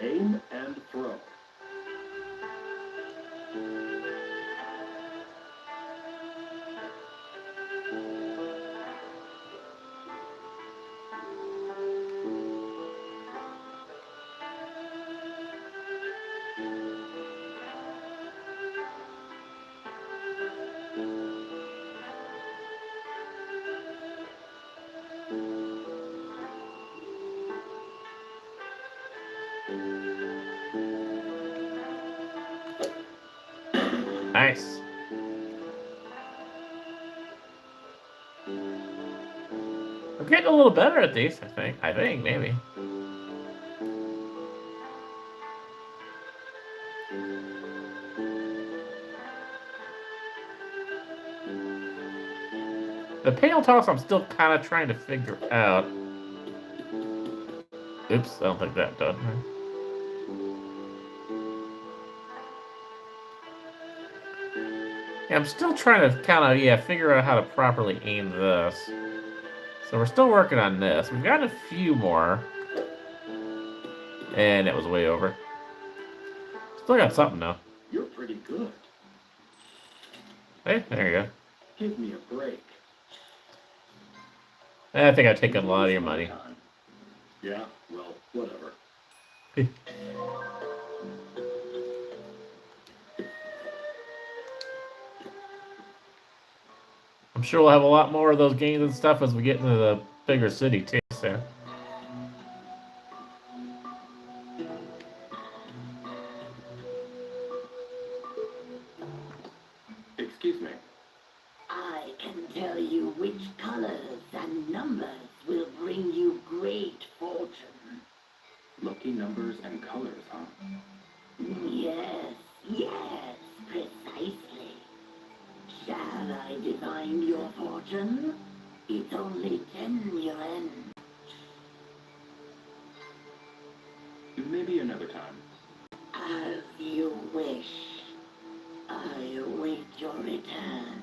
Aim and throw. Nice. We're getting a little better at these, I think. Maybe. The panel toss I'm still kind of trying to figure out. Oops, I don't think that done. Yeah, I'm still trying to kind of, figure out how to properly aim this. So we're still working on this. We've got a few more. And it was way over. Still got something though. You're pretty good. Hey, there you go. Give me a break. I think I've taken a lot of your money. Yeah, well, whatever. I'm sure we'll have a lot more of those games and stuff as we get into the bigger city too, so. Excuse me. I can tell you which colors and numbers will bring you great fortune. Lucky numbers and colors, huh? Yes, yes, precisely. Shall I divine your fortune? It's only 10 yuan. Maybe another time. As you wish. I await your return.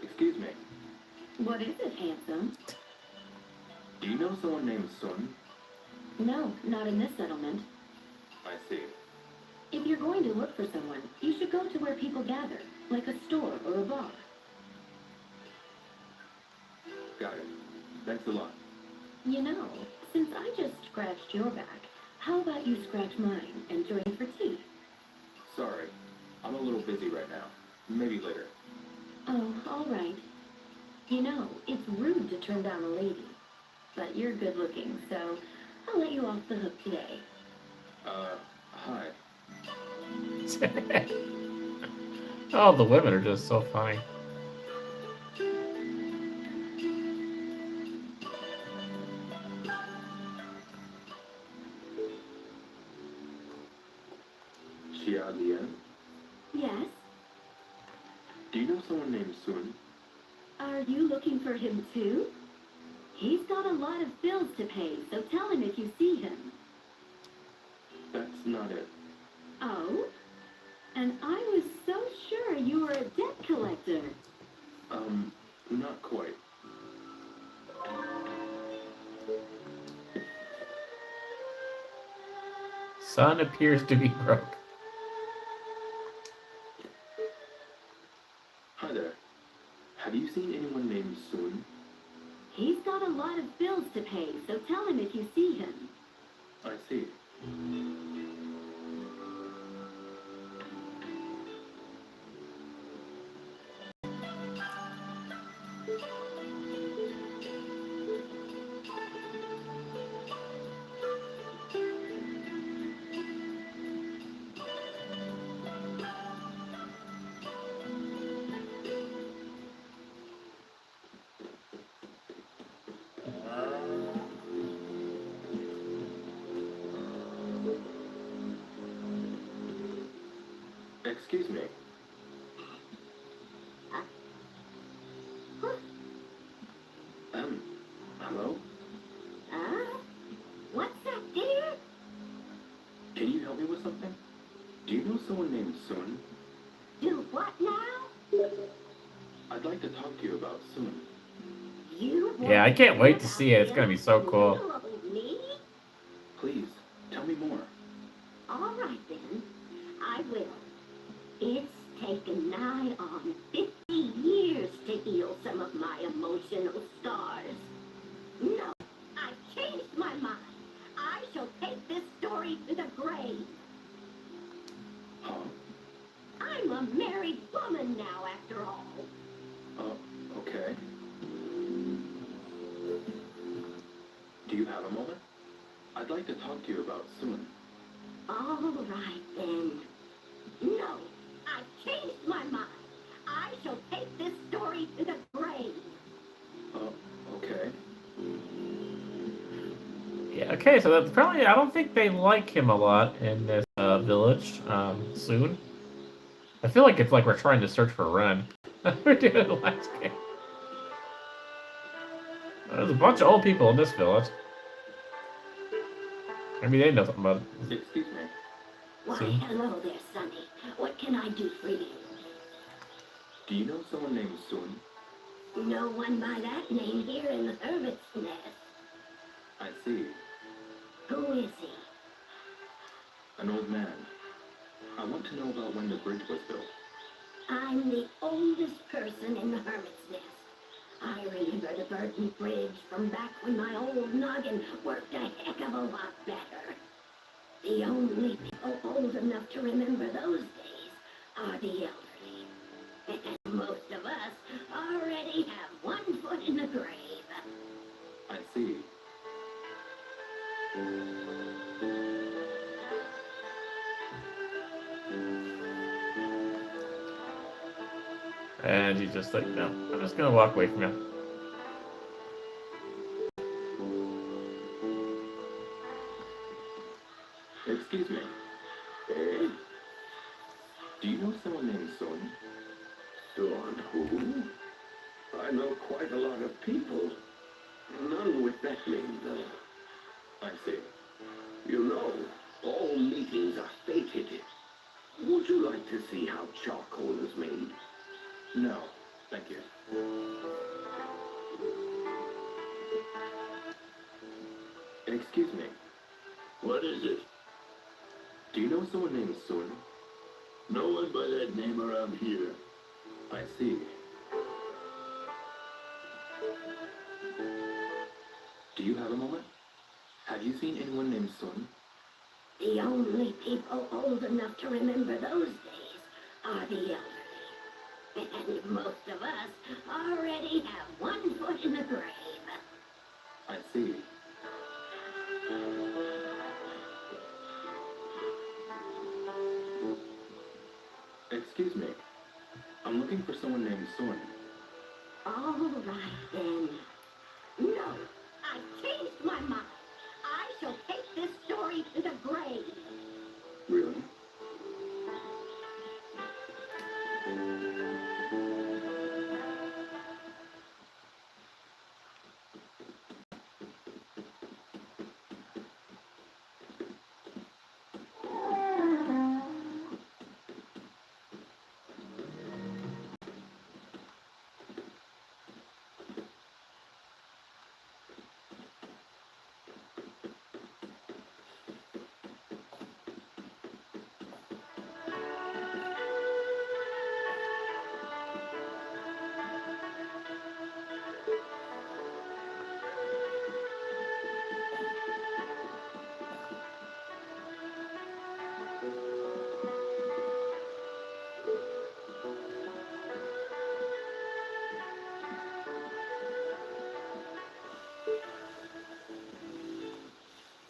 Excuse me. What is it, handsome? Do you know someone named Sun? No, not in this settlement. I see. If you're going to look for someone, you should go to where people gather, like a store or a bar. Got it. Thanks a lot. You know, since I just scratched your back, how about you scratch mine and join for tea? Sorry. I'm a little busy right now. Maybe later. Oh, all right. You know, it's rude to turn down a lady. But you're good looking, so I'll let you off the hook today. Hi. Oh, the women are just so funny. Xia Lian? Yes? Do you know someone named Sun? Are you looking for him too? He's got a lot of bills to pay, so tell him if you see him. That's not it. Oh? And I was so sure you were a debt collector. Not quite. Sun appears to be broke. Hi there. Have you seen anyone named Sun? He's got a lot of bills to pay, so tell him if you see him. I see. Excuse me. Hello? What's that, dear? Can you help me with something? Do you know someone named Sun? Do what now? I'd like to talk to you about Sun. You Yeah, I can't wait to see it. It's gonna be so cool. Me? Please, tell me more. All right, then. I will. It's taken nigh on 50 years to heal some of my emotional scars. No, I've changed my mind. I shall take this story to the grave. Huh? I'm a married woman now, after all. Okay. Do you have a moment? I'd like to talk to you about Sun. All right, then. No, I've Okay, so that's apparently I don't think they like him a lot in this village. Soon. I feel like it's like we're trying to search for Ren. We're doing the last game. There's a bunch of old people in this village. Maybe they know something about it. Excuse me. Why, See? hello there, Sonny. What can I do for you? Do you know someone named Sun? No one by that name here in the Hermit's Nest. I see. Who is he? An old man. I want to know about when the bridge was built. I'm the oldest person in the Hermit's Nest. I remember the Burton Bridge from back when my old noggin worked a heck of a lot better. The only people old enough to remember those days are the elderly. And most of us already have 1 foot in the grave. I see. And he's just like, no, I'm just gonna walk away from you. Excuse me. Eh? Do you know someone named Sun? Sun who? I know quite a lot of people. None with that name, though. I see. You know, all meetings are fated. Would you like to see how charcoal is made? No, thank you. Excuse me. What is it? Do you know someone named Sun? No one by that name around here. I see. Do you have a moment? Have you seen anyone named Sun? The only people old enough to remember those days are the elderly. And most of us already have 1 foot in the grave. I see. Excuse me. I'm looking for someone named Sun. All right, then. No, I've changed my mind. I shall take this story to the grave. Really?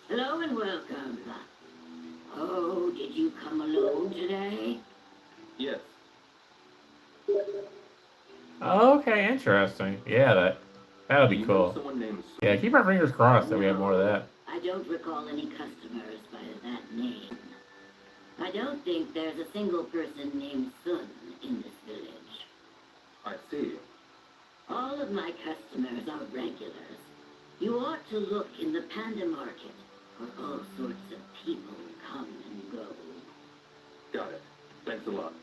Hello and welcome. Oh, did you come alone today? Yes. Okay, interesting. Yeah, that'll Do be you know cool. someone named Sun? Yeah, keep our fingers crossed that we have more of that. I don't recall any customers by that name. I don't think there's a single person named Sun in this village. I see. All of my customers are regulars. You ought to look in the Panda Market, where all sorts of people come and go. Got it. Thanks a lot.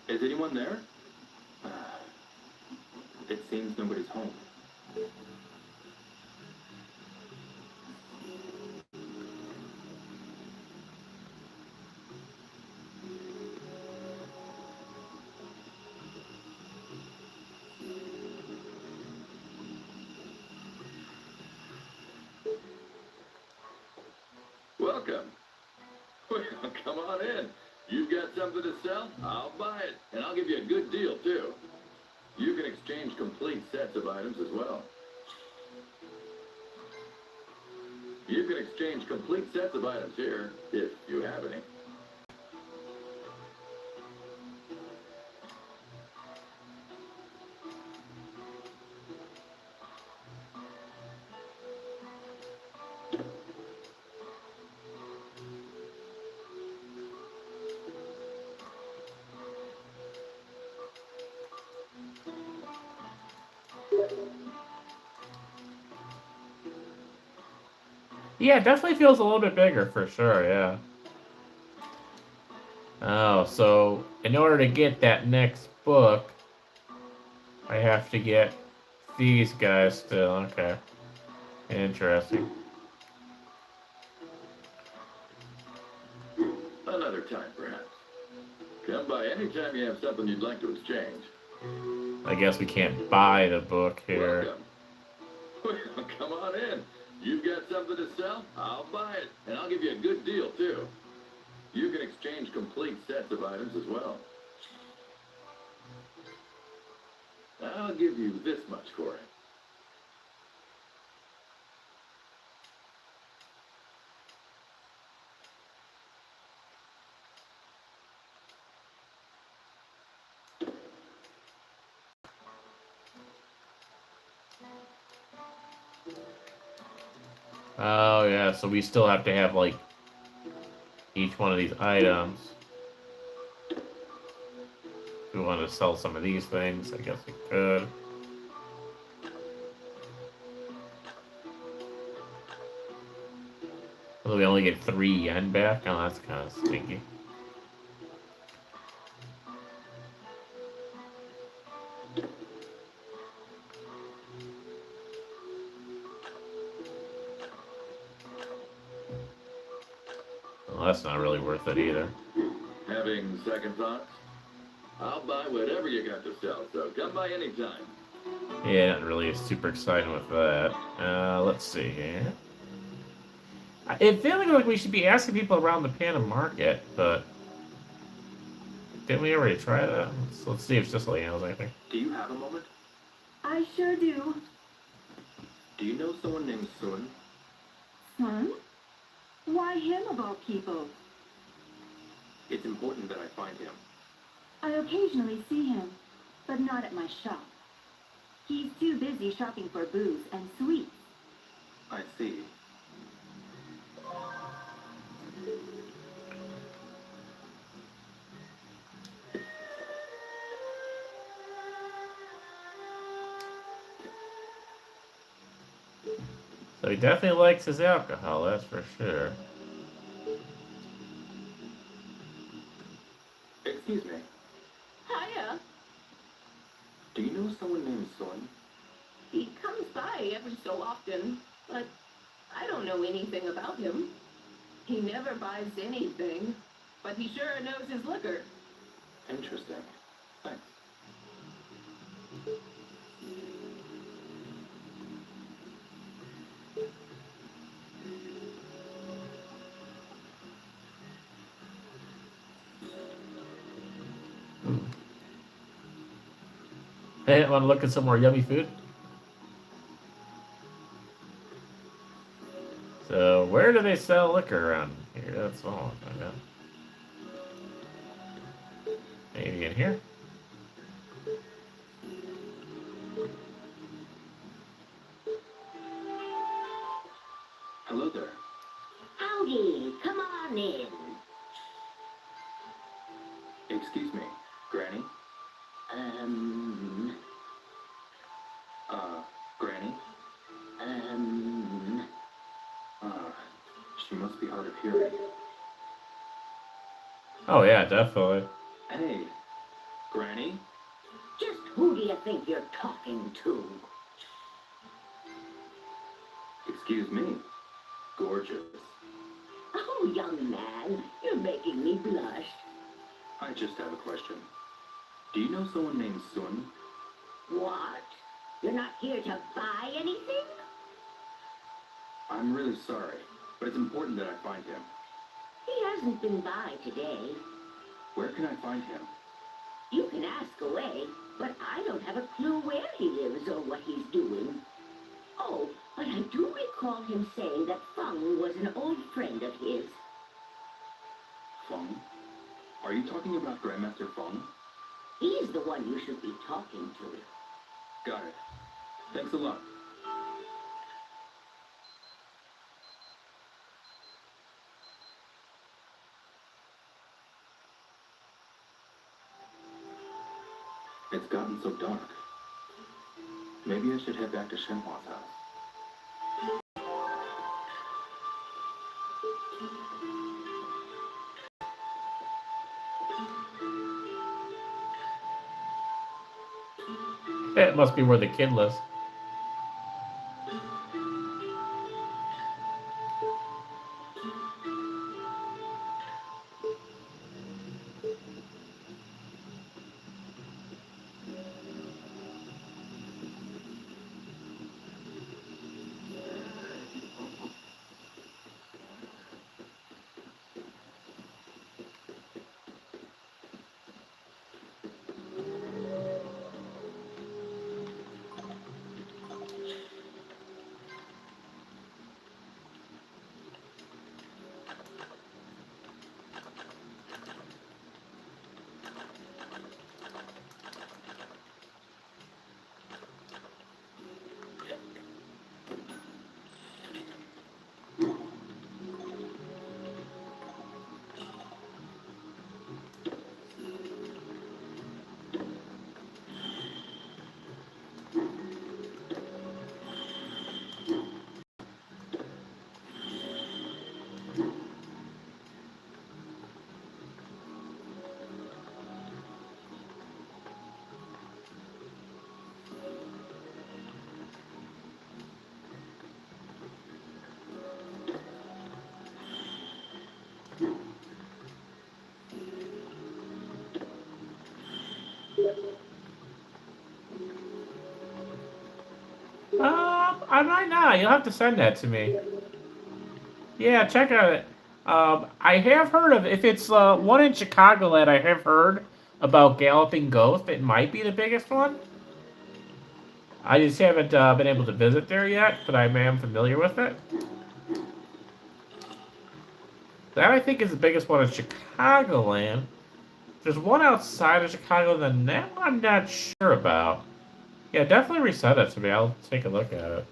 Is anyone there? It seems nobody's home. Welcome. Well, come on in. You've got something to sell? I'll buy it, and I'll give you a good deal, too. You can exchange complete sets of items as well. You can exchange complete sets of items here, if you have any. Yeah, it definitely feels a little bit bigger for sure, yeah. Oh, so in order to get that next book, I have to get these guys still. Okay. Interesting. Another time, perhaps. Come by anytime you have something you'd like to exchange. I guess we can't buy the book here. Welcome. Well, come on in. You've got something to sell? I'll buy it, and I'll give you a good deal, too. You can exchange complete sets of items as well. I'll give you this much for it. Oh, yeah, so we still have to have, like, each one of these items. If we want to sell some of these things, I guess we could. Although we only get 3 yen back? Oh, that's kind of stinky. Well, that's not really worth it either. Having second thoughts? I'll buy whatever you got to sell, so come by anytime. Yeah, not really super excited with that. Let's see here. It feels like we should be asking people around the Panda Market, but didn't we already try that? Let's see if Cicely knows anything. Do you have a moment? I sure do. Do you know someone named Sun? Son? Why him of all people? It's important that I find him. I occasionally see him, but not at my shop. He's too busy shopping for booze and sweets. I see. So he definitely likes his alcohol, that's for sure. Excuse me. Hiya. Do you know someone named Sun? He comes by every so often, but I don't know anything about him. He never buys anything, but he sure knows his liquor. Interesting. Thanks. Hey, want to look at some more yummy food? So, where do they sell liquor around here? That's all I find out. Maybe in here? Hello there. Howdy, come on in. Excuse me, Granny? Granny? She must be hard of hearing. Oh yeah, definitely. Hey, Granny? Just who do you think you're talking to? Excuse me. Gorgeous. Oh, young man, you're making me blush. I just have a question. Do you know someone named Sun? What? You're not here to buy anything? I'm really sorry, but it's important that I find him. He hasn't been by today. Where can I find him? You can ask away, but I don't have a clue where he lives or what he's doing. Oh, but I do recall him saying that Feng was an old friend of his. Feng? Are you talking about Grandmaster Feng? He's the one you should be talking to. Got it. Thanks a lot. It's gotten so dark. Maybe I should head back to Shenhua's house. It must be where the kid lives. I might not. You'll have to send that to me. Yeah, check out it. I have heard of, if it's one in Chicago that I have heard about Galloping Ghost, it might be the biggest one. I just haven't been able to visit there yet, but I am familiar with it. That, I think, is the biggest one in Chicagoland. If there's one outside of Chicago, then that one I'm not sure about. Yeah, definitely resend it to me. I'll take a look at it.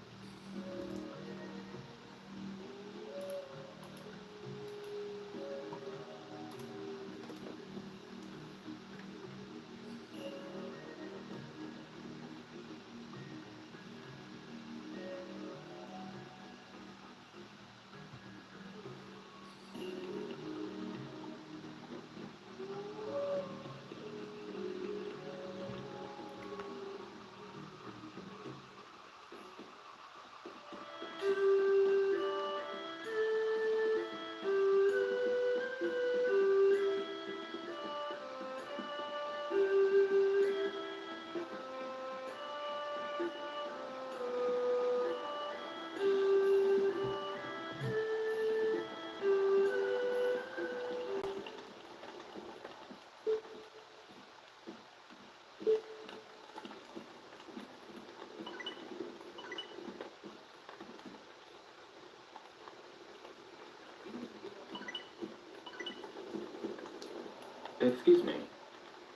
Excuse me.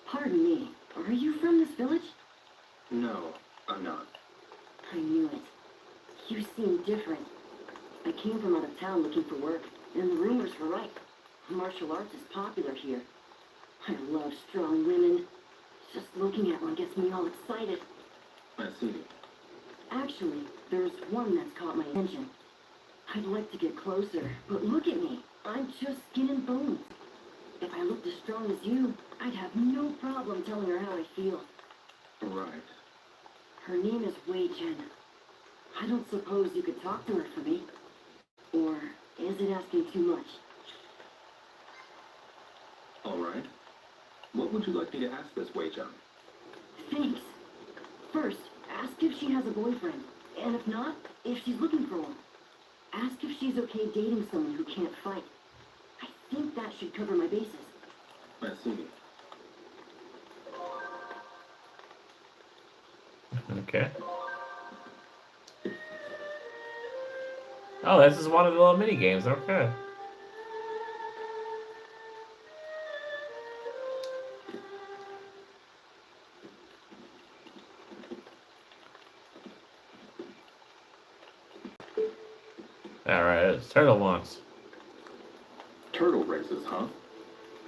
Pardon me, are you from this village? No, I'm not. I knew it. You seem different. I came from out of town looking for work, and the rumors were right. Martial arts is popular here. I love strong women. Just looking at one gets me all excited. I see. Actually, there's one that's caught my attention. I'd like to get closer, but look at me. I'm just skin and bones. If I looked as strong as you, I'd have no problem telling her how I feel. Right. Her name is Wei Jen. I don't suppose you could talk to her for me. Or is it asking too much? All right. What would you like me to ask this Wei-chan? Thanks. First, ask if she has a boyfriend. And if not, if she's looking for one. Ask if she's okay dating someone who can't fight. I think that should cover my bases. I see. Okay. Oh, this is one of the little mini games. Okay. All right, it's turtle wants. Turtle races, huh?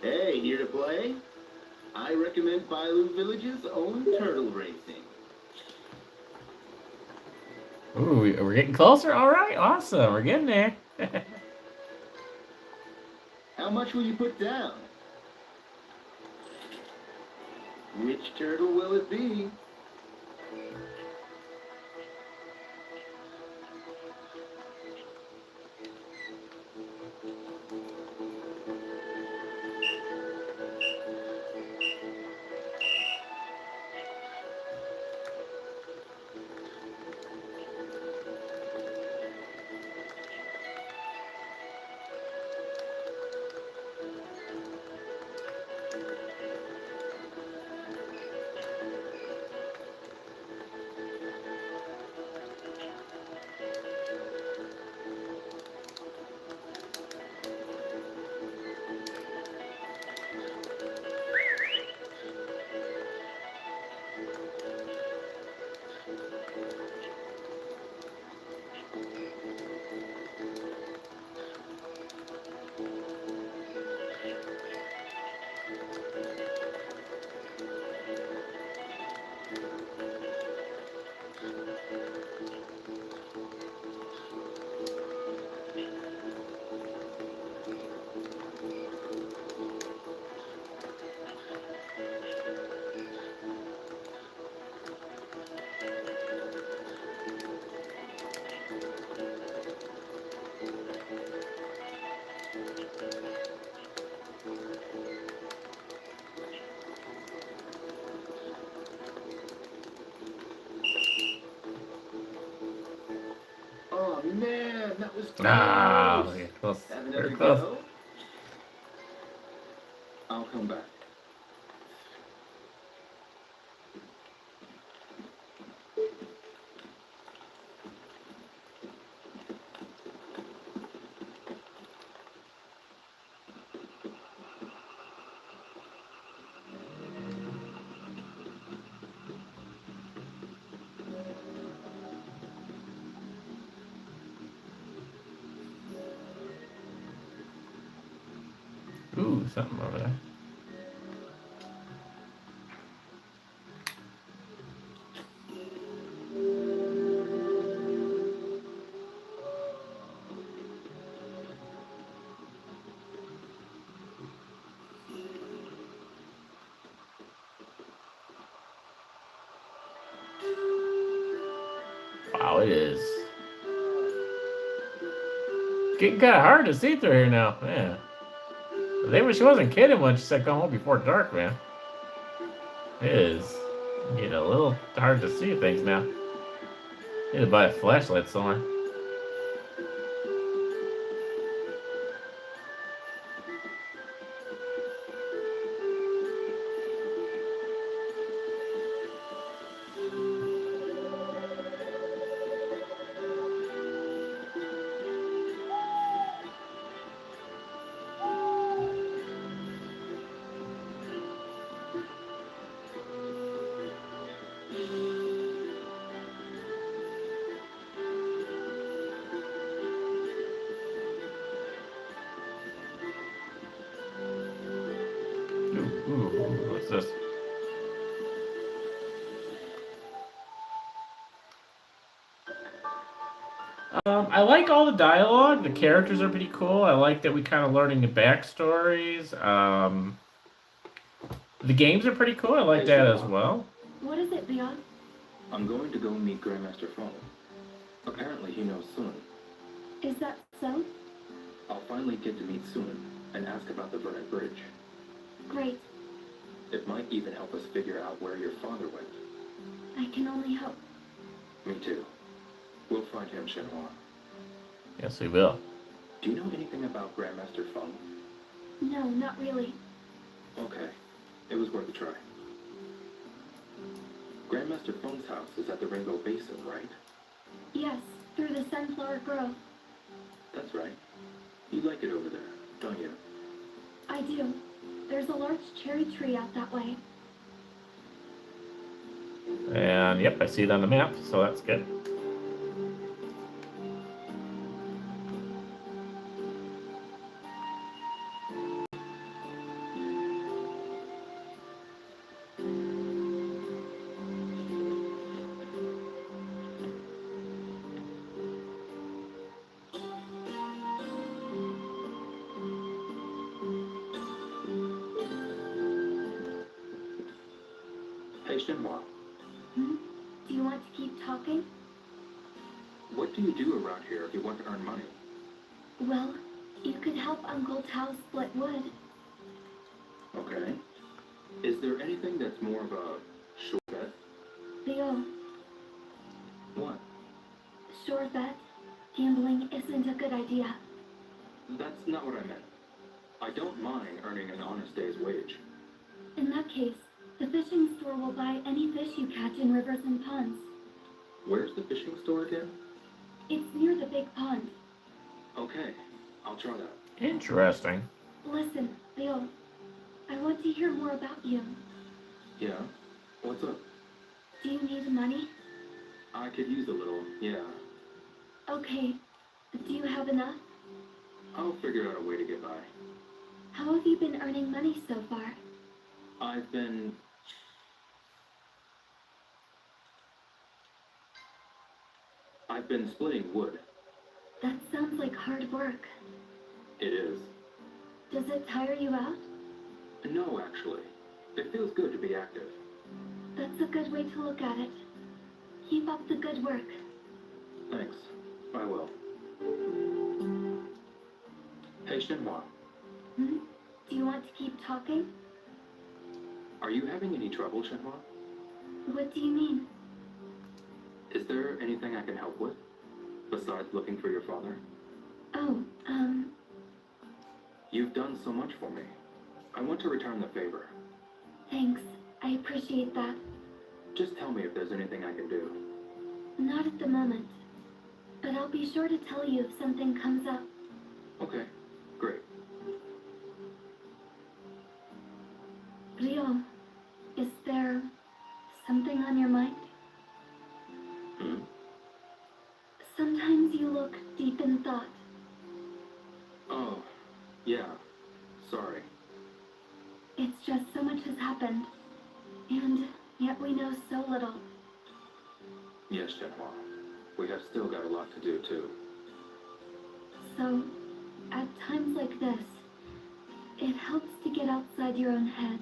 Hey, here to play? I recommend Bailu Village's own turtle racing. Ooh, we're getting closer. All right, awesome. We're getting there. How much will you put down? Which turtle will it be? Oh man, that was close. Ah, yeah, close. Have Very another close. go? I'll come back. Ooh, something over there. Wow, it is getting kind of hard to see through here now, man. She wasn't kidding when she said come home before dark, man. It is getting a little hard to see things now. Need to buy a flashlight somewhere. Ooh, what's this? I like all the dialogue. The characters are pretty cool. I like that we kind of learning the backstories. The games are pretty cool. I like that as well. What is it, Leon? I'm going to go meet Grandmaster Fall. Apparently he knows Sun. Is that so? I'll finally get to meet Sun and ask about the Vermilion Bridge. Great. It might even help us figure out where your father went. I can only hope. Me too. We'll find him, Shenmue. Yes, we will. Do you know anything about Grandmaster Feng? No, not really. Okay. It was worth a try. Grandmaster Feng's house is at the Rainbow Basin, right? Yes, through the Sunflower Grove. That's right. You like it over there, don't you? I do. There's a large cherry tree out that way. And yep, I see it on the map, so that's good. Hey, Shenmue, Hmm? Do you want to keep talking? what do you do around here if you want to earn money? Well, you could help Uncle Tao split wood. Okay. Is there anything that's more of a sure bet? Leo, What? sure bet. Gambling isn't a good idea. That's not what I meant. I don't mind earning an honest day's wage. In that case, the fishing store will buy any fish you catch in rivers and ponds. Where's the fishing store again? It's near the big pond. Okay, I'll try that. Interesting. Listen, Leo, I want to hear more about you. Yeah? What's up? Do you need money? I could use a little, yeah. Okay. Do you have enough? I'll figure out a way to get by. How have you been earning money so far? I've been splitting wood. That sounds like hard work. It is. Does it tire you out? No, actually. It feels good to be active. That's a good way to look at it. Keep up the good work. Thanks. I will. Hey, Shenhua, Hmm? Do you want to keep talking? are you having any trouble, Shenhua? What do you mean? Is there anything I can help with? Besides looking for your father? Oh, You've done so much for me. I want to return the favor. thanks. I appreciate that. Just tell me if there's anything I can do. Not at the moment. But I'll be sure to tell you if something comes up. Okay, great. Rio, is there something on your mind? Hmm? Sometimes you look deep in thought. Oh, yeah. Sorry. It's just so much has happened. And yet we know so little. Yes, Shenhua. We have still got a lot to do, too. So, at times like this, it helps to get outside your own head.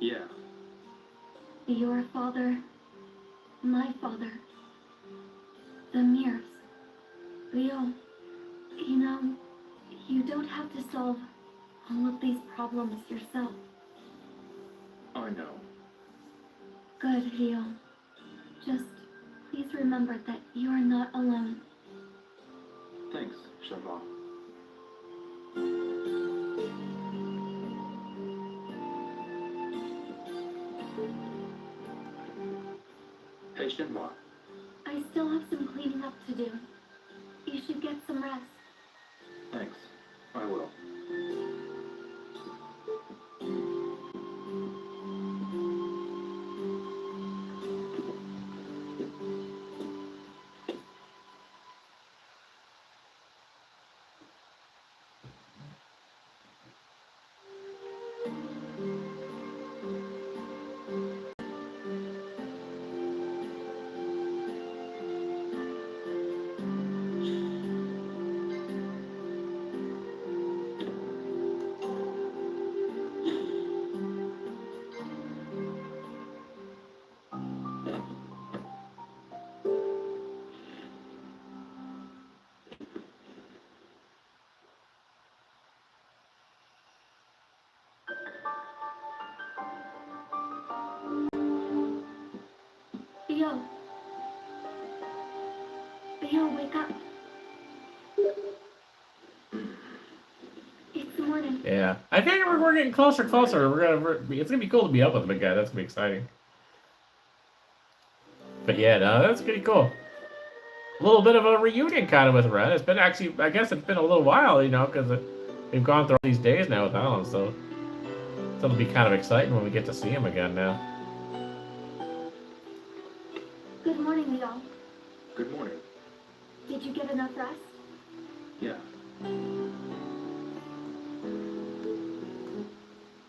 Yeah. Your father, my father, the mirrors. Leo, you know, you don't have to solve all of these problems yourself. I know. Good, Leo. Just please remember that you are not alone. Thanks, Shenhua. Hey, Shenhua. I still have some cleaning up to do. You should get some rest. Thanks. I will. Leo. Leo, wake up. It's the morning. Yeah, I think we're getting closer and closer. It's gonna be cool to be up with him again. That's gonna be exciting. But yeah, no, that's pretty cool. A little bit of a reunion kind of with Ren. It's been actually, I guess it's been a little while, you know, because we've gone through all these days now without him. So it'll be kind of exciting when we get to see him again now. Good morning, Leo. Good morning. Did you get enough rest? Yeah.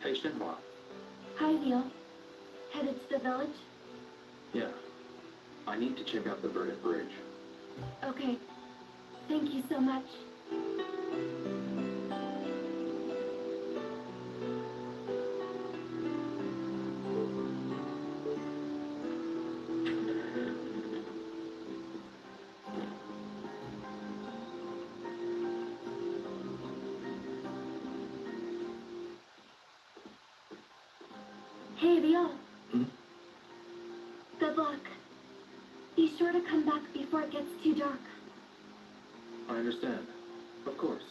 Hey, Shenmue. Hi, Leo. Headed to the village? Yeah. I need to check out the Verdant Bridge. Okay. Thank you so much. Hey, Leo. Hmm? Good luck. Be sure to come back before it gets too dark. I understand. Of course.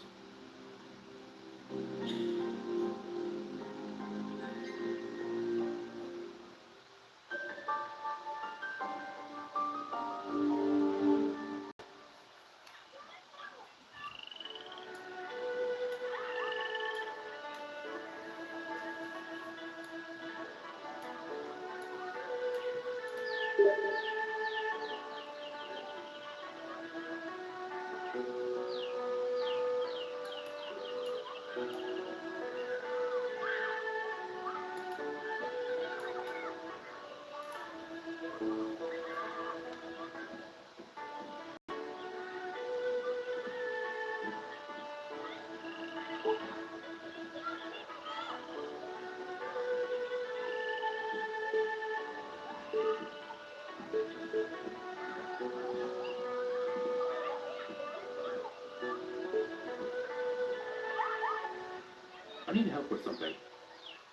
I need help with something.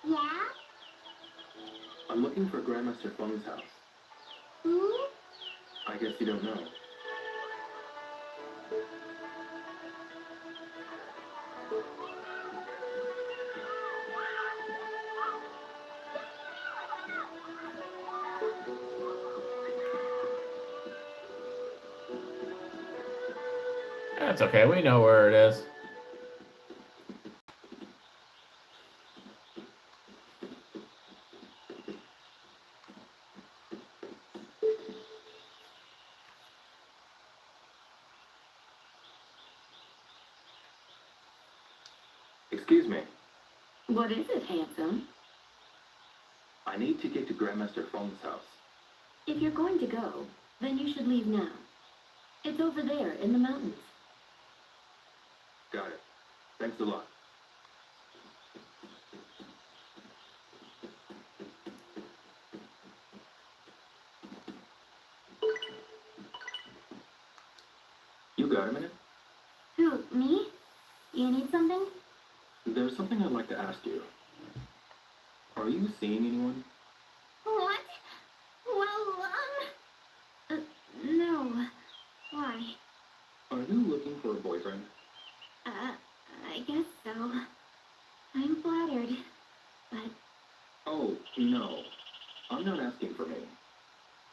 Yeah? I'm looking for Grandmaster Feng's house. Who? I guess you don't know. That's okay. We know where it is. Excuse me. What is it, handsome? I need to get to Grandmaster Feng's house. If you're going to go, then you should leave now. It's over there in the mountains. Got it. Thanks a lot. You got a minute? Who, me? You need something? There's something I'd like to ask you. Are you seeing anyone? What? Well, no. Why? Are you looking for a boyfriend? I guess so. I'm flattered, but Oh, no. I'm not asking for me.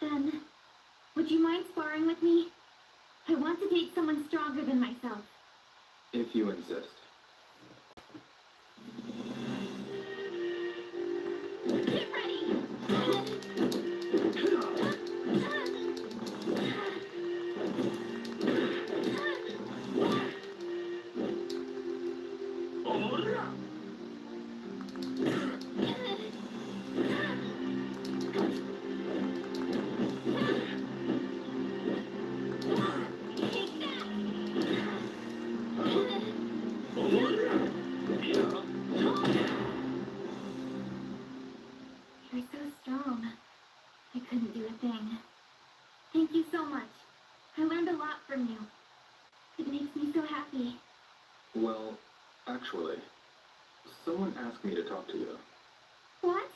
then, would you mind sparring with me? I want to date someone stronger than myself. If you insist. Get ready! You're so strong. I couldn't do a thing. Thank you so much. I learned a lot from you. It makes me so happy. Well, actually, someone asked me to talk to you. What?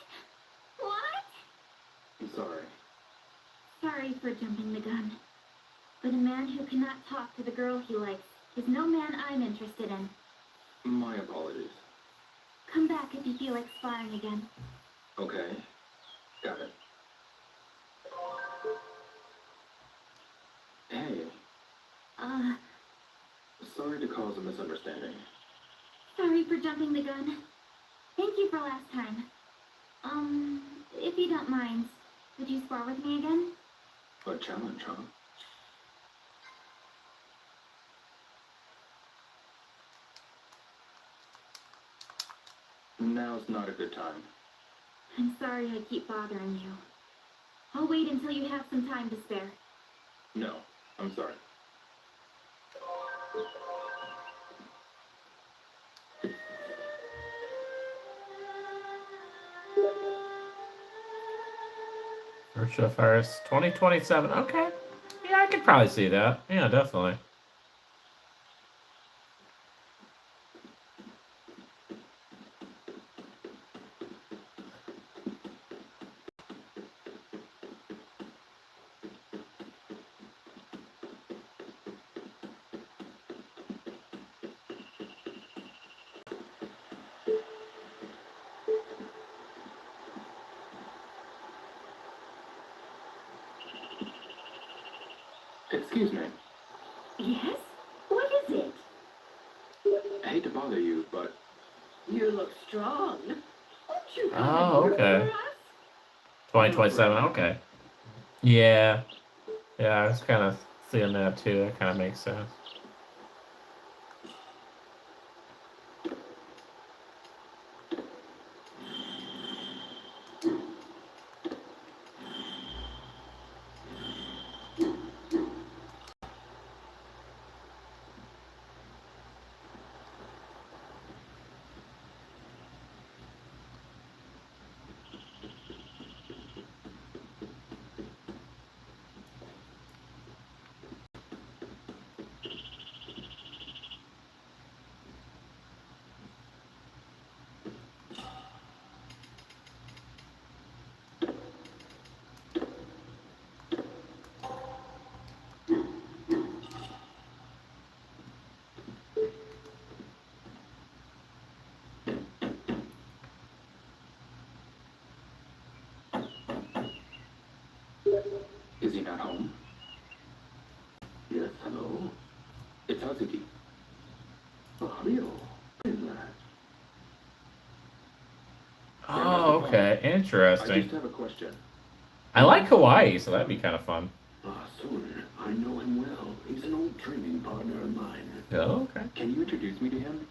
What? I'm sorry. Sorry for jumping the gun. But a man who cannot talk to the girl he likes is no man I'm interested in. My apologies. Come back if you feel like sparring again. Okay. Got it. Hey, sorry to cause a misunderstanding. Sorry for jumping the gun. Thank you for last time. If you don't mind, would you spar with me again? A challenge, huh? Now's not a good time. I'm sorry I keep bothering you. I'll wait until you have some time to spare. No, I'm sorry. Virtua Virus 2027. Okay. Yeah, I could probably see that. Yeah, definitely. Excuse me. Yes? What is it? I hate to bother you, but You look strong. Won't you come Oh, and work okay. for us? 2027. Okay. Yeah. Yeah, I was kind of seeing that too. That kind of makes sense. is he not home? Yes, hello. It's Suzuki. Mario. Finland. Oh, okay. I Interesting. just have a question. I like Hawaii, so that'd be kind of fun. Sun. I know him well. He's an old training partner of mine. Oh, okay. Can you introduce me to him?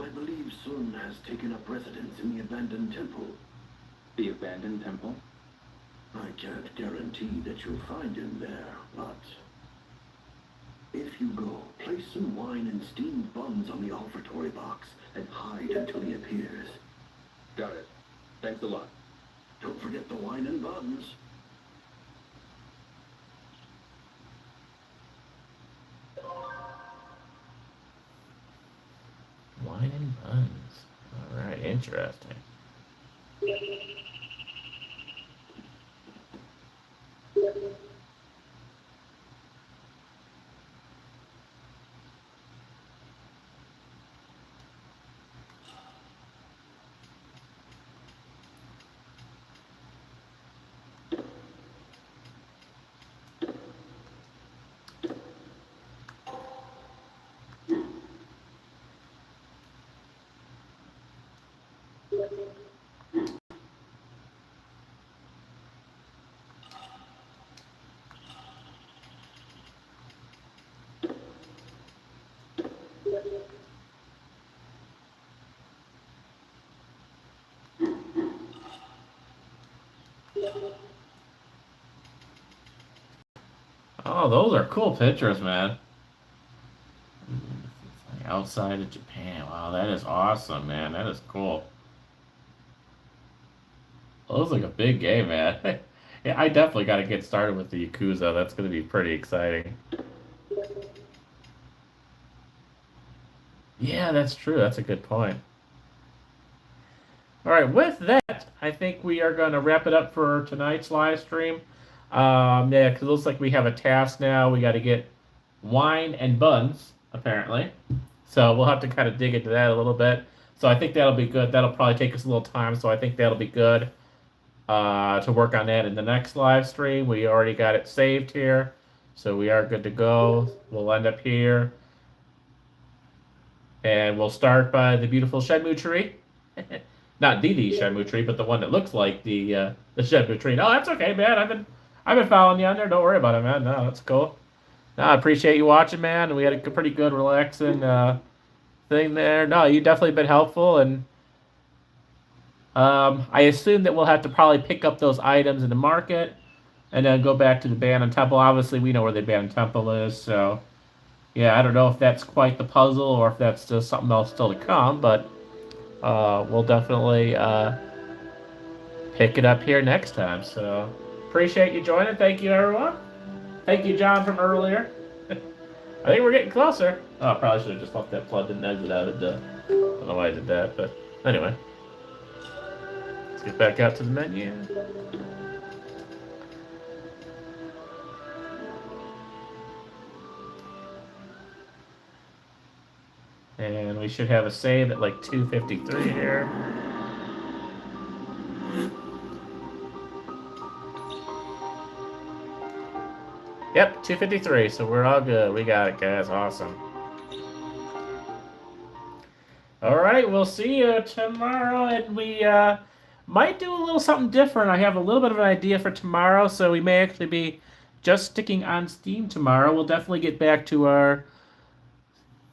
I believe Sun has taken up residence in the abandoned temple. The abandoned temple? I can't guarantee that you'll find him there, but if you go, place some wine and steamed buns on the offertory box and hide until he appears. Got it. Thanks a lot. Don't forget the wine and buns. Wine and buns. All right, interesting. Oh, those are cool pictures, man. Outside of Japan. Wow, that is awesome, man. That is cool. Well, looks like a big game, man. Yeah, I definitely got to get started with the Yakuza. That's going to be pretty exciting. Yeah, that's true. That's a good point. All right, with that, I think we are going to wrap it up for tonight's live stream. Yeah, because it looks like we have a task now. We got to get wine and buns, apparently. So we'll have to kind of dig into that a little bit. So I think that'll be good. That'll probably take us a little time, so I think that'll be good to work on that in the next live stream. We already got it saved here, so we are good to go. We'll end up here. And we'll start by the beautiful Shenmue tree. Not the Shenmue tree, but the one that looks like the Shenmue tree. No, that's okay, man. I've been following you on there. Don't worry about it, man. No, that's cool. No, I appreciate you watching, man. And we had a pretty good, relaxing thing there. No, you definitely been helpful, and I assume that we'll have to probably pick up those items in the market, and then go back to the Abandoned Temple. Obviously, we know where the Abandoned Temple is, so yeah, I don't know if that's quite the puzzle or if that's just something else still to come, but we'll definitely pick it up here next time. So appreciate you joining. Thank you, everyone. Thank you, John, from earlier. I think we're getting closer. Oh, I probably should have just left that plugged in and exit out of the... I don't know why I did that, but anyway. Let's get back out to the menu. And we should have a save at like 2:53 here. Yep, 2:53, so we're all good. We got it, guys. Awesome. Alright, we'll see you tomorrow, and we might do a little something different. I have a little bit of an idea for tomorrow, so we may actually be just sticking on Steam tomorrow. We'll definitely get back to our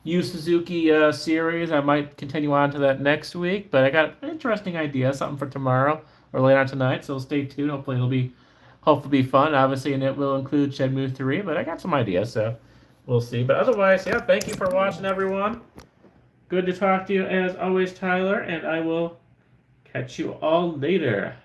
Suzuki series. I might continue on to that next week, but I got an interesting idea, something for tomorrow or later on tonight, so stay tuned. Hopefully it'll be fun, obviously, and it will include Shenmue 3, but I got some ideas, so we'll see. But otherwise, yeah, thank you for watching, everyone. Good to talk to you as always, Tyler, and I will catch you all later.